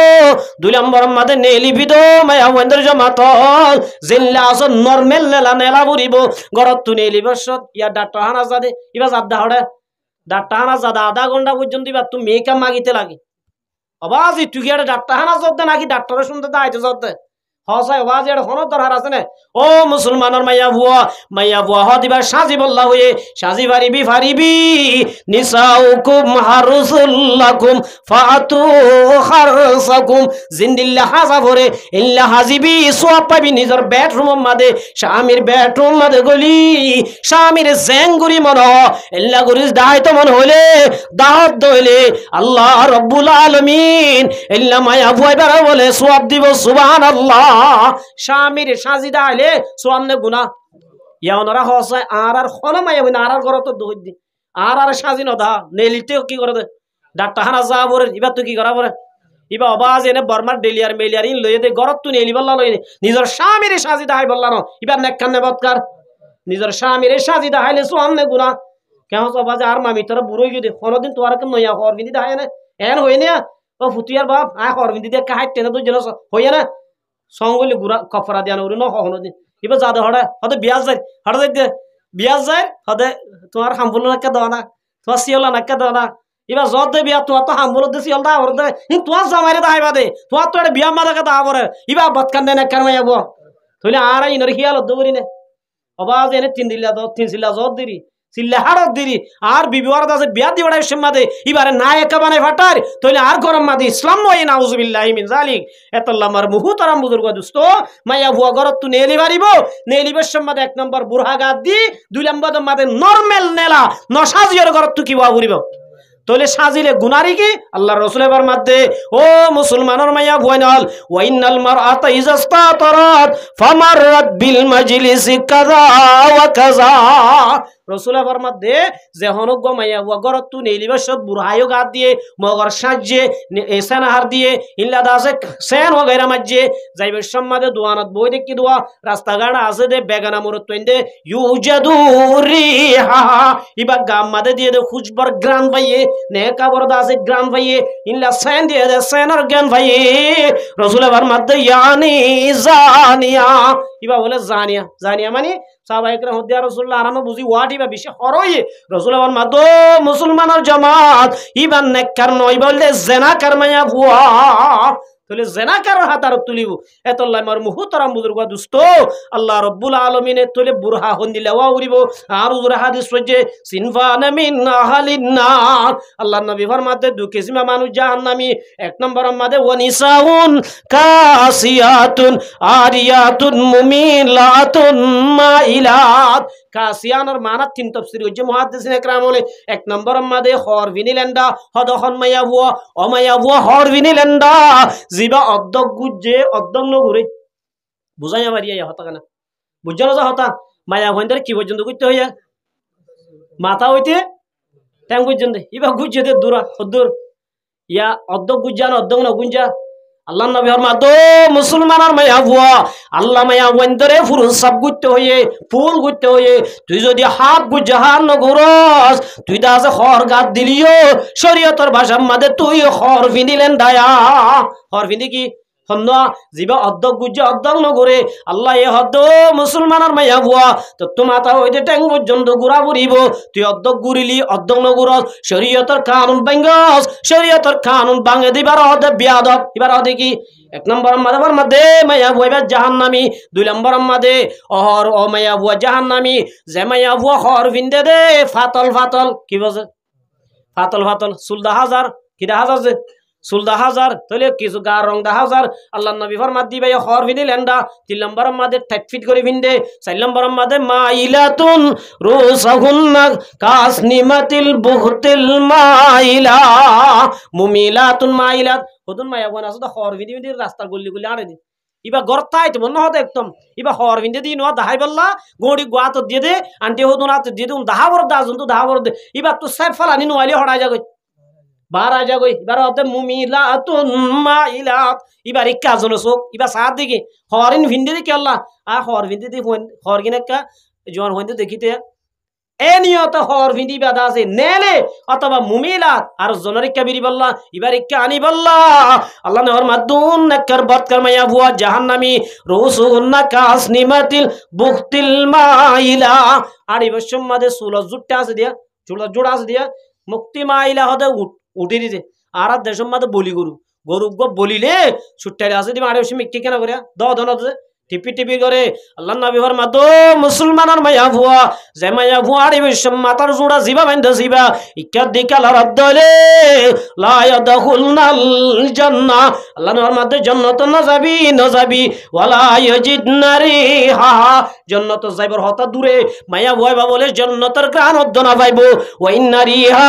দুই নম্বর আমাদের নেলিবি দো মায়া ওয়েন্দ্র জমাতল জিল্লা আসো নরমেল নেলা বুরিব ঘরত তুই নেলি বসত ইয়া ডাক্তার হানা যাদে ইবা জাদা হড়ে ডাক্তার হানা যাদা আধা ঘন্টা পর্যন্ত ইবা তুমি মেকা মাগিতে লাগে অবাজি তুই গিয়ে ডাক্তার হানা যদ্দে নাকি ডাক্তারের শুনতে দাইতে যদ্দে হসাই ওয়াজ এর হন দরকার আছে না ও মুসলমানের মাইয়া বুয়া হদিবা সাজি বল্লা হয়ে সাজি ফারিবি নিসাউকুম হারুসুল্লাকুম ফাতু হারসাকুম জিন্দিল্লাহ হাজা ভরে ইল্লা হাজিবি সওয়াব পাবি নিজের বেডরুম মাদে স্বামীর বেডরুম মাদে গলি স্বামীর জেঙ্গুরি মন ইল্লা গুরিস দায়িত্ব মন হলে দাওয়াত দইলে আল্লাহ রাব্বুল আলামিন ইল্লা মাইয়া বুয়া বলে সওয়াব দিব সুবহানাল্লাহ স্বামীর সাজিদা আইলে সোয়ামনে গুনা ইয়াওনারা হসায় আর খনা মাইয়া বইনা আর ঘরত দই দি আর সাজি নদা নেলিতে কি করে দে ডাক্তার হানা যা বরে ইবা তো কি করা বরে ইবা আওয়াজ এনে বর্মার ডেলিয়ার মেলিয়ার ইন লইয়ে দে ঘরত তু নেলি বল্লা লই নিজের স্বামীর সাজিদা আই বল্লা ন ইবা নেকখান নেবতকার নিজের স্বামীর সাজিদা আইলে সোয়ামনে গুনা কেন সবা যে আর মামি তোর বুড়ো গিয়ে দে কোনদিন তোর কেন নয়া হর বিন্দি দায় না এন হই না ও ফুটিয়ার বাপ আ হর বিন্দি দে কাহাই টেনে তো জেন হই না সঙ্গলি গুড়া কফরা দিয়া উড়ি ন হনো দিন এবার যাদে হড়া হতে বিয়াজ যায় হড়া যাই বিয়াজ যায় হতে তোমার হামবুল নাক্কা দেওয়া না তোমার শিওলা নাক্কা দেওয়া না এবার যত দে বিয়া তোমার তো হামবুল দে শিওল দা হরে তোমার জামাইরে দাইবা দে তোমার তো একটা বিয়া মাদাকে দা বরে এবার বতকান দে নাক্কার মাইয়া বো তাহলে আর ইনর হিয়াল দৌড়ি নে অবাজ এনে তিন সিলা যত দিরি সিল্লাহারত দিরি আর বিবিওয়ার দাসে বিয়া দিওড়াই সম্মাদে ইবারে নায়কা বানাই ফাটার তইলে আর গরম মাদি ইসলাম নয় নাউজুবিল্লাহি মিন জালিক এতল্লামার মুহতারাম বুজুর্গ দোস্ত মাইয়া ভুয়া গরত তু নেলি বাড়িব নেলিবের সম্মাদে 1 নম্বর বুরহা গাদ দি 2 নম্বর মাদে নরমাল নেলা নসাজিয়র গরত তু কি বাবুরিব তোলে সাজিলে গুনারি কি আল্লাহর রাসূলের ফরমাতে ও মুসলমানের মাইয়া ভুয়াইনাল ওয়াইনাল মারআতা ইজাস্তাতারাত ফামাররাত বিল মাজলিসি কাযা ওয়া কাযা রাসূলের ফরমাতে যে হনগ্য মাইয়া ভুয়া গরত তু নেলিবাসত বুরহায়ো গাদ দিয়ে মগর সাজে এসানাহার দিয়ে ইল্লা দাসে সেন ওগাইরা মাজ্জে যাইবের সম্মাদে দোয়ানত বই দেখি দোয়া রাস্তাঘাট আছে দে বেগানা মরত তইন্দে ইউজাদু রিহা ইবা গামাদে দিয়ে দে খুশবর গ্রান পাইয়ে নে কাবর দাসে গ্রান পাইয়ে ইল্লা সেন দিয়ে দে সেনার জ্ঞান পাইয়ে রাসূলের ফরমাতে ইয়ানি জানিয়া ইবা বলে জানিয়া জানিয়া মানে সাহাবায়ে কেরাম হদ্দিয়া রাসূলুল্লাহ আরামে বুঝি ওয়াটি বা বিশে হরয়ে রাসূলের ফরমাতো মুসলমানের জামাত ইবান নেককার নয় বললে জেনাকার মাইয়া ভুয়া তোলে জেনাকার হাতার তুলিব এতল্লাহ মার মুহতারাম বুজুর্গ দোস্ত আল্লাহ রাব্বুল আলামিনে তোলে বুরহা হন্দি লেওয়া উরিব আর উজুর হাদিস রয়েছে সিনফান মিন আহলিন নার আল্লাহর নবী ফরমাতে দু কিসিমা মানুষ জাহান্নামী 1 নম্বর আমাদের ওয়ানিসাউন কাসিয়াতুন আরিয়াতুন মুমিলাতুন মাইলাত কাসিয়ানের মানা 3 তাফসীর হচ্ছে মুহাদ্দিসিনে کرام বলে 1 নম্বর আমাদের হরবিনিলেন্ডা হদখন মাইয়া বুয়া অমাইয়া বুয়া হরবিনিলেন্ডা জিবা অদ্দক গুজে অদ্দক নগুরে বুঝাইয়া মারিয়া ইয়া হতা কেনা বুঝছো না হতা মায়া ভয়ন্দরে কি পর্যন্ত করতে হইয়া মাথা হইতে ট্যাং পর্যন্ত ইবা গুজে দে দূরা দূর ইয়া অদ্দক গুজ্জা না অদ্দক না গুঞ্জা আল্লাহ নবী ফরমাতো মুসলমানের মায়া বুয়া আল্লাহ মায়া ভয়ন্দরে ফুরুজ সব গুজতে হইয়ে ফুল গুজতে হইয়ে তুই যদি হাত গুজাহান নগুরস তুই দাসে খর গাত দিলিও শরীয়তের ভাষার মাঝে তুই খর ফিনিলেন দায়া খর ফিনি কি হন্দ জিবা অদ্দক গুজ্জা অদ্দক নগরে আল্লাহ এ হদ্দ মুসলমানের মাইয়া বুয়া তো তোমাতা হইতে ট্যাং পর্যন্ত গুড়া বুড়িব তুই অদ্দক গুড়িলি অদ্দক নগুরস শরীয়তের কানুন ভাঙ্গস শরীয়তের কানুন ভাঙে দিবার হদে বিয়াদব এবার হদে কি 1 নম্বর মাদাবার মধ্যে মাইয়া বুয়া জাহান্নামী 2 নম্বর মধ্যে অহর ও মাইয়া বুয়া জাহান্নামী যে মাইয়া বুয়া হর ভিন্দে দে ফাতল ফাতল কি বলে ফাতল ফাতল সুলদা হাজার কিটা হাজার যে সুলদা হাজার তাহলে কিছু গা রং দা হাজার আল্লাহ নবী ফরমাত দিবে হর ভিনি লেন্ডা 3 নম্বর মাদে টাইট ফিট করে ভিন্দে 4 নম্বর মাদে মাইলাতুন রুসাহুন্না কাসনিমাতিল বুহতিল মাইলা মুমিলাতুন মাইলাত হদুন মায়া বনা আছে হর ভিনি ভিনি রাস্তা গলি গলি আরে দি ইবা গরতাই তো মন হতে একদম ইবা হর ভিন্দে দি নো দাহাই বল্লা গোড়ি গোয়াত দিয়ে দে আন্টি হদুন আত দিয়ে দে দাহাবর দাজুন তো দাহাবর দে ইবা তো সাইফ ফালানি নো আলি হড়া যাগই বারা যাগই এবার হতে মুমিলাতুন মাইলাত এবার ইকা জনে চোখ এবার সাত দিকে হরিন ভিন্দি দিকে আল্লাহ আর হর ভিন্দি দি হর কিনেকা জন হইতে দেখিতে এ নিয়ত হর ভিন্দি বাদা আছে নেলে অথবা মুমিলাত আর জনরিকা বিরি বল্লা এবার ইকা আনি বল্লা আল্লাহ নহর মাদুন নাকার বদকার মাইয়া বুয়া জাহান্নামী রুসুন্না কাসনিমাতিল বুখতিল মাইলা আর ইবার সম্মাদে সুল জুটটা আছে দিয়া চুলা জোড়া আছে দিয়া মুক্তি মাইলা হতে উঠে দিতে আর দেশের মাঝে বলি গরু গরু বলিলে ছুট্টারে আছে দিবে আরে মিক্কি কেনা করে ধন টিপি টিপি করে আল্লাহ নবী ফরমাতো মুসলমানের মায়া ভুয়া যে মায়া ভুয়া আরে বিশ্ব মাতার জোড়া জিবা বাইন্দা জিবা ইকার দিকাল রদ্দলে লা ইয়াদখুলনাল জান্নাহ আল্লাহ নবী ফরমাতো জান্নাত না যাবি ওয়ালা ইয়াজিদনা রিহা জান্নাত যাইবার হতা দূরে মায়া ভুয়া বলে জান্নাতের গ্রান অদ্দ না পাইবো ওয়া ইন্না রিহা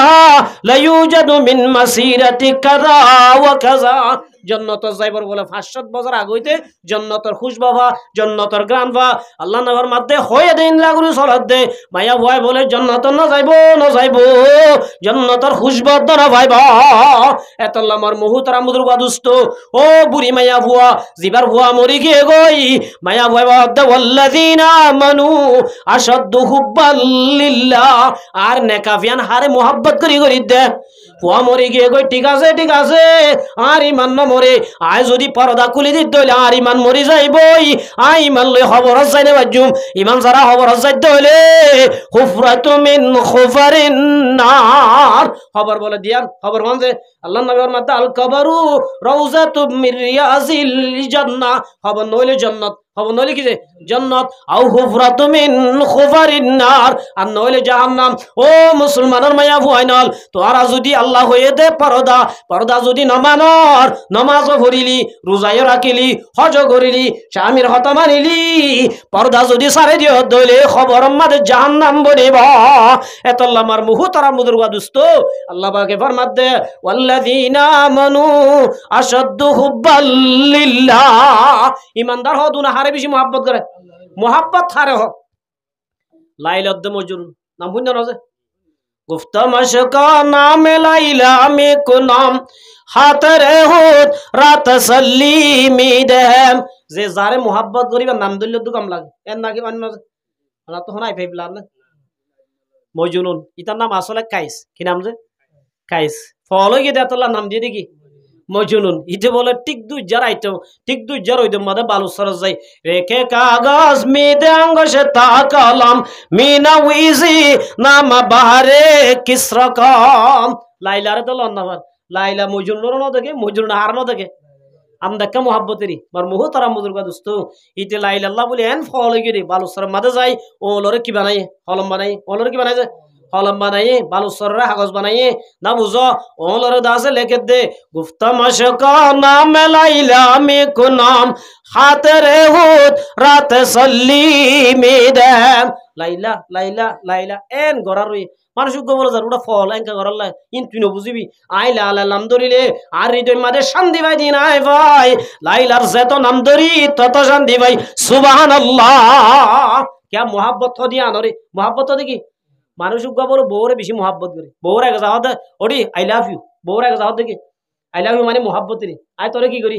লা ইউজাদু মিন মাসিরাতি কাযা ওয়া কাযা জন্নতর যাইবার বলে 500 বছর আগে হইতে জন্নতর খুশবাবা জন্নতর গ্রানবা আল্লাহ নবীর মধ্যে হয়ে দিন লাগুরি সালাত দে মায়া ভয় বলে জন্নত না যাইবো জন্নতর খুশবা ধরা ভাইবা এতল্লা আমার মুহতারাম বুজুর্গ দুস্ত ও বুড়ি মায়া ভুয়া জিবার ভুয়া মরি গিয়ে গই মায়া ভয় বাদ ওয়াল্লাযিনা আমানু আশাদ্দু হুব্বাল লিল্লাহ আর নেকাফিয়ান হারে মোহাব্বত করি দে ভুয়া মরি গিয়ে গই ঠিক আছে আর ইমান মরে আয় যদি পর্দা খুলে দিত হইলে আর ইমান মরি যাইবই আই ইমান লই খবর যাইনে বাজুম ইমান যারা খবর যাইতে হইলে হুফরাতু মিন খুফারিন নার খবর বলে দিয়ান খবর মানে আল্লাহ নবীর মধ্যে আল কবরু রাউজাতু মির রিয়াজিল জান্নাহ খবর নইলে জান্নাত খবর নইলে কি যে জান্নাত আও হুফরাতু মিন খুফারিন নার আর নইলে জাহান্নাম। ও মুসলমানের মায়া ভুয়াইনাল তোরা যদি আল্লাহ হয়ে দে পর্দা পর্দা যদি নমানর নমাজও পড়িলি রোজাও রাখিলি হজ করিলি স্বামীর হতা মানিলি পর্দা যদি সারে দিও দইলে খবর মাঝে জাহান্নাম বনিব এতল্লা আমার মুহু তারা মুদুরগা দুস্ত আল্লাহ পাকে ফরমাত দে ওয়াল্লাযীনা আমানু আশাদ্দু হুব্বাল লিল্লাহ ইমানদার হ দুনা হারে বেশি মহব্বত করে মহব্বত হারে হ লাইলাদ মজুর নাম বুঝনা রোজে গুফতা মশকা নাম লাইলা মে কো নাম হাত রে হোত রাত সল্লিমি দেম যে যারে মহব্বত করিবা নাম দইলে তো কাম লাগে এর নাকি অন্য না তো হনাই ফাইবলা না মজনুন ইতার নাম আসলে কাইস কি নাম যে কাইস ফলো গিয়ে দেতলা নাম দিয়ে দেখি মজনুন ইতে বলে টিক দুই যারা আইতো টিক দুই যার ওইদের মধ্যে বালু সরস যাই রেখে কাগজ মেদে আঙ্গসে তাকালাম মিনা উইজি নামা বাহারে কিস রকম লাইলারে তো লন্নাবার লাইলা মজনুর ন দেখে মজনুন হার ন দেখে আম দেখা মোহাব্বতেরই মার মুহু তারা মুজুরগা দোস্ত ইতে লাইলাল্লাহ বলে এন ফলো গিয়ে বালু সরের মাঝে যাই ও লরে কি বানাই হলম বানাই ও লরে কি বানাই যায় কলম বানাইয়ে বালুচরের কাগজ বানাইয়ে না বুঝো ওলরে দাসে লেখে দে গুফতা মশকা নাম লাইলা মে কো নাম হাতে রে হুত রাত সল্লিমি দেম লাইলা লাইলা লাইলা এন গরারই মানুষ বলে যার ওটা ফল এনকা গরাল ইন তুই বুঝিবি আইলা আলা নাম ধরিলে আর হৃদয় মাঝে শান্তি ভাই দিন আয় ভাই লাইলার যত নাম ধরি তত শান্তি ভাই সুবহানাল্লাহ কে মোহাব্বত দিয়া নরে মোহাব্বত দেখি মানুষ বলো বউরে বেশি মহাব্বত করে বউর এক যাওয়া ওটি আই লাভ ইউ বউর এক যাওয়া দেখি আই লাভ ইউ মানে মহাব্বতের আই তোরে কি করি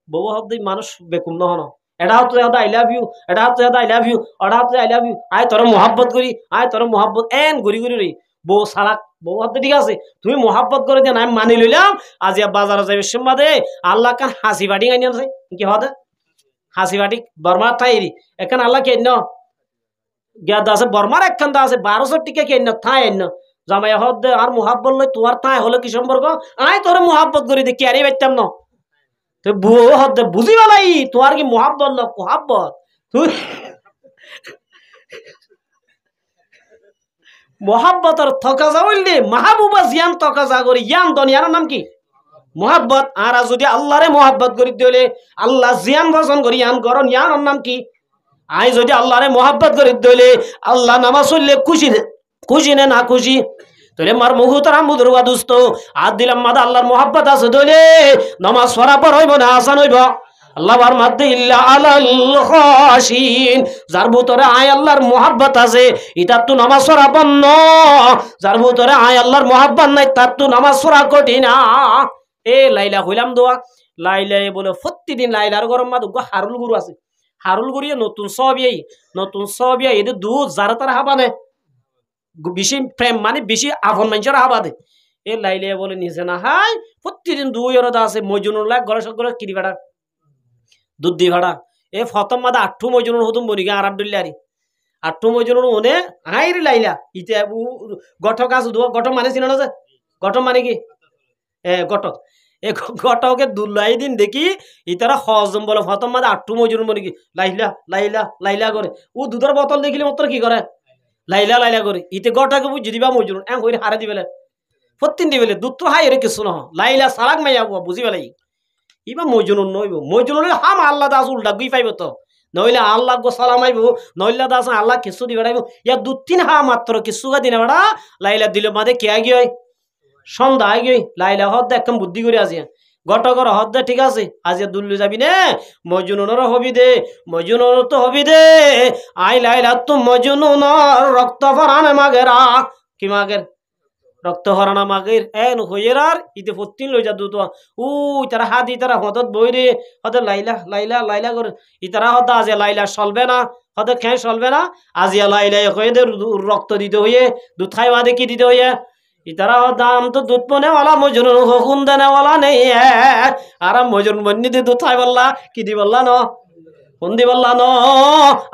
বউ হব মানুষ বেকুম নহন এটা হচ্ছে আই লাভ ইউ এটা হচ্ছে আই লাভ ইউ ওটা হচ্ছে আই লাভ ইউ আই তোর মহাব্বত করি আই তোর মহাব্বত এন ঘুরি ঘুরি রই বউ সালাক বউ হতে ঠিক আছে তুমি মহাব্বত করে দিয়ে আমি মানি লইলাম আজ বাজারে যাবে সম্বাদে আল্লাহ কান হাসি বাটি আনি আছে কি হতে হাসি বাটি বর্মা থাইরি এখানে আল্লাহ কে ন গেদা আছে বর্মার একখান দা আছে 1200 টিকা কে ন থাই ন জামাই হদ আর মুহাব্বত লই তোর থাই হলো কি সম্পর্ক আই তোরে মুহাব্বত করি দে ক্যারি বাইতাম ন তো বউ হদ বুঝি বালাই তোর কি মুহাব্বত ন কুহাব্বত তুই মুহাব্বতর থকা যাওইল দে মাহবুবা জিয়ান থকা যা করি ইয়ান দুনিয়ার নাম কি মুহাব্বত আর যদি আল্লাহরে মুহাব্বত করি দিলে আল্লাহ জিয়ান পছন্দ করি ইয়ান করন ইয়ার নাম কি আই যদি আল্লাহরে মোহাব্বত করে দইলে আল্লাহ নামাজ পড়লে খুশি খুশি না খুশি তোরে মার মুহু তারা মুদুরবা দুস্ত আর দিলাম মাদা আল্লাহর মোহাব্বত আছে দইলে নামাজ পড়া পর হইব না আসান হইব আল্লাহ বার মাদ্দে ইল্লা আলাল খাশিন যার ভিতরে আয় আল্লাহর মোহাব্বত আছে ইতার তো নামাজ পড়া বন্ধ যার ভিতরে আয় আল্লাহর মোহাব্বত নাই তার তো নামাজ পড়া কঠিন এ লাইলা হইলাম দোয়া লাইলা বলে প্রতিদিন লাইলার গরম মাদ হারুল গুরু আছে হারুল গড়িয়ে নতুন সবিয়া এদের দুধ যারা তারা হাবা নে বেশি প্রেম মানে বেশি আফন মানুষের হাবা দে এ লাইলে বলে নিছে না হাই প্রতিদিন দুই ওরা আছে মজুনুর লাগ ঘরে সব কিরি ভাড়া দুধ দি ভাড়া এ ফতম মাদা আঠু মজুনুর হতুম বনিকে আর আব্দুল্লারি আঠু মজুনুর ওনে হাই রে লাইলা ইতে গঠক আছে গঠক মানে চিনা না যে গঠক মানে কি গঠক এ গটকে দুলাই দিন দেখি ইতারা হজম বলে ফতম মাদে আটটু মজুর মনে কি লাইলা লাইলা লাইলা করে ও দুধের বোতল দেখিলে মাত্র কি করে লাইলা লাইলা করে ইতে গটাকে বুঝি দিবা মজুর এম করে হারে দিবেলে প্রতিদিন দিবেলে দুধ তো হাই রে কিছু নহ লাইলা সারাক মাইয়া বুঝি পেলাই ইবা মজুনুর নইব মজুনুর হাম আল্লাহ দাস উল্টা গুই পাইব তো নইলে আল্লাহ গো সালাম আইব নইলা দাস আল্লাহ কিছু দি বেড়াইব ইয়া দু তিন হা মাত্র কিছু গা দিনে বেড়া লাইলা দিল মাদে কে গিয়ে সন্ধ্যা আই গই লাইলা হদ একদম বুদ্ধি করে আসিয়া গটকর হদ দে ঠিক আছে আজিয়া দুল্লু যাবি নে মজনুনর হবি দে মজনুনর তো হবি দে আই লাইলা তো মজনুনর রক্ত ভরানে মাগেরা কি মাগের রক্ত ভরানা মাগের এন হইয়ের আর ইতে ফতিন লই যা দুত ও তারা হাত ইতারা হদত বই রে হদ লাইলা লাইলা লাইলা করে ইতারা হদ আজিয়া লাইলা চলবে না হদ খেয়ে চলবে না আজিয়া লাইলা হয়ে দে রক্ত দিতে হইয়ে দুধ খাইবা দে কি দিতে হইয়ে इतरा दाम तो दूध पने वाला मजनू हुकुम देने वाला नहीं है आराम मजनू बन्नी दे दूध खाए वाला कि दी वाला न বন্দি বললা ন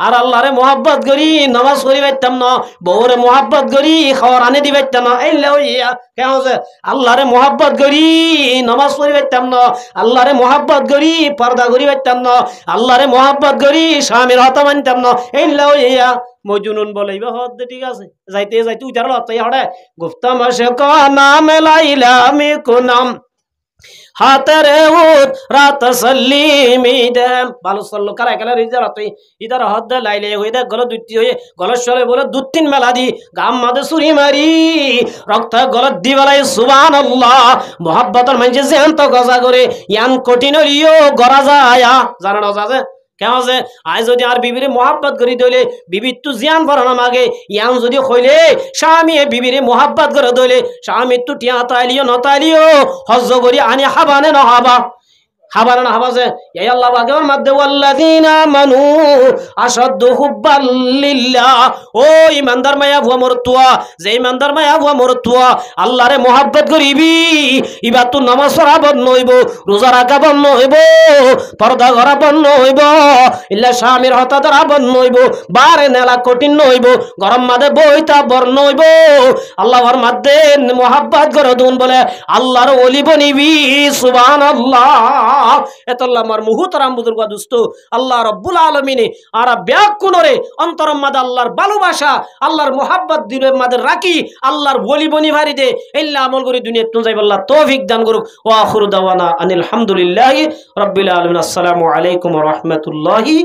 আর আল্লাহরে মোহাব্বত করি নামাজ পড়ি পাইতাম না, বউরে মোহাব্বত করি খাওয়ার আনে দি পাইতাম না। এই লইয়া কেন আছে আল্লাহরে মোহাব্বত করি নামাজ পড়ি পাইতাম না, আল্লাহরে মোহাব্বত করি পর্দা করি পাইতাম না, আল্লাহরে মোহাব্বত করি স্বামীর হতা মানতাম না। এই লইয়া মজনুন বলে ইবা হদ ঠিক আছে যাইতে যাইতে উজার লতাই হড়ে গুফতাম আশক নাম লাইলা আমি কোনাম হাতেরে উত রাত সল্লিমি দেম ভালো সল্লো কারা গেলে রিজার তুই ইদার হদ লাইলে হই দে গল দুটি হয়ে গলশ্বরে বলে দু তিন মেলা দি গাম মাদে সুরি মারি রক্ত গলত দি বেলাই সুবহানাল্লাহ মোহাব্বতের মাঝে জ্যান্ত গজা করে ইয়ান কঠিন রিও গরা যায় জানা যাবে কেন আছে আজ যদি আর বিবিরে মোহাব্বত করি দইলে বিবির তো জিয়ান ভরানো মাগে ইয়ান যদি কইলে স্বামী বিবিরে মোহাব্বত করে দইলে স্বামী তো টিয়া তাইলিও নতাইলিও হজ্জ করি আনি হাবানে না হাবা হাবানে না হাবাছে এই আল্লাহ বাগের মধ্যে ওয়াল্লাযিনা মানু আশাদ্দু হুব্বাল লিল্লাহ ও ইমানদার মায়া ভুয়া মরতুয়া যে ইমানদার মায়া ভুয়া মরতুয়া আল্লাহরে মোহাব্বত করিবি ইবা তো নামাজ পড়া বন্ধ হইব, রোজা রাখা বন্ধ হইব, পর্দা করা বন্ধ হইব, ইল্লা স্বামীর হতা ধরা বন্ধ হইব, বারে নেলা কঠিন হইব, গরম মাঝে বইতা বর্ণ হইব। আল্লাহর মধ্যে মোহাব্বত করে দুন বলে আল্লাহর ওলি বনিবি সুবহানাল্লাহ। এতল্লাহ আমার মুহুতারাম বুজুর্গ দুস্ত আল্লাহ রব্বুল আলামিনে আর ব্যাকুনরে অন্তরম মাদে আল্লাহর ভালোবাসা আল্লাহর মোহাব্বত দিলের মাদে রাখি আল্লাহর ওলি বনি ভারি দে ইল্লা আমল করি দুনিয়া তুন যাইব আল্লাহ তৌফিক দান করুক। ওয়া আখিরু দাওয়ানা আনিল হামদুলিল্লাহি রাব্বিল আলামিন। আসসালামু আলাইকুম ওয়া রাহমাতুল্লাহি।